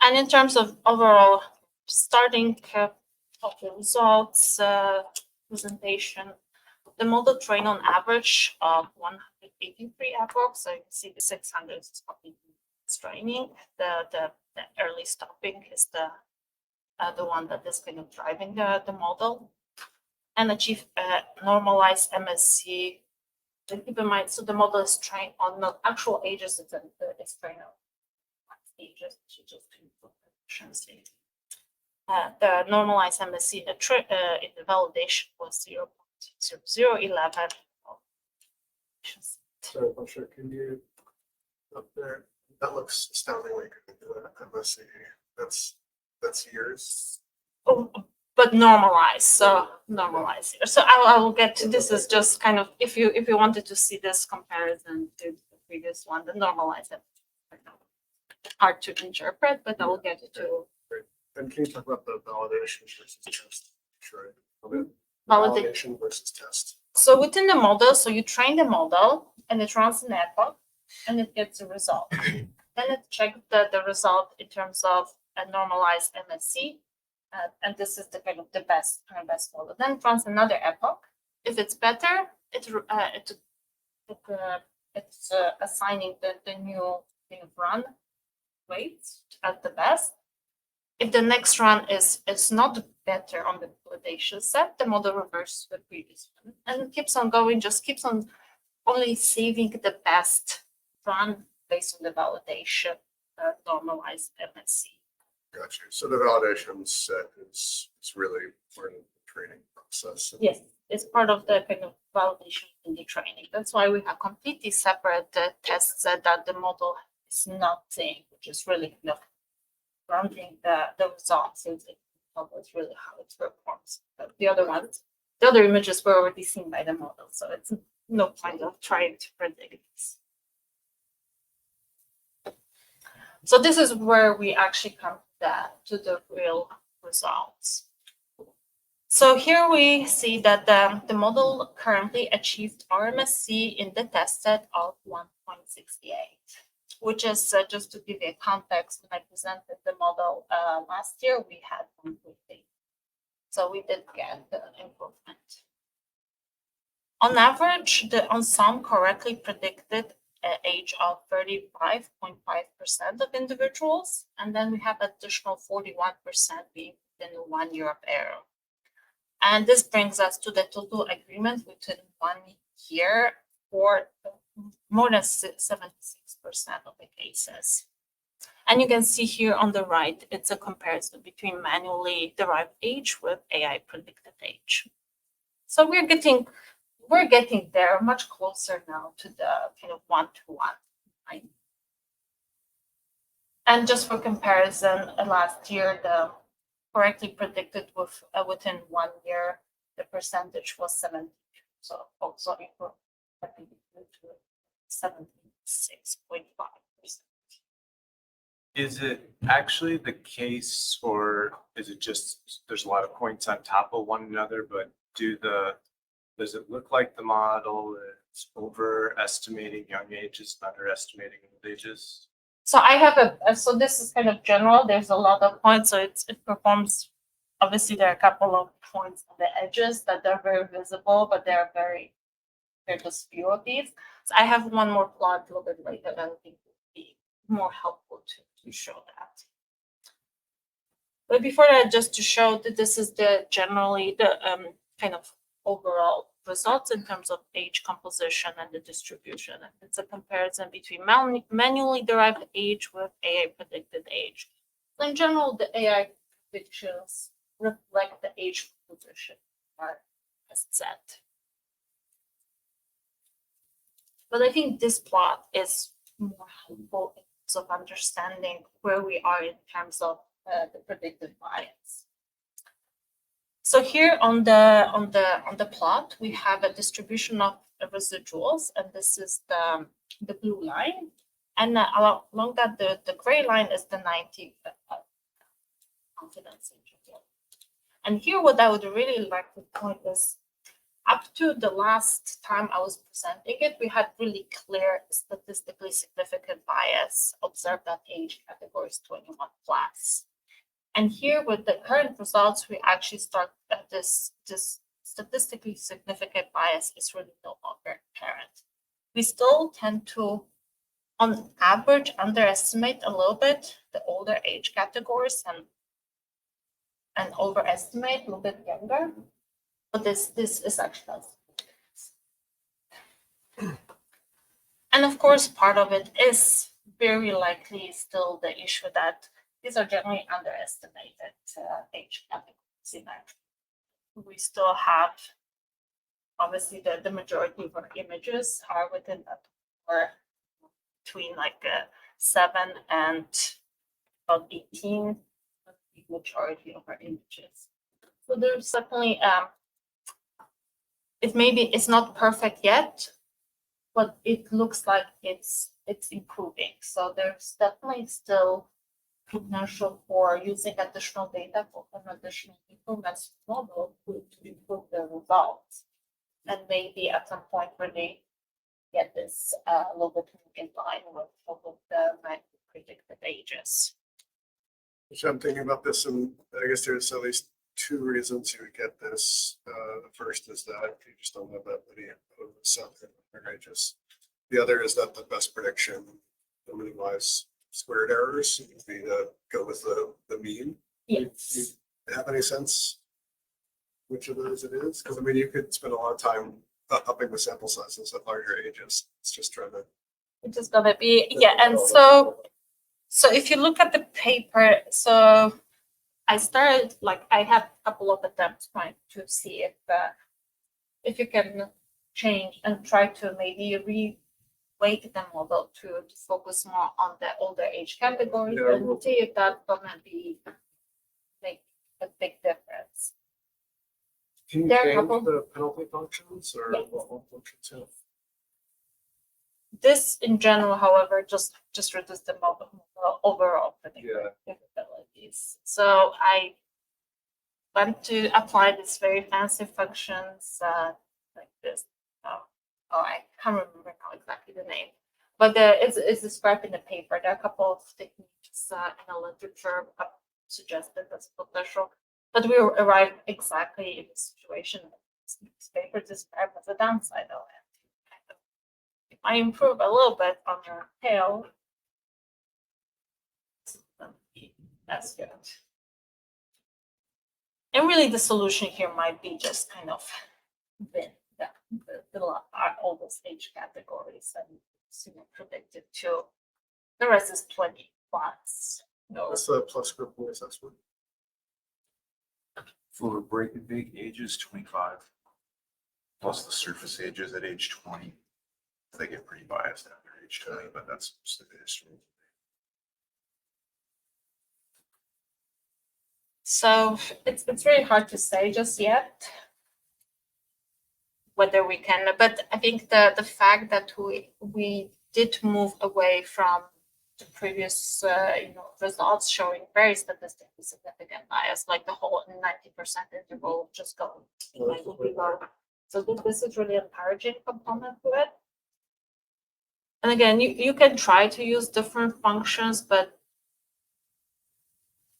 G: And in terms of overall starting of the results presentation, the model trained on average of 183 epochs. So you can see the 600 is training. The early stopping is the one that is kind of driving the model, and achieve normalized MSC. And keep in mind, so the model is trained on not actual ages, it's trained on ages, just the normalized MSC in the validation was 0.0011.
B: So I'm sure, can you up there? That looks astoundingly good. MSC, that's years.
G: Oh, but normalized, so normalized here. So I will get to this. Is just kind of if you wanted to see this comparison to the previous one, the normalized it. Hard to interpret, but I will get to.
B: And can you talk about the validation versus test? Sure.
G: Validation
B: versus test.
G: So within the model, so you train the model and it runs an epoch and it gets a result. Then it checks the result in terms of a normalized MSC. And this is the kind of the best model. Then it runs another epoch. If it's better, it's assigning the new kind of run weights at the best. If the next run is not better on the validation set, the model reverses the previous one, and it keeps on going. Just keeps on only saving the best run based on the validation normalized MSC.
B: Gotcha. So the validation set is really part of the training process.
G: Yes, it's part of the kind of validation in the training. That's why we have completely separate test set that the model is not seeing, which is really kind of grounding the results in the model is really how it performs. But the other ones, the other images were already seen by the model, so it's no point of trying to predict this. So this is where we actually come to the real results. So here we see that the model currently achieved RMSC in the test set of 1.68, which is just to give you a context, when I presented the model last year, we had 1.8. So we did get the improvement. On average, the ensemble correctly predicted an age of 35.5% of individuals, and then we have additional 41% being within 1 year of error. And this brings us to the total agreement within 1 year for more than 76% of the cases. And you can see here on the right, it's a comparison between manually derived age with AI predicted age. So we're getting there, much closer now to the kind of 1-to-1. Right? And just for comparison, last year, the correctly predicted within 1 year, the percentage was 72. So also improved to 76.5%.
E: Is it actually the case, or is it just there's a lot of points on top of one another, but does it look like the model is overestimating young ages, underestimating old ages?
G: So I have so this is kind of general. There's a lot of points, so it performs. Obviously, there are a couple of points on the edges that are very visible, but there's just few of these. So I have one more plot a little bit later that I think would be more helpful to show that. But before that, just to show that this is generally the kind of overall results in terms of age composition and the distribution. And it's a comparison between manually derived age with AI predicted age. So in general, the AI predictions reflect the age composition as set. But I think this plot is more helpful in terms of understanding where we are in terms of the predictive bias. So here on the plot, we have a distribution of residuals, and this is the blue line, and along that the gray line is the 90 confidence interval. And here, what I would really like to point is, up to the last time I was presenting it, we had really clear statistically significant bias observed at age categories 21 plus. And here with the current results, we actually start that this statistically significant bias is really no longer apparent. We still tend to, on average, underestimate a little bit the older age categories and overestimate a little bit younger. But this is actually not. And of course, part of it is very likely still the issue that these are generally underestimated age categories. We still have, obviously, the majority of our images are within that, or between like 7 and about 18, the majority of our images. So there's definitely it's not perfect yet, but it looks like it's improving. So there's definitely still potential for using additional data for an additional improvements model to improve the results, and maybe at some point really get this a little bit in line with the predicted ages.
B: So I'm thinking about this, and I guess there's at least two reasons you would get this. The first is that you just don't have that many of something ages. The other is that the best prediction to minimize squared errors would be to go with the mean.
G: Yes.
B: Do you have any sense which of those it is? Because I mean, you could spend a lot of time upping the sample sizes at larger ages. It's just trying to.
G: It's just gonna be and so if you look at the paper, so I started I have a couple of attempts trying to see if you can change and try to maybe weight the model to focus more on the older age category and see if that's gonna make a big difference.
B: Can you
G: There are a
B: change
G: couple-
B: the penalty functions or
G: Yes.
B: what functions?
G: This in general, however, just reduces the overall predictive capabilities. So I went to apply these very fancy functions like this. I can't remember now exactly the name, but it's described in the paper. There are a couple of techniques in the literature suggested as potential, but we arrived exactly in the situation this paper described as a downside of it. If I improve a little bit on the tail, that's good. And really, the solution here might be just kind of all those age categories and predicted to. The rest is 20 plus. No.
B: What's the plus group in the assessment?
F: For break and bake ages 25, plus the surface ages at age 20. They get pretty biased after age 20, but that's just the history.
G: So it's really hard to say just yet whether we can, but I think the fact that we did move away from the previous results showing very statistically significant bias, like the whole 90% interval just go below. So this is really encouraging component to it. And again, you can try to use different functions, but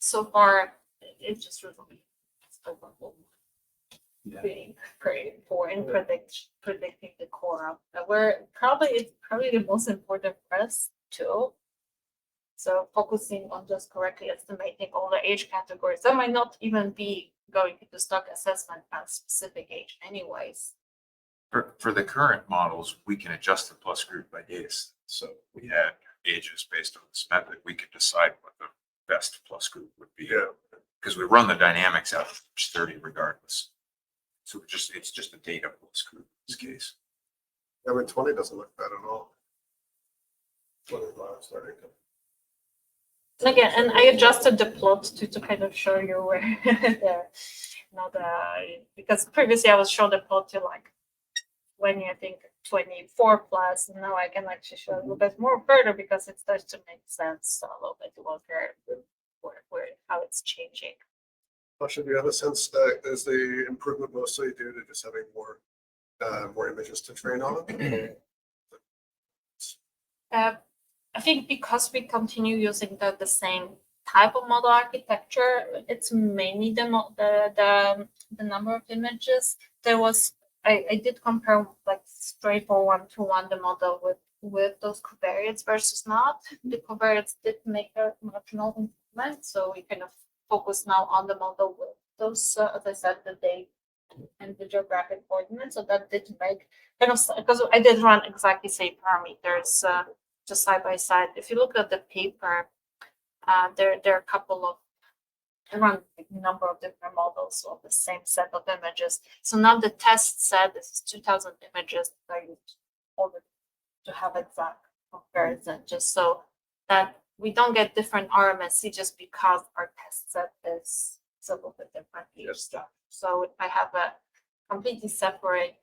G: so far it's just really being pretty poor in predicting the core. Where it's probably the most important for us too. So focusing on just correctly estimating all the age categories that might not even be going into stock assessment at specific age anyways.
F: For the current models, we can adjust the plus group by data set. So we had ages based on this method. We could decide what the best plus group would be.
B: Yeah.
F: Because we run the dynamics out of age 30 regardless. So it's just a data plus group in this case.
B: I mean, 20 doesn't look bad at all. 25 starting.
G: And again, and I adjusted the plot to kind of show you where because previously I was showing the plot to like when you think 24 plus, and now I can actually show a little bit more further because it starts to make sense a little bit where how it's changing.
B: Should you have a sense is the improvement mostly due to just having more images to train on?
G: I think because we continue using the same type of model architecture, it's mainly the number of images. I did compare like straight for 1-to-1 the model with those covariates versus not. The covariates did make a marginal improvement, so we kind of focus now on the model with those, as I said, the date and the geographic coordinates. So that did make kind of, because I did run exactly same parameters just side by side. If you look at the paper, there are a couple of run a number of different models of the same set of images. So now the test set, this is 2000 images that I used already to have exact comparison, just so that we don't get different RMSE just because our test set is a little bit different age structure. So if I have a completely separated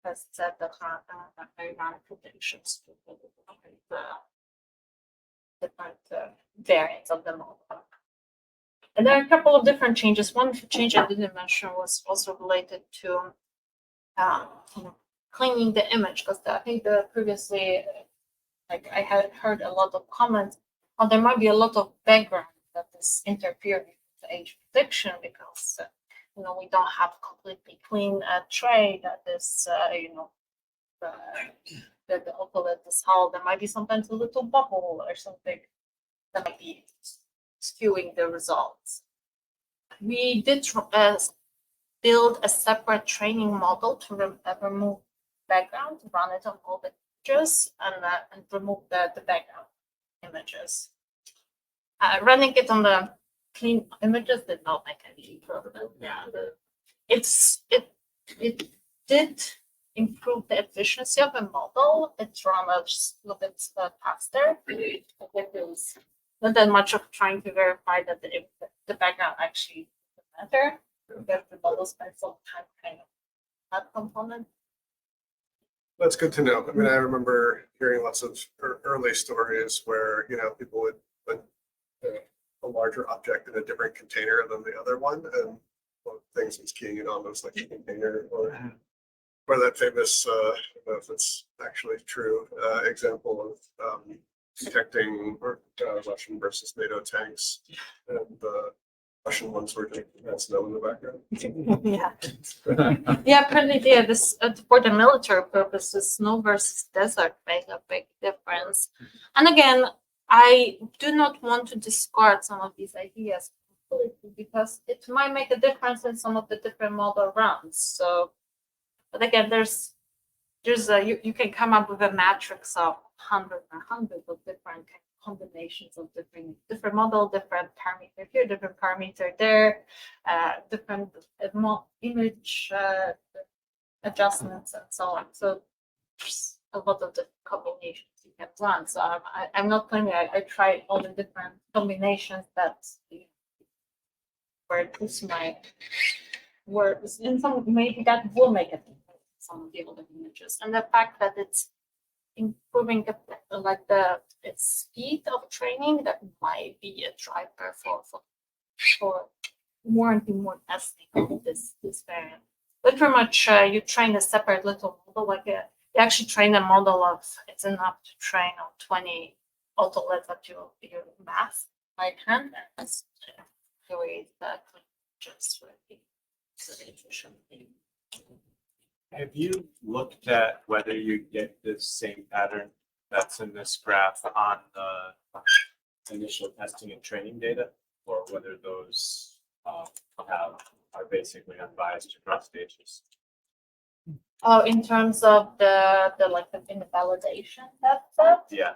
G: test set that I run predictions to the different variants of the model. And there are a couple of different changes. One change I didn't mention was also related to cleaning the image, because I think previously, like I had heard a lot of comments, there might be a lot of background that is interfering with the age prediction because we don't have completely clean tray that is that the opalite is hollow. There might be sometimes a little bubble or something that might be skewing the results. We did build a separate training model to remove background, run it on all the images, and remove the background images. Running it on the clean images did not make any improvement. Yeah, it did improve the efficiency of the model. It ran a little bit faster. There was not that much of trying to verify that the background actually doesn't matter, because the model spent some time kind of that component.
B: That's good to know. I mean, I remember hearing lots of early stories where, people would put a larger object in a different container than the other one. And one of the things was keying it on was like a container or that famous, I don't know if it's actually true, example of detecting Russian versus NATO tanks. And the Russian ones were just had snow in the background.
G: Yeah, apparently, yeah, this for the military purposes, snow versus desert make a big difference. And again, I do not want to discard some of these ideas completely because it might make a difference in some of the different model runs. So, but again, there's you can come up with a matrix of hundreds and hundreds of different combinations of different model, different parameter here, different parameter there, different image adjustments and so on. So there's a lot of the combinations you can run. So I'm not claiming I tried all the different combinations that where this might work. In some maybe that will make a difference in some of the other images, and the fact that it's improving its speed of training, that might be a driver for more and more testing of this variant. But pretty much you train a separate little model, you actually train a model of it's enough to train on 20 autolets that you math by hand, and that's the way that just
E: Have you looked at whether you get this same pattern that's in this graph on the initial testing and training data, or whether those are basically unbiased across stages?
G: Oh, in terms of the in the validation that's
E: Yeah.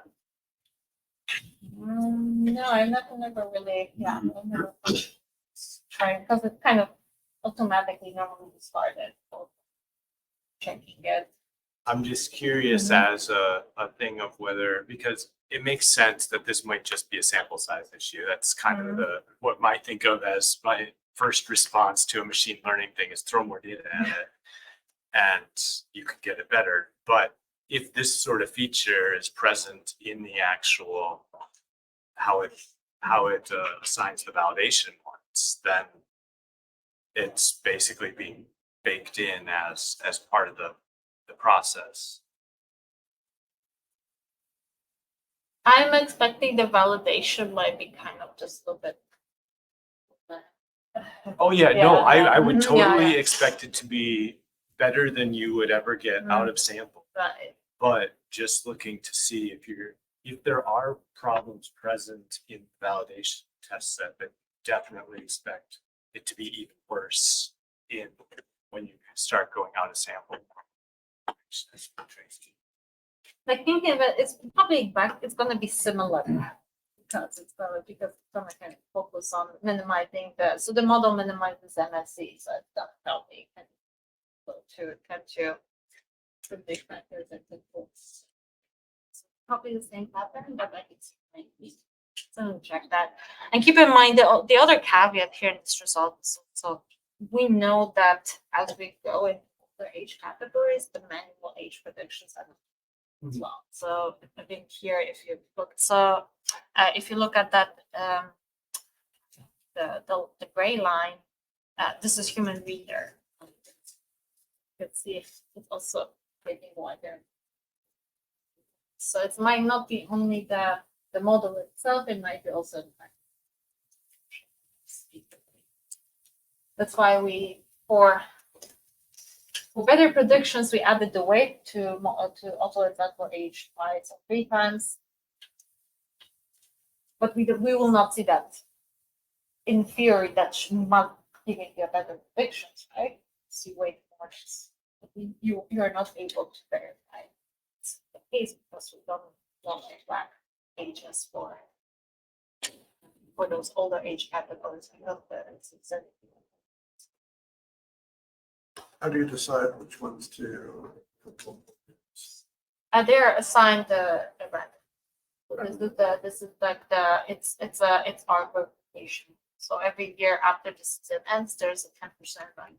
G: no, I'm never really I've never tried because it kind of automatically normally started checking it.
E: I'm just curious as a thing of whether, because it makes sense that this might just be a sample size issue. That's kind of what I think of as my first response to a machine learning thing is throw more data at it and you could get it better. But if this sort of feature is present in the actual how it assigns the validation points, then it's basically being baked in as part of the process.
G: I'm expecting the validation might be kind of just a little bit.
E: Oh yeah, no, I would
G: Mhm, yeah,
E: totally
G: yeah.
E: expect it to be better than you would ever get out of sample.
G: Right.
E: But just looking to see if there are problems present in the validation test set, then definitely expect it to be even worse when you start going out of sample.
G: Like thinking of it, it's probably it's gonna be similar because it's gonna kind of focus on minimizing so the model minimizes MSE, so it's definitely can go to predict factors and controls. Probably the same pattern, but I can see so check that. And keep in mind the other caveat here in this result. So we know that as we go in the age categories, the manual age predictions are as well. So I think here, if you look at that, the gray line, this is human reader. You can see it's also getting wider. So it might not be only the model itself, it might be also the that's why for better predictions, we added the weight to autolets that were aged twice or 3 times. But we will not see that. In theory, that should not give you a better predictions, right? See weight forces. You are not able to verify it's the case because we don't track ages for those older age categories.
B: How do you decide which ones to?
G: They're assigned the random. This is like it's our verification. So every year after the season ends, there's a 10% run.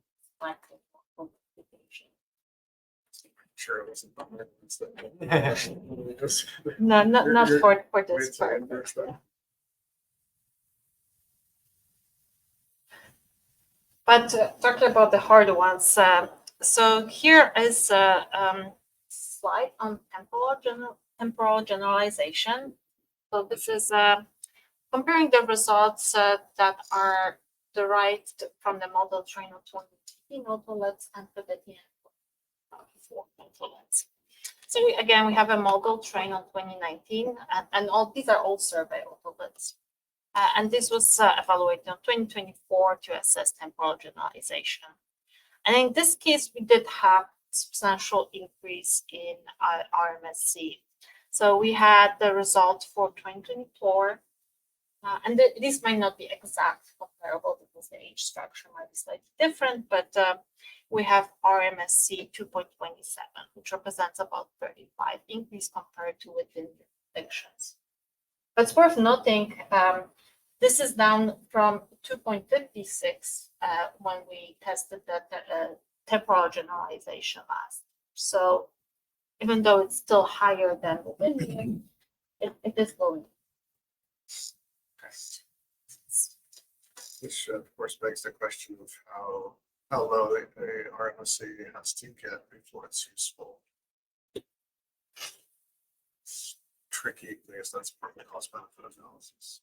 B: Sure it wasn't.
G: No, not
B: You're-
G: for this
B: Wait,
G: part.
B: there's that.
G: But talking about the hard ones, so here is a slide on temporal generalization. So this is comparing the results that are derived from the model train of 2015 autolets and the for autolets. So we have a model train on 2019, and all these are all survey autolets. And this was evaluated in 2024 to assess temporal generalization. And in this case, we did have substantial increase in RMSC. So we had the result for 2024, and these might not be exact comparable because the age structure might be slightly different, but we have RMSC 2.27, which represents about 35 increase compared to within the predictions. But it's worth noting, this is down from 2.56 when we tested the temporal generalization last. So even though it's still higher than within, it is going.
B: Which of course begs the question of how low a RMSC has to get before it's useful. It's tricky. I guess that's part of the cost benefit analysis.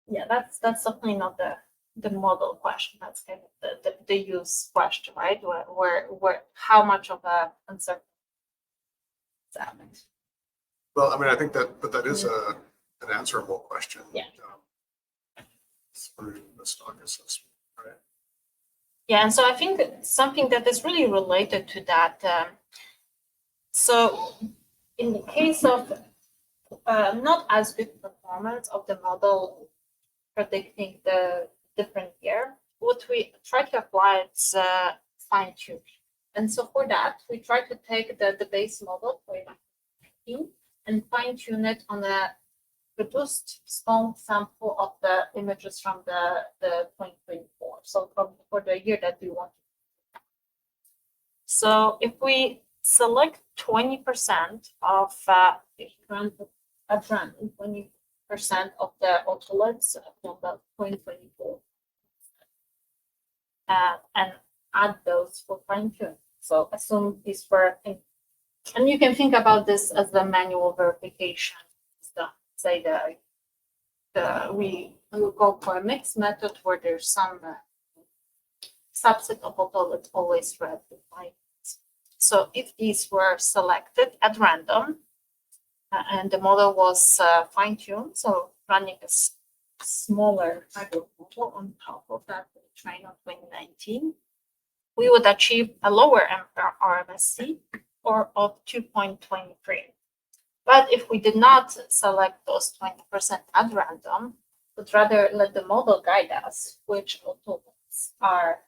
G: Yeah, that's definitely not the model question. That's kind of the use question, right? Where how much of a uncertainty is happening.
B: Well, I mean, I think that is an answerable question.
G: Yeah.
B: Through the stock assessment, right?
G: Yeah, and so I think something that is really related to that. So in the case of not as good performance of the model predicting the different year, what we try to apply is fine tuning. And so for that, we try to take the base model for 2019 and fine tune it on a reduced small sample of the images from the 2024. So for the year that we want. So if we select 20% of at random 20% of the autolets from the 2024 and add those for fine tune. So assume these were, and you can think about this as the manual verification stuff. Say we will go for a mixed method where there's some subset of autolets always read with fine. So if these were selected at random and the model was fine-tuned, so running a smaller hybrid model on top of that train of 2019, we would achieve a lower RMSC or of 2.23. But if we did not select those 20% at random, but rather let the model guide us which autolets are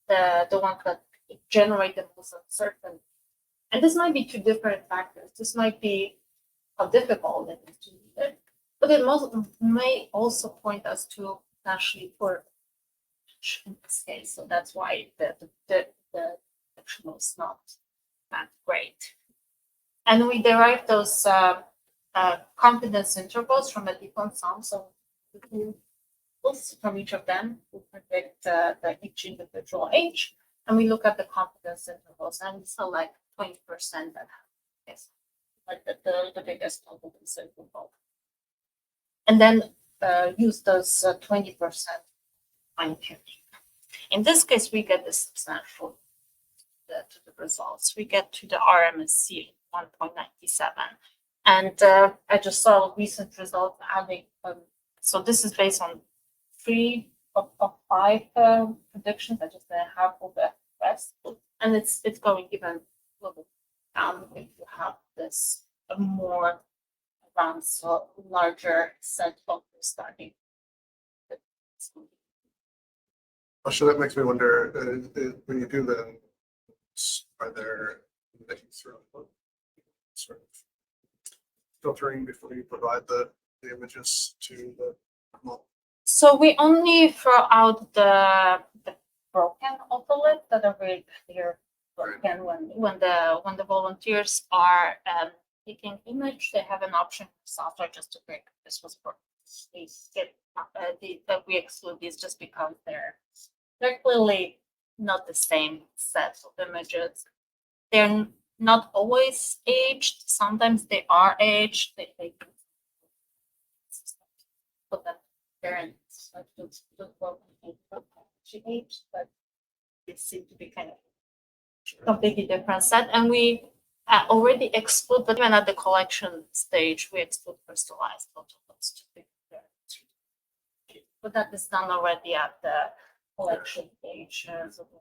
G: the ones that generate the most uncertainty. And this might be two different factors. This might be how difficult it is to do it, but it may also point us to potentially poor in this case. So that's why the action was not that great. And we derive those confidence intervals from a different sum. So we can from each of them, we predict each individual age, and we look at the confidence intervals and we select 20% that is like the biggest confidence interval. And then use those 20% fine tuning. In this case, we get the substantial to the results. We get to the RMSC 1.97. And I just saw a recent result having, so this is based on 3 of 5 predictions. I just have all the rest. And it's going even a little bit down if you have this more advanced, so larger set of starting.
B: So that makes me wonder, when you do the, are there that you throw sort of filtering before you provide the images to the model?
G: So we only throw out the broken autolet that are very clear again, when the volunteers are taking image, they have an option in software just to pick this was for we get that we exclude these just because they're clearly not the same set of images. They're not always aged. Sometimes they are aged. They put them parents like she aged, but it seemed to be kind of completely different set. And we already exclude, but even at the collection stage, we exclude personalized photos. But that is done already at the collection stage. So we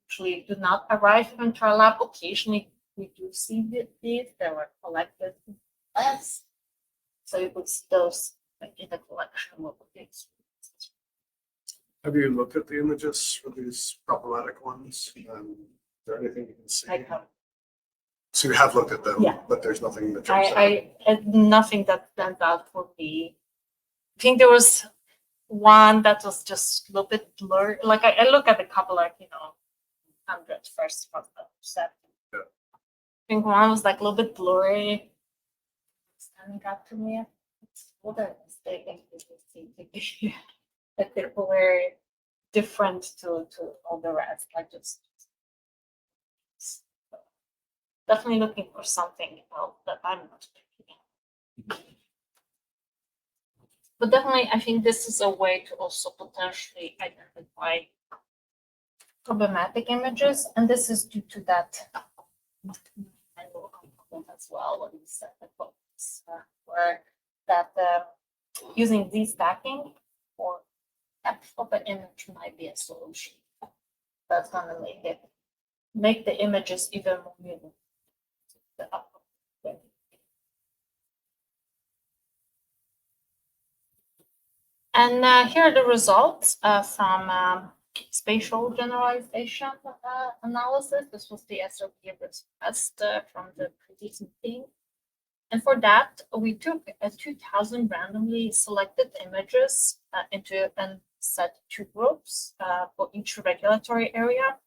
G: actually do not arrive into our lab. Occasionally, we do see these. They were collected less. So you would see those in the collection.
B: Have you looked at the images for these problematic ones? Is there anything you can see?
G: I have.
B: So you have looked at them,
G: Yeah.
B: but there's nothing that jumps out.
G: I nothing that stands out for me. I think there was one that was just a little bit blurry. Like I look at a couple, like 100 first set.
B: Yeah.
G: I think one was like a little bit blurry. Standing out to me. What are they seem to be that they're very different to all the rest. Like just definitely looking for something else that I'm not picking. But definitely, I think this is a way to also potentially identify problematic images, and this is due to that as well when we set the focus, where that using Z-stacking for depth of an image might be a solution. That's going to make the images even more meaningful. And here are the results from spatial generalization analysis. This was the SRB request from the previous meeting. And for that, we took 2,000 randomly selected images into and set two groups for each regulatory area.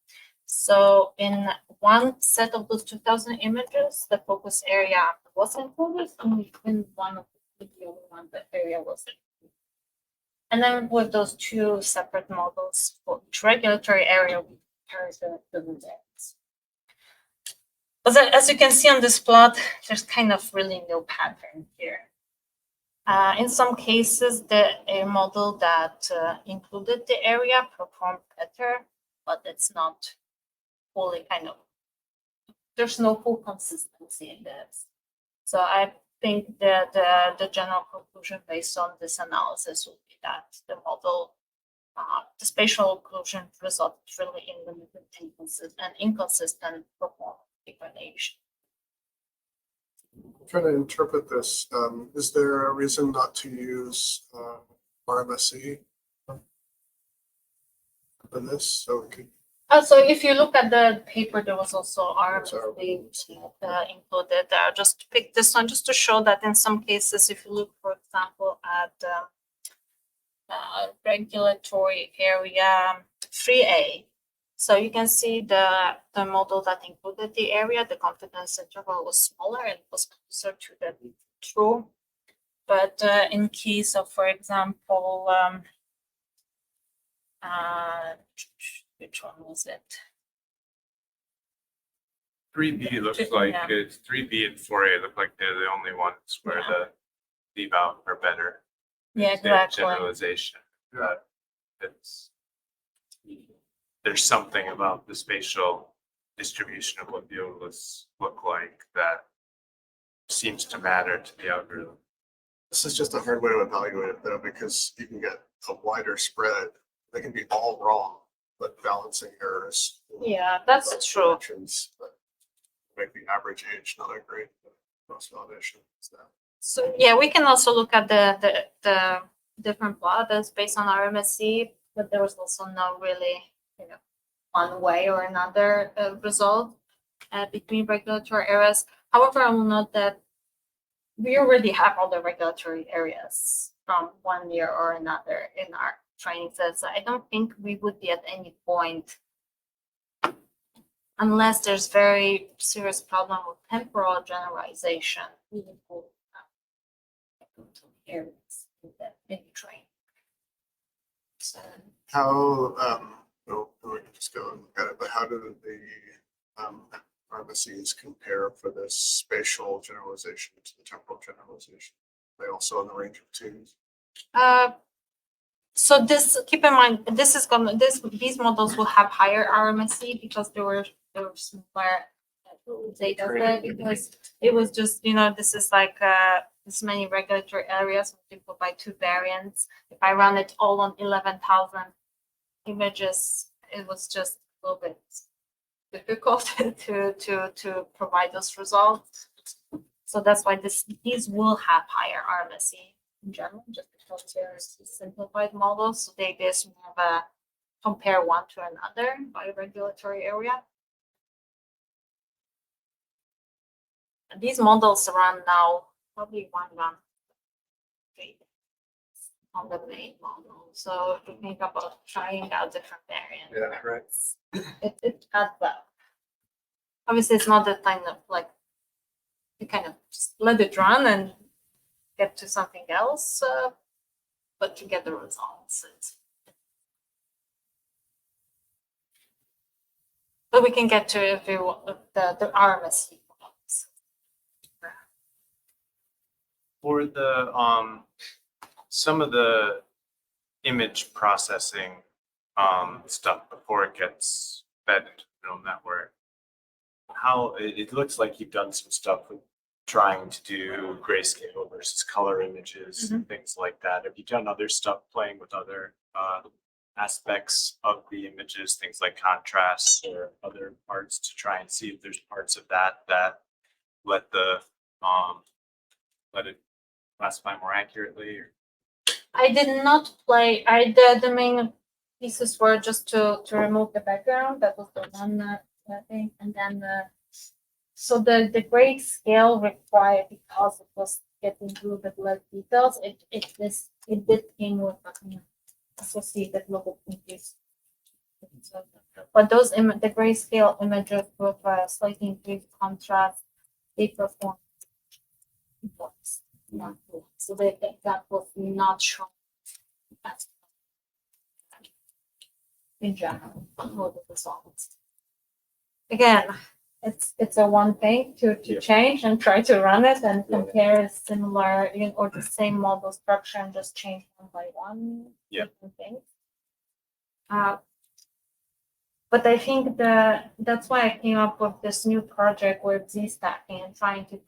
G: So in one set of those 2,000 images, the focus area was included, and in one of the other one, the area wasn't. And then with those two separate models for each regulatory area, we compare the results. As you can see on this plot, there's kind of really no pattern here. In some cases, the model that included the area performed better, but it's not fully there's no full consistency in this. So I think that the general conclusion based on this analysis would be that the model, the spatial occlusion resulted really in limited and inconsistent performance degradation.
B: I'm trying to interpret this. Is there a reason not to use RMSE in this? So we could.
G: So if you look at the paper, there was also RMSE included. Just to pick this one, just to show that in some cases, if you look, for example, at regulatory area 3A, so you can see the model that included the area, the confidence interval was smaller and was closer to the true. But in case of, for example, which one was it?
E: 3B looks like it's 3B and 4A look like they're the only ones where the leave out are better.
G: Yeah, exactly.
E: Generalization. There's something about the spatial distribution of what the ovals look like that seems to matter to the algorithm.
B: This is just a hard way to evaluate it though, because you can get a wider spread. They can be all wrong, but balancing errors.
G: Yeah, that's true.
B: Make the average age not a great cross validation.
G: So yeah, we can also look at the different plot based on RMSE, but there was also no really one way or another result between regulatory areas. However, I will note that we already have all the regulatory areas from one year or another in our training sets. So I don't think we would be at any point unless there's very serious problem with temporal generalization, we would go to areas in the train. So,
B: How, well, we can just go and look at it, but how do the RMSEs compare for this spatial generalization to the temporal generalization? They also in the range of twos.
G: so this, keep in mind, these models will have higher RMSE because there were smaller data set, because it was just, this is like this many regulatory areas multiplied by 2 variants. If I run it all on 11,000 images, it was just a little bit difficult to provide those results. So that's why these will have higher RMSE in general, just because there's simplified models. So they just have a compare one to another by regulatory area. And these models run now probably one run on the main model. So if you think about trying out different variants,
B: Yeah, right.
G: it adds up. Obviously, it's not the kind of like you kind of just let it run and get to something else, but to get the results. But we can get to if you want the RMSE models.
E: For the some of the image processing stuff before it gets fed into the neural network, how it looks like you've done some stuff with trying to do grayscale versus color images and things like that. Have you done other stuff playing with other aspects of the images, things like contrast or other parts, to try and see if there's parts of that let it classify more accurately? Or?
G: I did not play. The main pieces were just to remove the background. That was the one thing, and then so the grayscale required, because it was getting a little bit less details. It did came with associated local increase. But those the grayscale images with slightly increased contrast, they perform voice. So that was not shown in general for the results. Again, it's a one thing to change and try to run it and compare similar or the same model structure and just change one by one different things. But I think that's why I came up with this new project with Z-stacking and trying to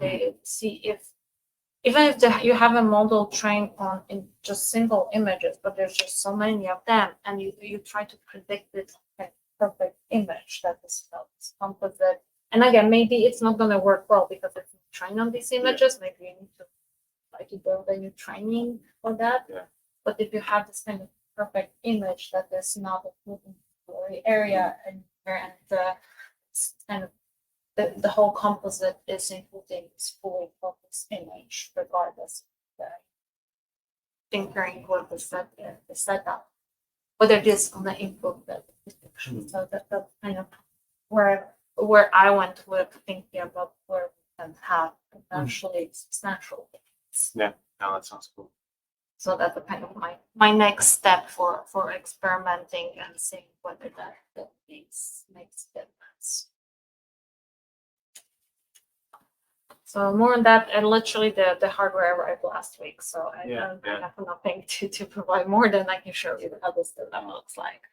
G: see if even if you have a model trained on in just single images, but there's just so many of them, and you try to predict this perfect image that is composite. And again, maybe it's not going to work well because it's trained on these images. Maybe you need to try to build a new training for that.
E: Yeah.
G: But if you have this kind of perfect image that is not a moving area and it's kind of the whole composite is including this fully focused image, regardless of the tinkering with the setup, whether this is going to improve the detection. So that's kind of where I went with thinking about where we can have potentially substantial gains.
E: Yeah, no, that sounds cool.
G: So that's kind of my next step for experimenting and seeing whether that makes difference. So more on that, and literally the hardware arrived last week, so I have nothing to provide more than I can show you how this demo looks like.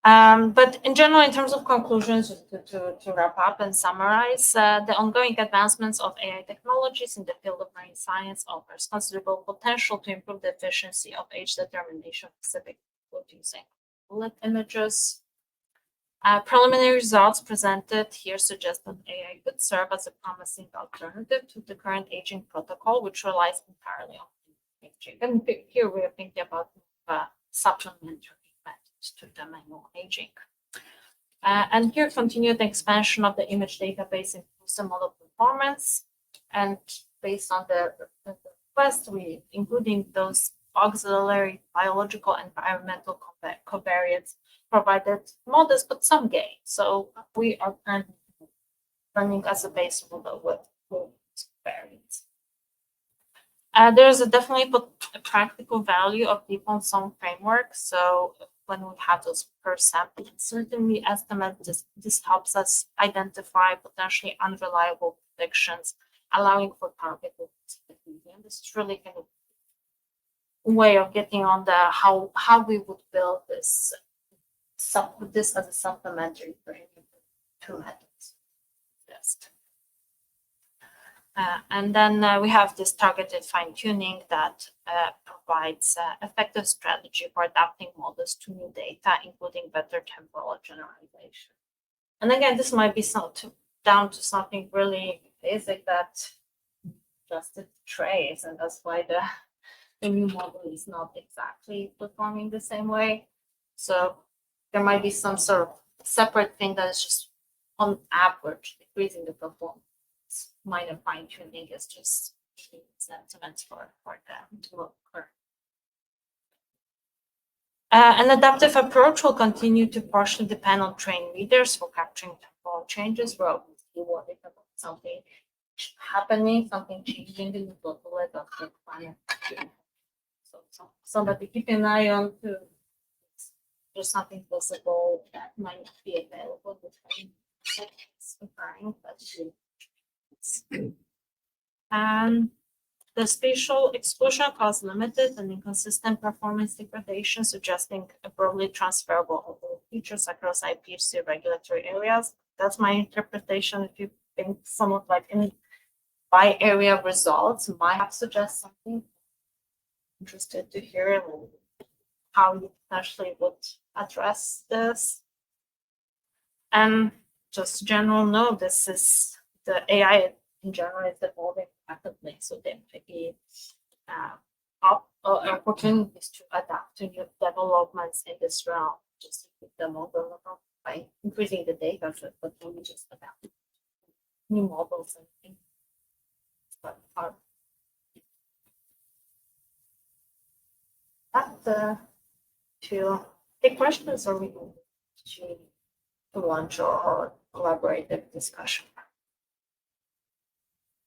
G: But in general, in terms of conclusions, to wrap up and summarize, the ongoing advancements of AI technologies in the field of marine science offers considerable potential to improve the efficiency of age determination specific using bullet images. Preliminary results presented here suggest that AI could serve as a promising alternative to the current aging protocol, which relies entirely on aging. And here we are thinking about supplementary methods to the manual aging. And here, continued expansion of the image database improves the model performance. And based on the request, including those auxiliary biological and environmental covariates provided modest but some gain. So we are currently running as a base model with covariates. There's definitely a practical value of deep on some framework. So when we have those per sample uncertainty estimates, this helps us identify potentially unreliable predictions, allowing for targeted sensitivity. And this is really kind of a way of getting on the how we would build this as a supplementary for any of the two methods. Yes. And then we have this targeted fine-tuning that provides effective strategy for adapting models to new data, including better temporal generalization. And again, this might be down to something really basic that just a trace, and that's why the new model is not exactly performing the same way. So there might be some sort of separate thing that is just on average decreasing the performance. Minor fine tuning is just sentiments for them to occur. An adaptive approach will continue to partially depend on trained readers for capturing temporal changes. We're obviously worried about something happening, something changing in the totality of the planet. So somebody keep an eye on to there's something possible that might not be available between occurring, but and the spatial exclusion caused limited and inconsistent performance degradation, suggesting a broadly transferable overall features across IPHC regulatory areas. That's my interpretation. If you think some of like any by area results might have suggest something, interested to hear how you potentially would address this. And just general note, this is the AI in general is evolving rapidly, so there may be opportunities to adapt to new developments in this realm, just to keep the model by increasing the data set, but only just adapt new models and things. But to take questions, or we can to launch or collaborative discussion.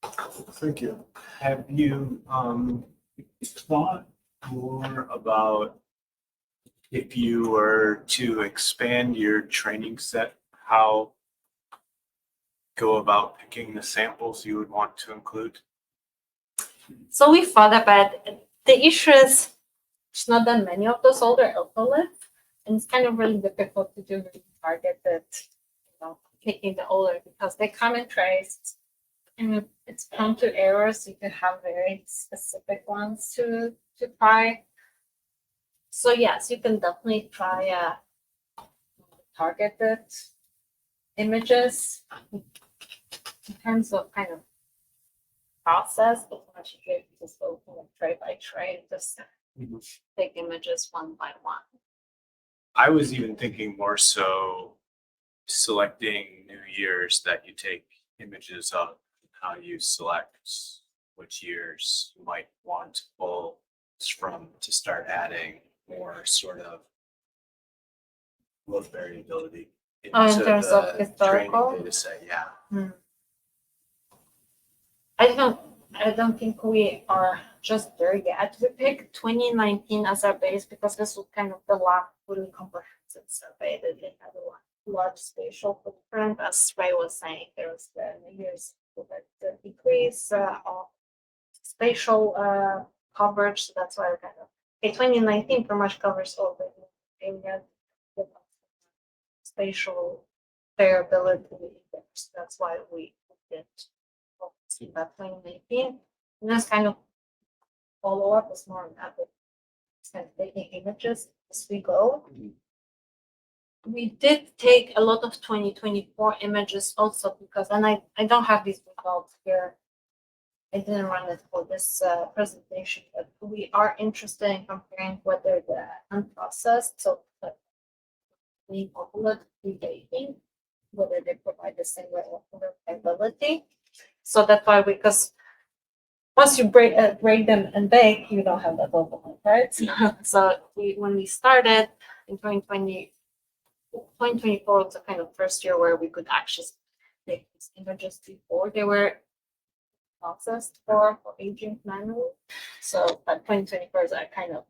B: Thank you.
E: Have you thought more about if you were to expand your training set, how go about picking the samples you would want to include?
G: So we thought about it. The issue is it's not that many of those older alpha-lift, and it's kind of really difficult to do really targeted, picking the older because they come in trays. And it's prone to errors. You can have very specific ones to try. So yes, you can definitely try targeted images in terms of kind of process, but much easier to just go tray by tray, just take images one by one.
E: I was even thinking more so selecting new years that you take images of. How you select which years you might want to pull from to start adding more sort of load variability into
G: in terms of
E: the
G: historical
E: training data set. Yeah.
G: I don't think we are just there yet. We picked 2019 as our base because this was kind of the last fully comprehensive survey that they had a large spatial footprint. As Ray was saying, there was the years the decrease of spatial coverage. So that's why we're kind of 2019 pretty much covers all the areas with spatial variability. That's why we did see that 2019. And this kind of follow up is more on that. It's kind of taking images as we go. We did take a lot of 2024 images also because, and I don't have these results here. I didn't run it for this presentation, but we are interested in comparing whether the unprocessed, so the overload redating, whether they provide the same level of reliability. So that's why because once you break them and bake, you don't have that overlap, right? So when we started in 2024 was the kind of first year where we could actually take these images before they were processed for aging manually. So by 2024 is a kind of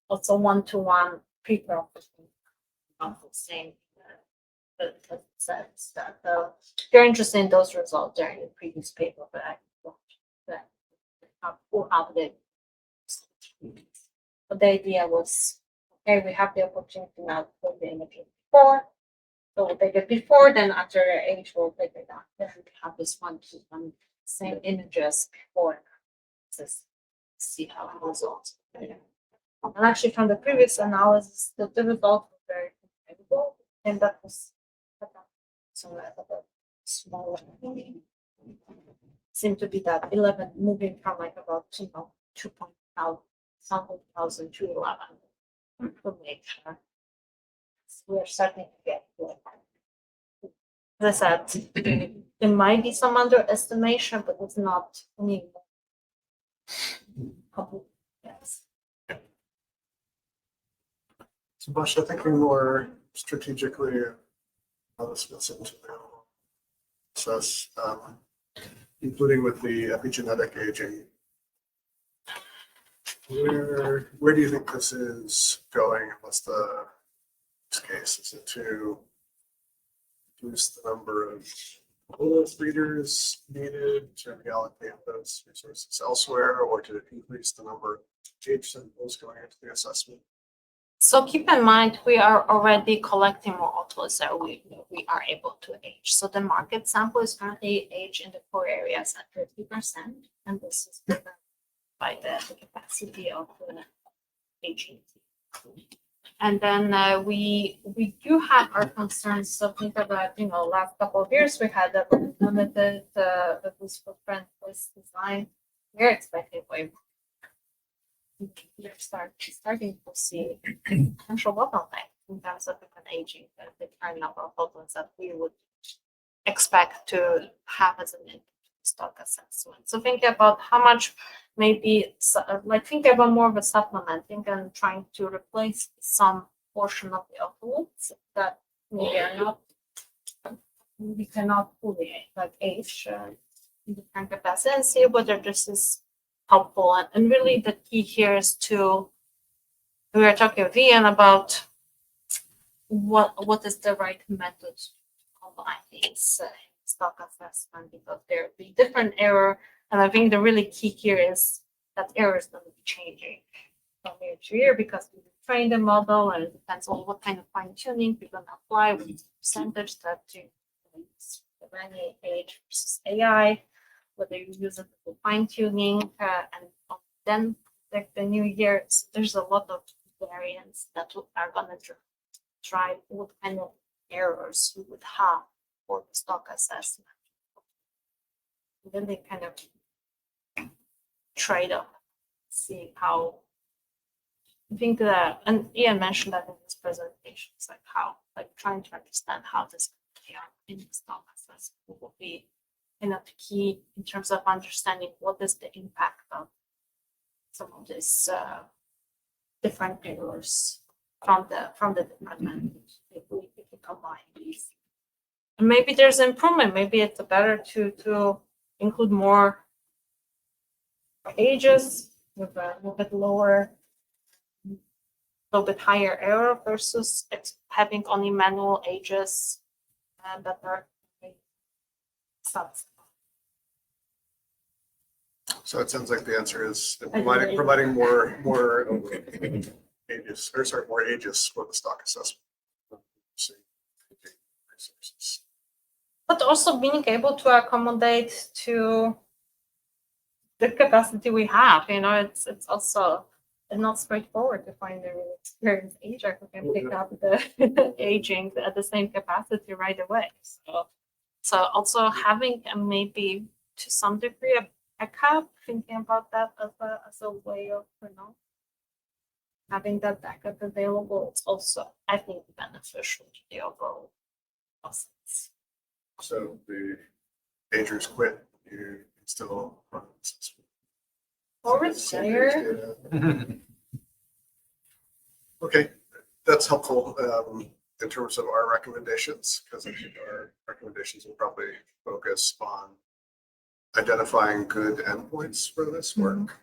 G: also one-to-one pre-processing of the same sense that if you're interested in those results during the previous paper, but I pull out the. But the idea was, okay, we have the opportunity now to put the imaging before. So we'll take it before, then after their age, we'll take it after. Then we have this one same images before. Just see how it results. And actually, from the previous analysis, the results were very comparable, and that was somewhere about smaller. Seemed to be that 11 moving from like about 2,000 to 11 to make sure. So we're starting to get good. As I said, there might be some underestimation, but it's not any. Yes.
B: So Basha, thinking more strategically how this fits into the process, including with the epigenetic aging. Where do you think this is going? What's the use case? Is it to reduce the number of bolus readers needed to reallocate those resources elsewhere, or to increase the number of age samples going into the assessment?
G: So keep in mind, we are already collecting more autos that we are able to age. So the market sample is currently aged in the core areas at 50%, and this is driven by the capacity of the aging. And then we do have our concerns. So think about, last couple of years we had a limited boost footprint was designed. We're expecting way more. We're starting to see potential bottleneck in terms of different aging, the current number of photons that we would expect to have as an input stock assessment. So think about how much maybe think about more of a supplementing and trying to replace some portion of the outputs that maybe are not, we cannot fully age in the current capacity and see whether this is helpful. And really the key here is we are talking with Ian about what is the right method to combine these stock assessment, because there will be different error. And I think the really key here is that error is going to be changing from year to year because we train the model, and it depends on what kind of fine tuning we're going to apply, with the percentage that you use the manual age versus AI, whether you use it for fine tuning, and then like the new year, there's a lot of variants that are going to drive what kind of errors you would have for the stock assessment. And then they kind of trade off, see how. I think that, and Ian mentioned that in his presentation, it's trying to understand how this can play out in the stock assessment will be key in terms of understanding what is the impact of some of these different errors from the different if we combine these. And maybe there's improvement. Maybe it's better to include more ages with a little bit lower, a little bit higher error versus having only manual ages that are subs.
B: So it sounds like the answer is providing more ages, more ages for the stock assessment. Resources.
G: But also being able to accommodate to the capacity we have. It's also not straightforward to find a really experienced ager who can pick up the aging at the same capacity right away. So also having maybe to some degree a cap, thinking about that as a way of having that backup available, it's also, I think, beneficial to the overall process.
B: So the agers quit, you still run this.
G: Forest layer.
B: Okay, that's helpful in terms of our recommendations, because I think our recommendations will probably focus on identifying good endpoints for this work,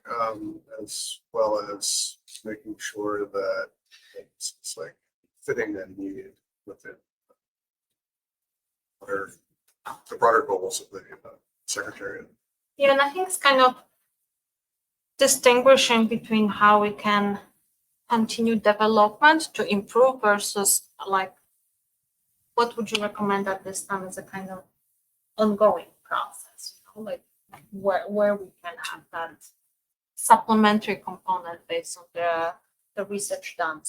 B: as well as making sure that it's like fitting and needed within the broader goals of the Secretariat.
G: Yeah, and I think it's kind of distinguishing between how we can continue development to improve versus like what would you recommend at this time as a kind of ongoing process, you know, like where we can have that supplementary component based on the research done.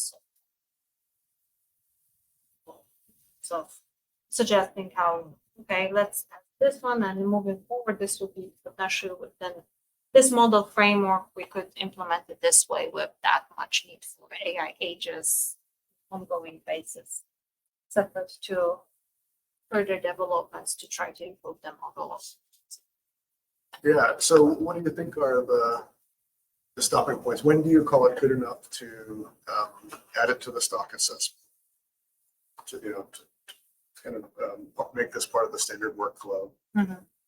G: So suggesting how, okay, let's have this one, and moving forward, this would be potentially within this model framework, we could implement it this way with that much need for AI agents ongoing basis, separate to further developments to try to improve the model.
B: Yeah, so what do you think are the stopping points? When do you call it good enough to add it to the stock assessment? To, you know, to kind of make this part of the standard workflow?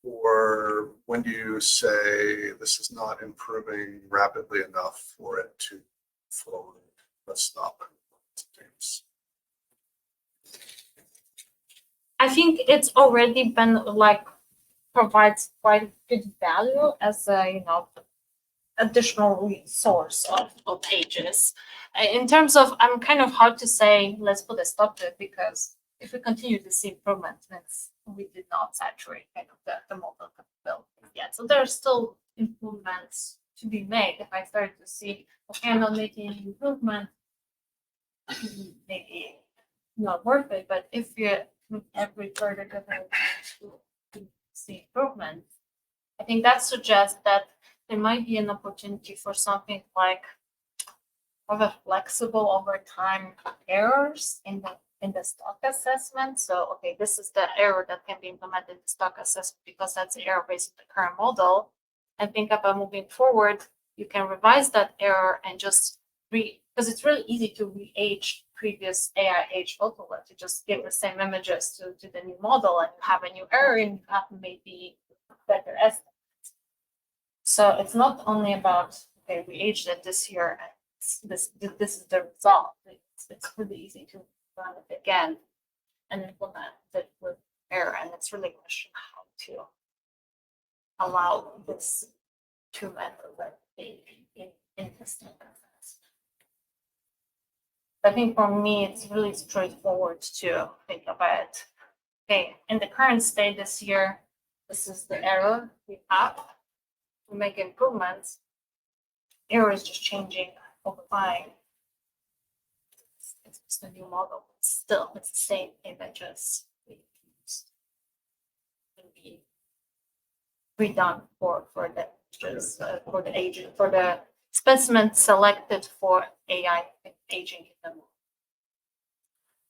B: Or when do you say this is not improving rapidly enough for it to forward? Let's stop it.
G: I think it's already been like provides quite good value as a, you know, additional resource of pages. In terms of, I'm kind of hard to say, let's put a stop to it, because if we continue to see improvements, we did not saturate kind of the model capability yet. So there are still improvements to be made. If I start to see, okay, I'm not making any improvement, maybe not worth it. But if you with every further development to see improvement, I think that suggests that there might be an opportunity for something like of a flexible over time errors in the stock assessment. So, okay, this is the error that can be implemented in the stock assessment because that's the error based on the current model. And think about moving forward, you can revise that error and just because it's really easy to re-age previous AI age photo, to just give the same images to the new model, and you have a new error and you have maybe better estimates. So it's not only about, okay, we aged it this year and this is the result. It's really easy to run it again and implement it with error, and it's really a question how to allow this to method in testing process. I think for me, it's really straightforward to think about, okay, in the current state this year, this is the error we have. We make improvements. Error is just changing over time. It's just a new model. Still, it's the same images we used. Can be redone for the agent, for the specimen selected for AI aging in the model.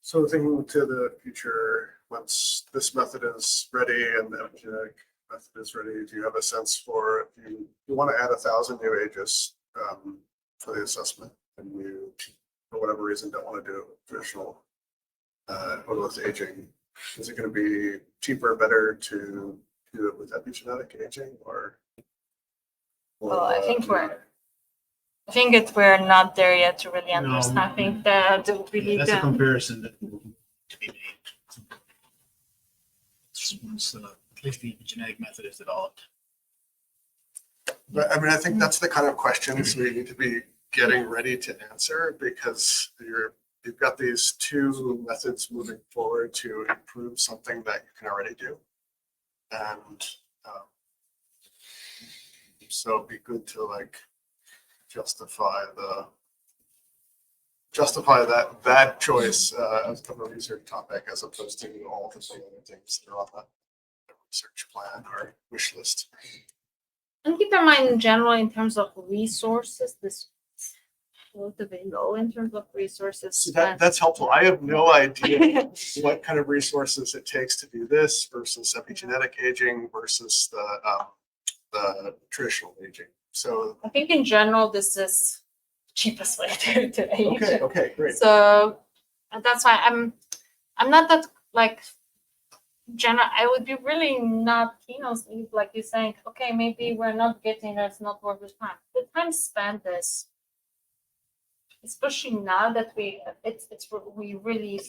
B: So thinking to the future, once this method is ready and the epigenetic method is ready, do you have a sense for if you want to add 1,000 new ages for the assessment, and you, for whatever reason, don't want to do traditional otolith aging? Is it going to be cheaper, better to do it with epigenetic aging, or
G: Well, I think we're not there yet to really understand. I think that
I: That's a comparison that will to be made. Once at least the genetic method is developed.
B: But I mean, I think that's the kind of questions we need to be getting ready to answer, because you've got these two methods moving forward to improve something that you can already do. And so it'd be good to like justify that choice as a research topic, as opposed to all the other things that are on the research plan or wish list.
G: And keep in mind, in general, in terms of resources, this is relatively low in terms of resources.
B: So that's helpful. I have no idea what kind of resources it takes to do this versus epigenetic aging versus the traditional aging. So,
G: I think in general, this is cheapest way to age.
B: okay, great.
G: So and that's why I'm not that like general. I would be really not keen on sleep, like you're saying. Okay, maybe we're not getting there. It's not worth the time. The time spent is, especially now that we really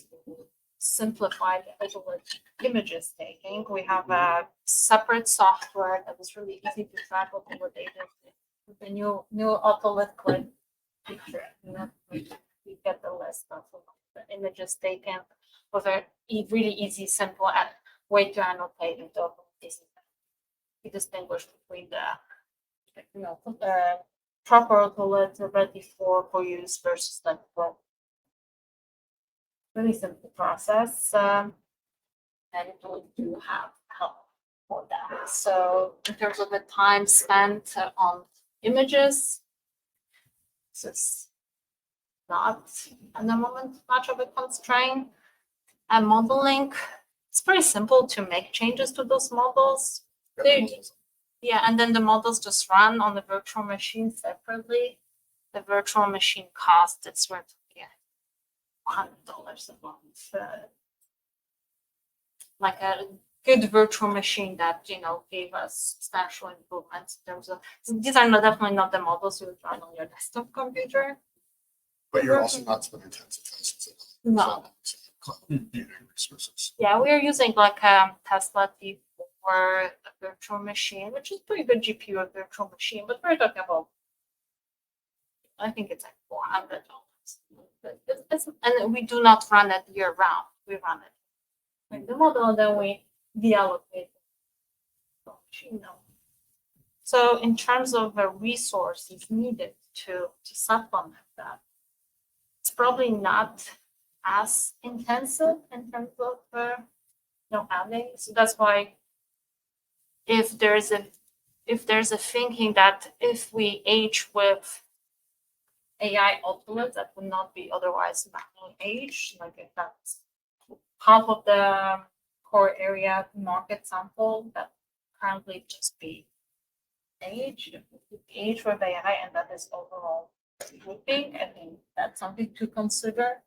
G: simplified it with images taking. We have a separate software that is really easy to track what the data is. With the new auto-liquid picture, we get the list of the images taken with a really easy, simple way to annotate and to we distinguish between the proper auto-lit ready for use versus like for really simple process, and we do have help for that. So in terms of the time spent on images, this is not at the moment much of a constraint. And modeling, it's very simple to make changes to those models. Yeah, and then the models just run on the virtual machine separately. The virtual machine cost, it's worth $100 a month. Like a good virtual machine that gave us substantial improvements in terms of. So these are definitely not the models you would run on your desktop computer.
B: But you're also not spending tens of thousands of dollars
G: No.
B: on computing resources.
G: Yeah, we are using like Tesla T for a virtual machine, which is pretty good GPU of virtual machine, but we're talking about, I think it's like $400. And we do not run it year round. We run it in the model, and then we deallocate the machine. So in terms of the resources needed to supplement that, it's probably not as intensive in terms of adding. So that's why if there's a thinking that if we age with AI automates that would not be otherwise manual age, like if that's half of the core area market sample that currently just be age with AI, and that is overall grouping. I think that's something to consider.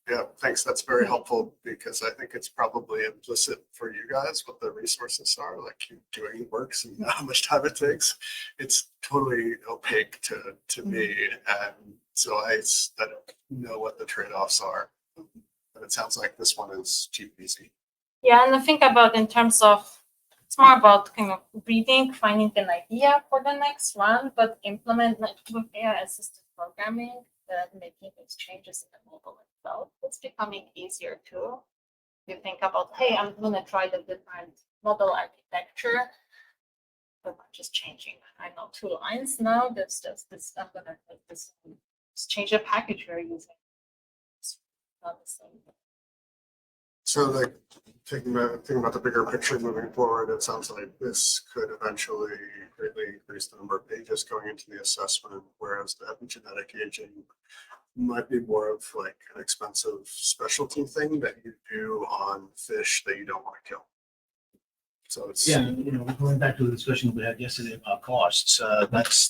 B: Yeah, thanks. That's very helpful because I think it's probably implicit for you guys what the resources are, like you doing works and how much time it takes. It's totally opaque to me. And so I don't know what the trade-offs are. But it sounds like this one is cheap and easy.
G: Yeah, and I think about in terms of, it's more about kind of reading, finding an idea for the next one, but implement like with AI assisted programming, making these changes in the model itself. It's becoming easier too. You think about, hey, I'm going to try the different model architecture, but I'm just changing. I know 2 lines now. This. I'm going to make this. Just change the package we're using. It's not the same.
B: So like thinking about the bigger picture moving forward, it sounds like this could eventually greatly increase the number of pages going into the assessment, whereas the epigenetic aging might be more of like an expensive specialty thing that you do on fish that you don't want to kill. So it's
I: Yeah, going back to the discussion we had yesterday about costs,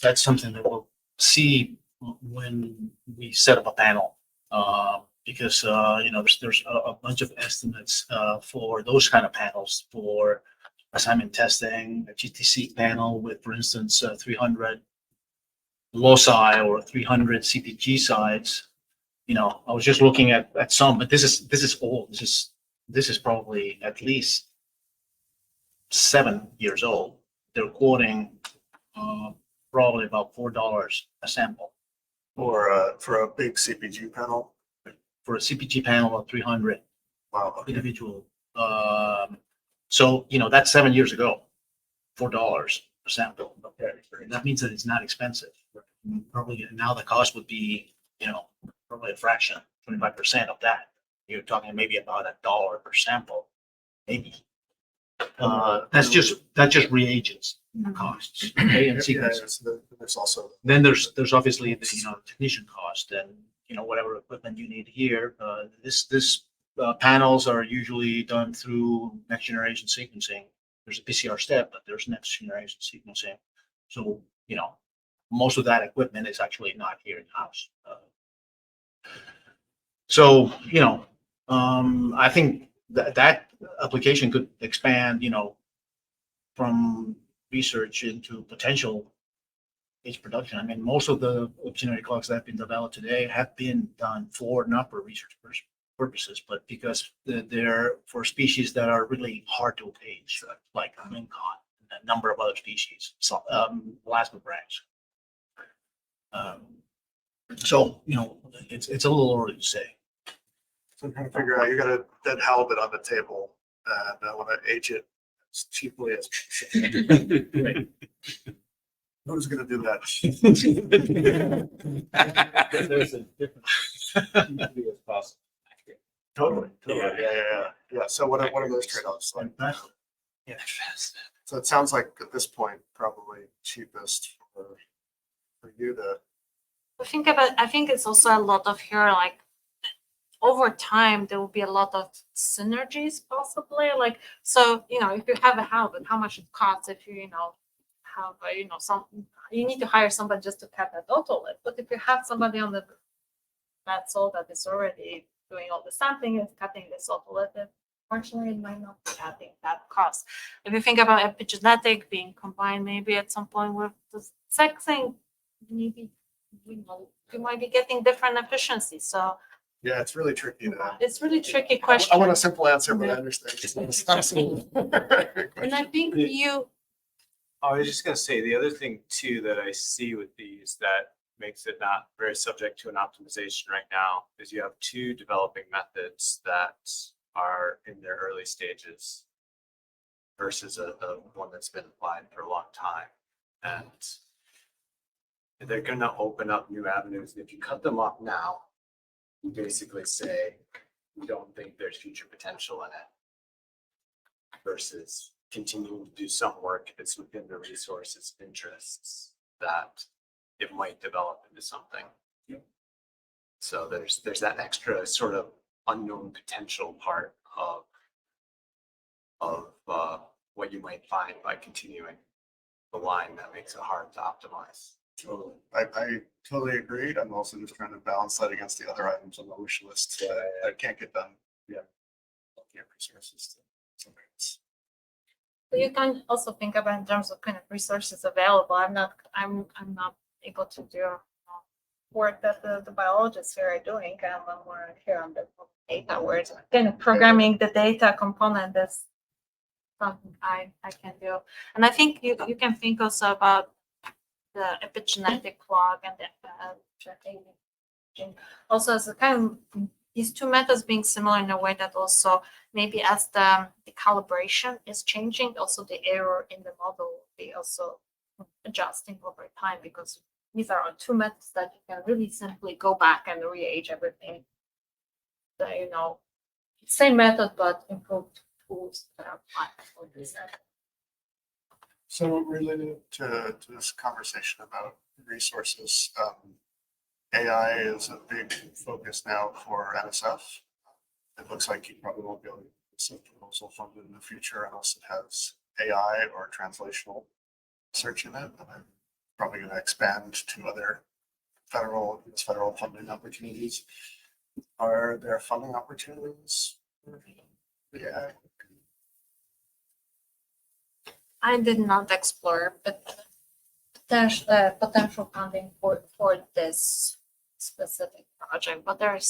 I: that's something that we'll see when we set up a panel. Because there's a bunch of estimates for those kind of panels for assignment testing, a GTC panel with, for instance, 300 loci or 300 CPG sites. I was just looking at some, but this is old. This is probably at least 7 years old. They're quoting probably about $4 a sample
B: for a big CPG panel.
I: For a CPG panel of 300 individual. So, that's 7 years ago, $4 a sample.
B: Okay.
I: That means that it's not expensive. Probably now the cost would be, probably a fraction, 25% of that. You're talking maybe about $1 per sample, maybe. That's just reagents costs. Okay, and sequences.
B: There's also
I: Then there's obviously the technician cost and whatever equipment you need here. This panels are usually done through next generation sequencing. There's a PCR step, but there's next generation sequencing. So, most of that equipment is actually not here in-house. So, I think that application could expand, from research into potential age production. I mean, most of the generic clocks that have been developed today have been done not for research purposes, but because they're for species that are really hard to age, like mincon and a number of other species, so plasma branch. So, it's a little early to say.
B: So I'm trying to figure out, you got a dead halibut on the table and I want to age it as cheaply as possible. Who's going to do that?
I: There's a difference.
B: Totally. Yeah. So what are those trade-offs? Like,
I: Yeah.
B: so it sounds like at this point, probably cheapest for you to.
G: I think it's also a lot of here, like over time, there will be a lot of synergies possibly. Like, so, if you have a halibut, how much it costs if you, have, you need to hire somebody just to cut that otolith. But if you have somebody on the vessel that is already doing all the sampling and cutting this otolith, unfortunately, it might not be adding that cost. If you think about epigenetic being combined, maybe at some point with the sexing, maybe, you might be getting different efficiencies. So
B: Yeah, it's really tricky to.
G: it's really tricky question.
B: I want a simple answer, but I understand.
G: And I think
E: I was just gonna say, the other thing too that I see with these that makes it not very subject to an optimization right now is you have two developing methods that are in their early stages versus a one that's been applied for a long time. And they're gonna open up new avenues. And if you cut them off now, you basically say, we don't think there's future potential in it versus continuing to do some work if it's within the resources interests that it might develop into something. So there's that extra sort of unknown potential part of what you might find by continuing the line that makes it hard to optimize.
B: Totally. I totally agree. I'm also just trying to balance that against the other items on the wish list that can't get done. Yeah. Resources to something else.
G: But you can also think about in terms of kind of resources available. I'm not able to do work that the biologists here are doing. I'm more here on the data where it's kind of programming the data component is something I can do. And I think you can think also about the epigenetic clock and the also as a kind of these two methods being similar in a way that also maybe as the calibration is changing, also the error in the model will be also adjusting over time, because these are two methods that you can really simply go back and re-age everything. So, same method, but improved tools that are applied for this.
B: So related to this conversation about resources, AI is a big focus now for NSF. It looks like you probably won't be able to get some proposal funded in the future unless it has AI or translational search in it. And I'm probably going to expand to other federal funding opportunities. Are there funding opportunities? Yeah.
G: I did not explore, but potential funding for this specific project, but there are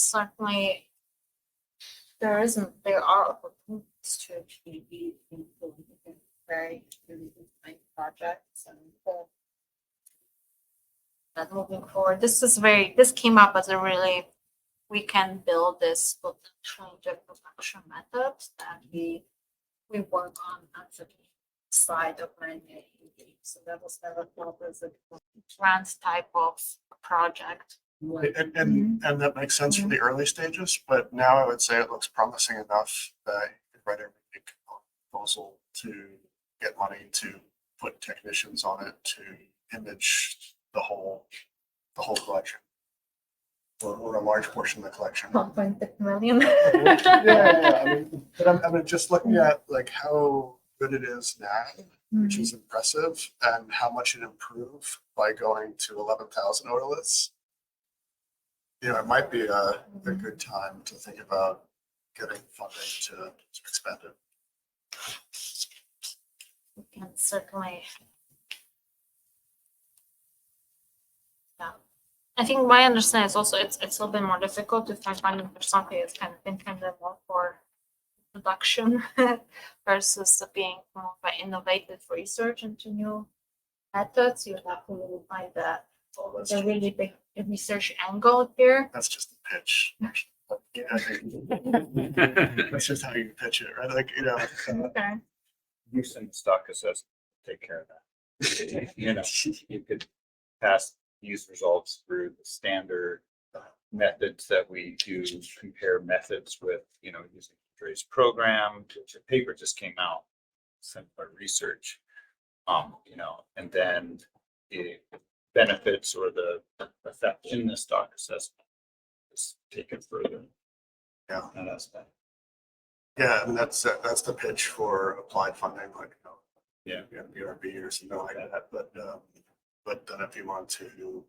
G: opportunities to actually be included in very projects and that moving forward. This came up as we can build this potential production method that we work on as a side of many. So that was never thought as a grant type of project.
B: And that makes sense for the early stages, but now I would say it looks promising enough that you could write a big proposal to get money to put technicians on it to image the whole collection. Or a large portion of the collection.
G: 1.6 million.
B: Yeah. I mean, but I'm just looking at like how good it is now which was impressive, and how much it improved by going to 11,000 orderlists. You know, it might be a good time to think about getting funding to expand it.
G: We can certainly. Yeah. I think my understanding is also it's a little bit more difficult to find funding for something that's kind of intended more for production versus being more of an innovative research into new methods. You have to really find the really big research angle here.
B: That's just the pitch. Yeah, I think that's just how you pitch it, right? Like, you know.
G: Okay.
C: Using stock assessment, take care of that. You know, you could pass these results through the standard methods that we do, compare methods with, you know, using Dre's program, which a paper just came out, similar research. You know, and then the benefits or the effect in the stock assessment is taken further.
B: Yeah.
C: That aspect.
B: Yeah, and that's the pitch for applied funding, like,
C: Yeah.
B: BRB or something like that. But then if you want to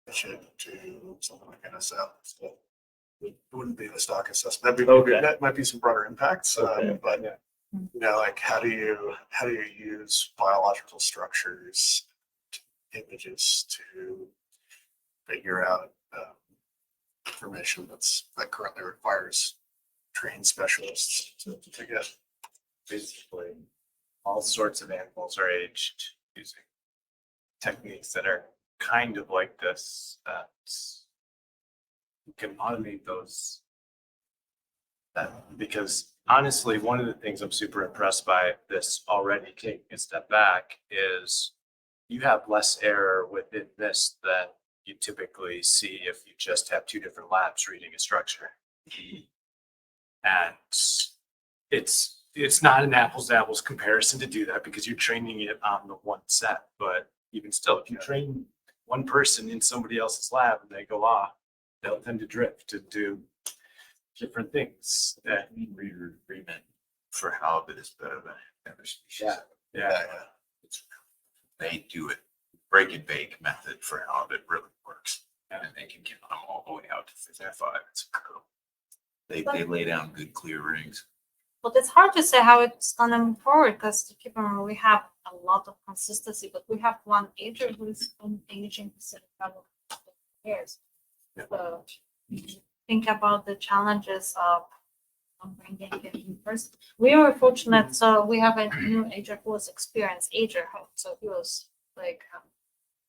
B: pitch it to something like NSF, so it wouldn't be the stock assessment. That might be some broader impacts. But you know, like how do you use biological structures, images to figure out information that currently requires trained specialists to get.
E: Basically, all sorts of animals are aged using techniques that are kind of like this, that you can automate those. Because honestly, one of the things I'm super impressed by this already, taking a step back, is you have less error within this than you typically see if you just have two different labs reading a structure. And it's not an apples to apples comparison to do that because you're training it on the one set. But even still, if you train one person in somebody else's lab and they go off, they'll tend to drift to do different things. That
F: Reader agreement for halibut is better than other species.
E: yeah.
F: They do it. Break and bake method for halibut really works. And they can get them all the way out to 55. It's incredible. They lay down good clear rings.
G: But it's hard to say how it's gonna move forward because to keep in mind we have a lot of consistency, but we have one ager who's been aging for years. So think about the challenges of bringing in first. We were fortunate, so we have a new ager who was experienced ager, so he was like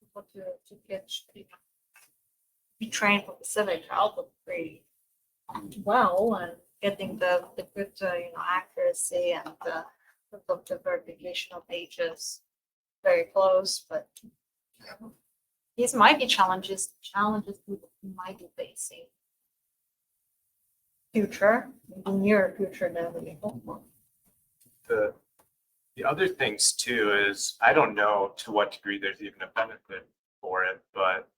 G: able to get be trained for Pacific output pretty well and getting the good accuracy and the verification of ages very close, but these might be challenges we might be facing future, maybe near future than we hope for.
E: The other things too is I don't know to what degree there's even a benefit for it, but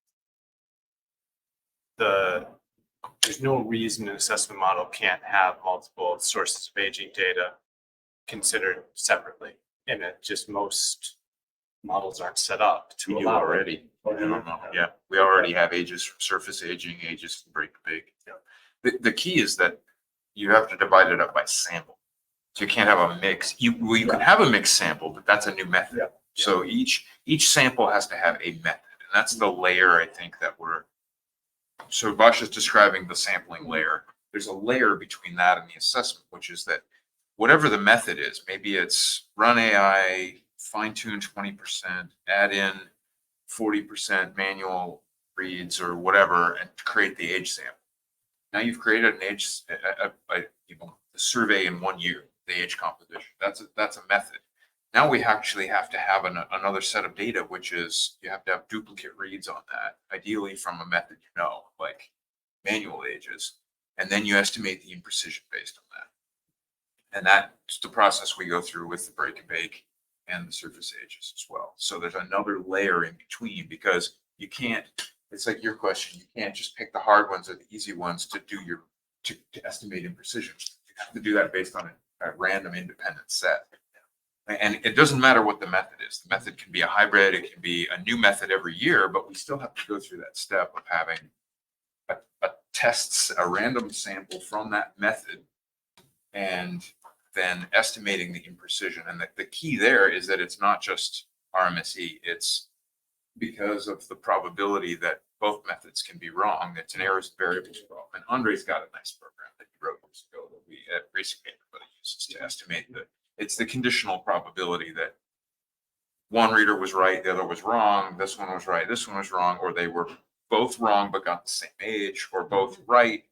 E: there's no reason an assessment model can't have multiple sources of aging data considered separately. And it just most models aren't set up to
F: We do
E: allow
F: already.
E: it.
F: Yeah, we already have ages from surface aging, ages from break and bake. The key is that you have to divide it up by sample. So you can't have a mix. You can have a mixed sample, but that's a new method. So each sample has to have a method. And that's the layer I think that so Vash is describing the sampling layer. There's a layer between that and the assessment, which is that whatever the method is, maybe it's run AI, fine tune 20%, add in 40% manual reads or whatever, and create the age sample. Now you've created an age, a survey in 1 year, the age composition. That's a method. Now we actually have to have another set of data, which is you have to have duplicate reads on that, ideally from a method like manual ages, and then you estimate the imprecision based on that. And that's the process we go through with the break and bake and the surface ages as well. So there's another layer in between because you can't, it's like your question, you can't just pick the hard ones or the easy ones to estimate imprecision. You have to do that based on a random independent set. And it doesn't matter what the method is. The method can be a hybrid, it can be a new method every year, but we still have to go through that step of having a random sample from that method and then estimating the imprecision. And the key there is that it's not just RMSE, it's because of the probability that both methods can be wrong. It's an errors and variables problem. And Andre's got a nice program that he wrote years ago that we at recently everybody uses to estimate it's the conditional probability that one reader was right, the other was wrong, this one was right, this one was wrong, or they were both wrong but got the same age, or both right.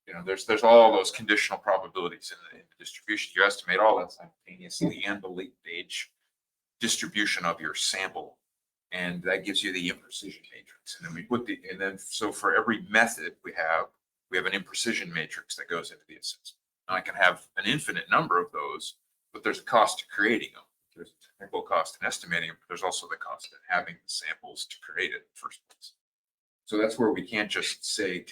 F: You know, there's all those conditional probabilities in the distribution. You estimate all that simultaneously and the latent age distribution of your sample, and that gives you the imprecision matrix. And then we put so for every method we have an imprecision matrix that goes into the assessment. And I can have an infinite number of those, but there's a cost to creating them. There's a technical cost in estimating them, but there's also the cost in having the samples to create it in the first place. So that's where we can't just say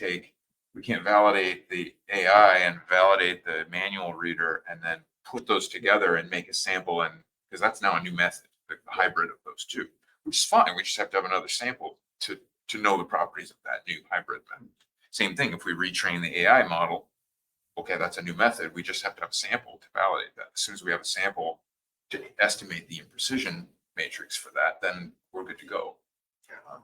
F: we can't validate the AI and validate the manual reader and then put those together and make a sample, and because that's now a new method, the hybrid of those two, which is fine. We just have to have another sample to know the properties of that new hybrid method. Same thing if we retrain the AI model. Okay, that's a new method. We just have to have a sample to validate that. As soon as we have a sample to estimate the imprecision matrix for that, then we're good to go.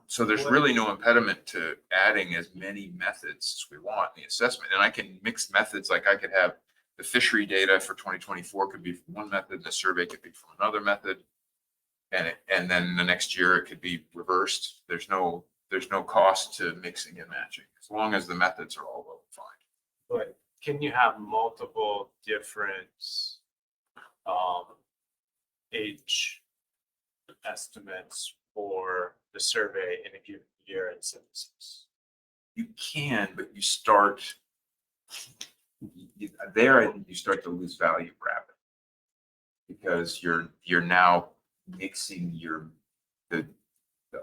F: So there's really no impediment to adding as many methods as we want in the assessment. And I can mix methods. Like I could have the fishery data for 2024 could be from one method, the survey could be from another method. And then the next year it could be reversed. There's no cost to mixing and matching as long as the methods are all well defined.
E: But can you have multiple different age estimates for the survey in a given year in synthesis?
F: You can, but you start there. I think you start to lose value rapidly because you're now mixing the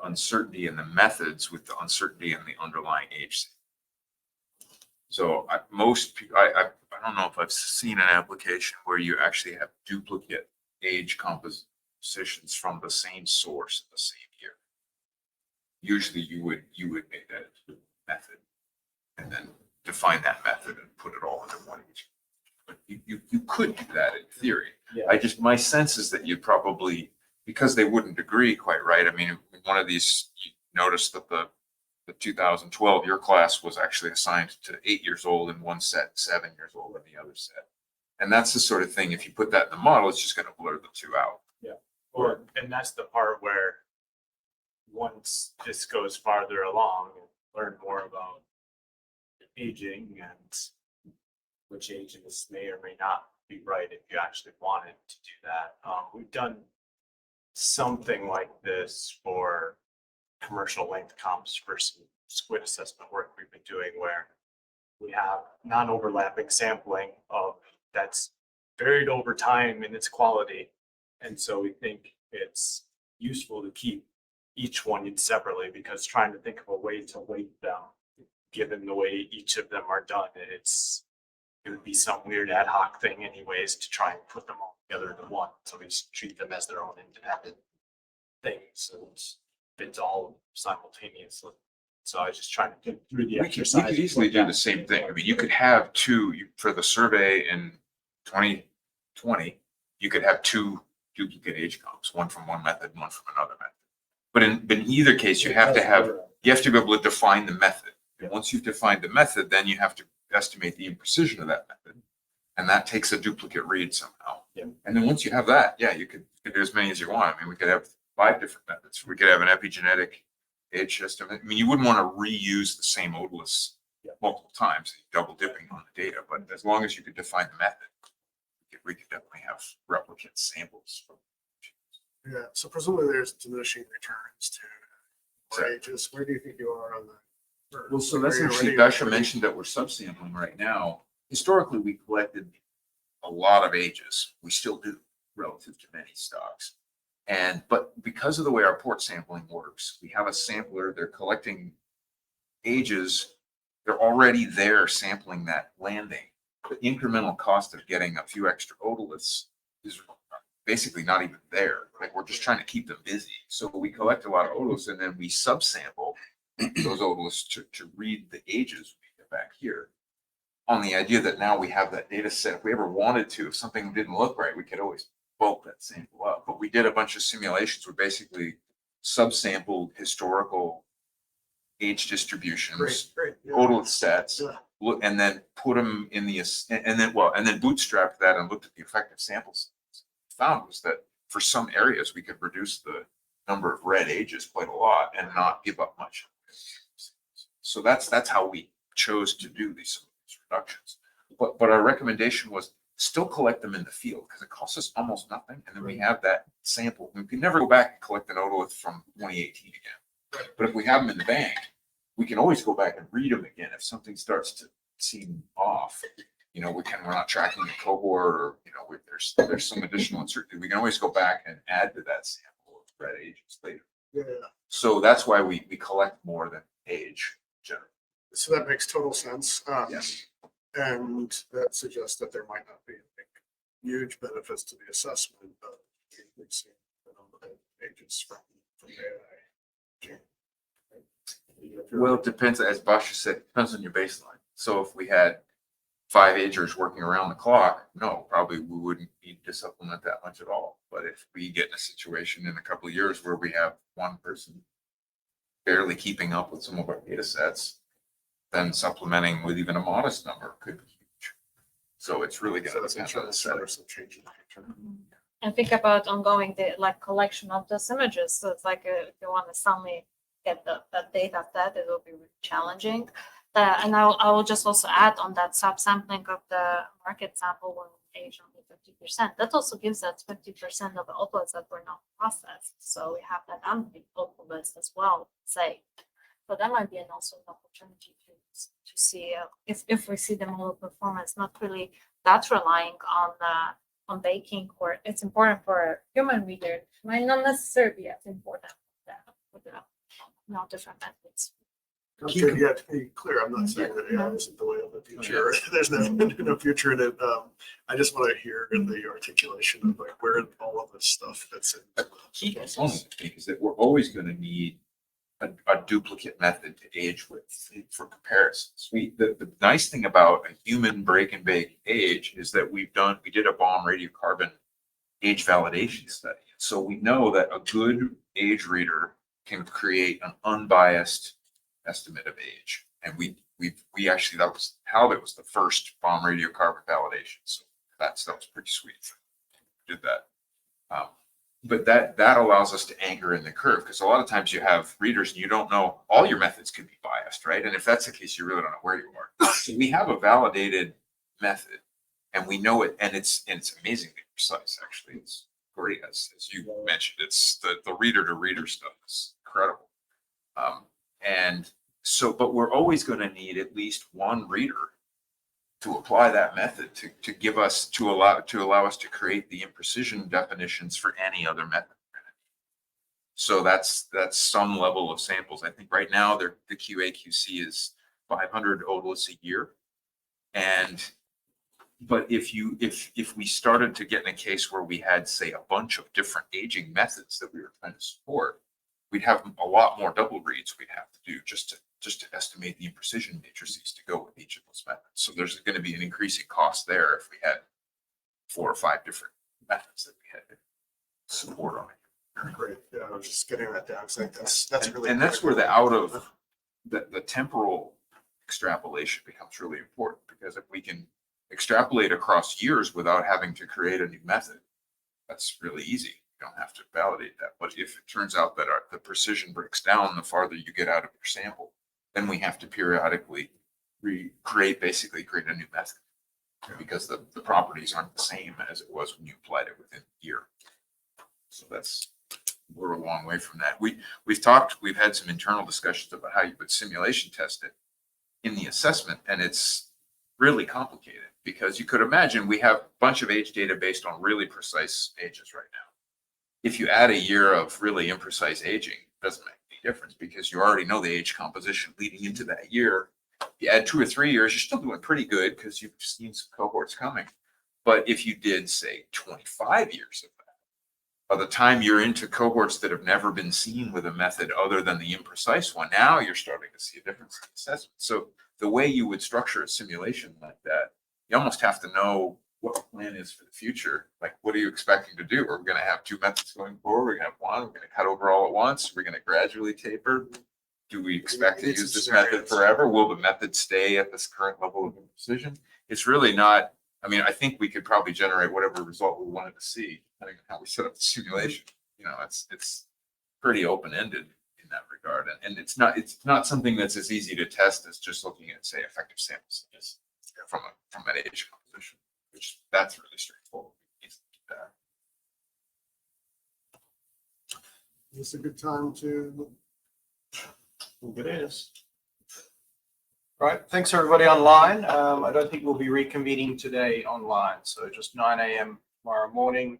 F: uncertainty in the methods with the uncertainty in the underlying age. So most people, I don't know if I've seen an application where you actually have duplicate age compositions from the same source in the same year. Usually you would make that into a method and then define that method and put it all into one age. But you could do that in theory.
E: Yeah.
F: My sense is that you probably, because they wouldn't agree quite right. I mean, in one of these, you notice that the 2012 your class was actually assigned to 8 years old in one set, 7 years old in the other set. And that's the sort of thing, if you put that in the model, it's just going to blur the two out.
E: And that's the part where once this goes farther along and learn more about aging and which ages may or may not be right if you actually wanted to do that. We've done something like this for commercial length comps for some squid assessment work we've been doing, where we have non-overlapping sampling of that's varied over time in its quality. And so we think it's useful to keep each one separately, because trying to think of a way to weight them, given the way each of them are done, it would be some weird ad hoc thing anyways to try and put them all together into one. So we just treat them as their own independent things, and it's all simultaneously. So I was just trying to think through the exercise.
F: We could easily do the same thing. I mean, you could have for the survey in 2020, you could have two duplicate age comps, one from one method and one from another method. But in either case, you have to be able to define the method. And once you've defined the method, then you have to estimate the imprecision of that method. And that takes a duplicate read somehow.
E: Yeah.
F: And then once you have that, you could do as many as you want. I mean, we could have 5 different methods. We could have an epigenetic age estimate. I mean, you wouldn't want to reuse the same odorless multiple times, double dipping on the data. But as long as you could define the method, we could definitely have replicate samples.
B: Yeah, so presumably there's diminishing returns to more ages. Where do you think you are on that?
F: Well, so that's
B: Are you
F: interesting.
B: already-
F: Dasha mentioned that we're subsampling right now. Historically, we collected a lot of ages. We still do relative to many stocks. But because of the way our port sampling works, we have a sampler, they're collecting ages. They're already there sampling that landing. The incremental cost of getting a few extra otoliths is basically not even there. Like we're just trying to keep them busy. So we collect a lot of otoliths and then we subsample those otoliths to read the ages we get back here. On the idea that now we have that data set. If we ever wanted to, if something didn't look right, we could always bulk that sample up. But we did a bunch of simulations where basically subsampled historical age distributions,
B: Yeah.
F: otolith sets,
B: Yeah.
F: look, and then put them in the, and then bootstrapped that and looked at the effective samples. Found was that for some areas we could reduce the number of red ages quite a lot and not give up much. So that's how we chose to do these reductions. But our recommendation was still collect them in the field because it costs us almost nothing. And then we have that sample. We can never go back and collect an otolith from 2018 again. But if we have them in the bank, we can always go back and read them again if something starts to seem off. You know, we're not tracking a cohort, or there's some additional uncertainty. We can always go back and add to that sample of red ages later.
B: Yeah.
F: So that's why we collect more than age generally.
B: So that makes total sense.
F: Yes.
B: And that suggests that there might not be huge benefits to the assessment of increasing the number of ages from AI.
F: Well, it depends, as Basha said, it depends on your baseline. So if we had 5 agers working around the clock, no, probably we wouldn't need to supplement that much at all. But if we get in a situation in a couple of years where we have one person barely keeping up with some of our data sets, then supplementing with even a modest number could be huge. So it's really going to depend on the setting.
B: Some change in the future.
G: And think about ongoing collection of those images. So it's like if you want to suddenly get that data set, it will be really challenging. And I will just also add on that subsampling of the market sample when age only 50%. That also gives us 50% of the otoliths that were not processed. So we have that otolith list as well, say. So that might be also an opportunity to see if we see the model performance not really that relying on baking, or it's important for a human reader. It might not necessarily be as important with the different methods.
B: Yeah, to be clear, I'm not saying that AI isn't the way of the future. There's no future in it. I just want to hear the articulation of like where all of this stuff fits in.
F: Key component, I think, is that we're always going to need a duplicate method to age with for comparisons. The nice thing about a human break and bake age is that we did a bomb radiocarbon age validation study. So we know that a good age reader can create an unbiased estimate of age. And we actually, that was the first bomb radiocarbon validation. So that was pretty sweet. Did that. But that allows us to anchor in the curve, because a lot of times you have readers and you don't know, all your methods can be biased, right? And if that's the case, you really don't know where you are. So we have a validated method and we know it, and it's amazingly precise, actually. It's great, as you mentioned. It's the reader to reader stuff is incredible. And so, but we're always going to need at least one reader to apply that method to allow us to create the imprecision definitions for any other method. So that's some level of samples. I think right now the QA/QC is 500 otoliths a year, but if we started to get in a case where we had, say, a bunch of different aging methods that we were trying to support, we'd have a lot more double reads we'd have to do just to estimate the imprecision matrices to go with each of those methods. So there's going to be an increasing cost there if we had 4 or 5 different methods that we had to support on it.
B: Great. Yeah, I was just getting that down. I think that's really,
F: and that's where the temporal extrapolation becomes really important, because if we can extrapolate across years without having to create a new method, that's really easy. You don't have to validate that. But if it turns out that the precision breaks down the farther you get out of your sample, then we have to periodically create a new method, because the properties aren't the same as it was when you applied it within a year. So we're a long way from that. We've had some internal discussions about how you would simulation test it in the assessment, and it's really complicated, because you could imagine we have a bunch of age data based on really precise ages right now. If you add a year of really imprecise aging, it doesn't make any difference, because you already know the age composition leading into that year. If you add 2 or 3 years, you're still doing pretty good because you've seen some cohorts coming. But if you did, say, 25 years of that, by the time you're into cohorts that have never been seen with a method other than the imprecise one, now you're starting to see a difference in assessment. So the way you would structure a simulation like that, you almost have to know what the plan is for the future. Like, what are you expecting to do? Are we going to have two methods going forward? We're going to have one. We're going to cut over all at once. We're going to gradually taper. Do we expect to use this method forever? Will the method stay at this current level of precision? It's really not. I mean, I think we could probably generate whatever result we wanted to see, depending on how we set up the simulation. You know, it's pretty open-ended in that regard, and it's not something that's as easy to test as just looking at, say, effective samples from an age composition, which that's really straightforward.
B: Is this a good time to?
A: It is. Right, thanks everybody online. I don't think we'll be reconvening today online, so just 9 a.m. tomorrow morning.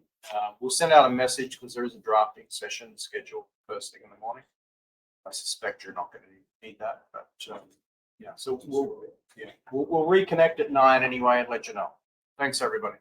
A: We'll send out a message because there is a drafting session scheduled first thing in the morning. I suspect you're not going to need that, but yeah, so we'll reconnect at 9 anyway and let you know. Thanks, everybody.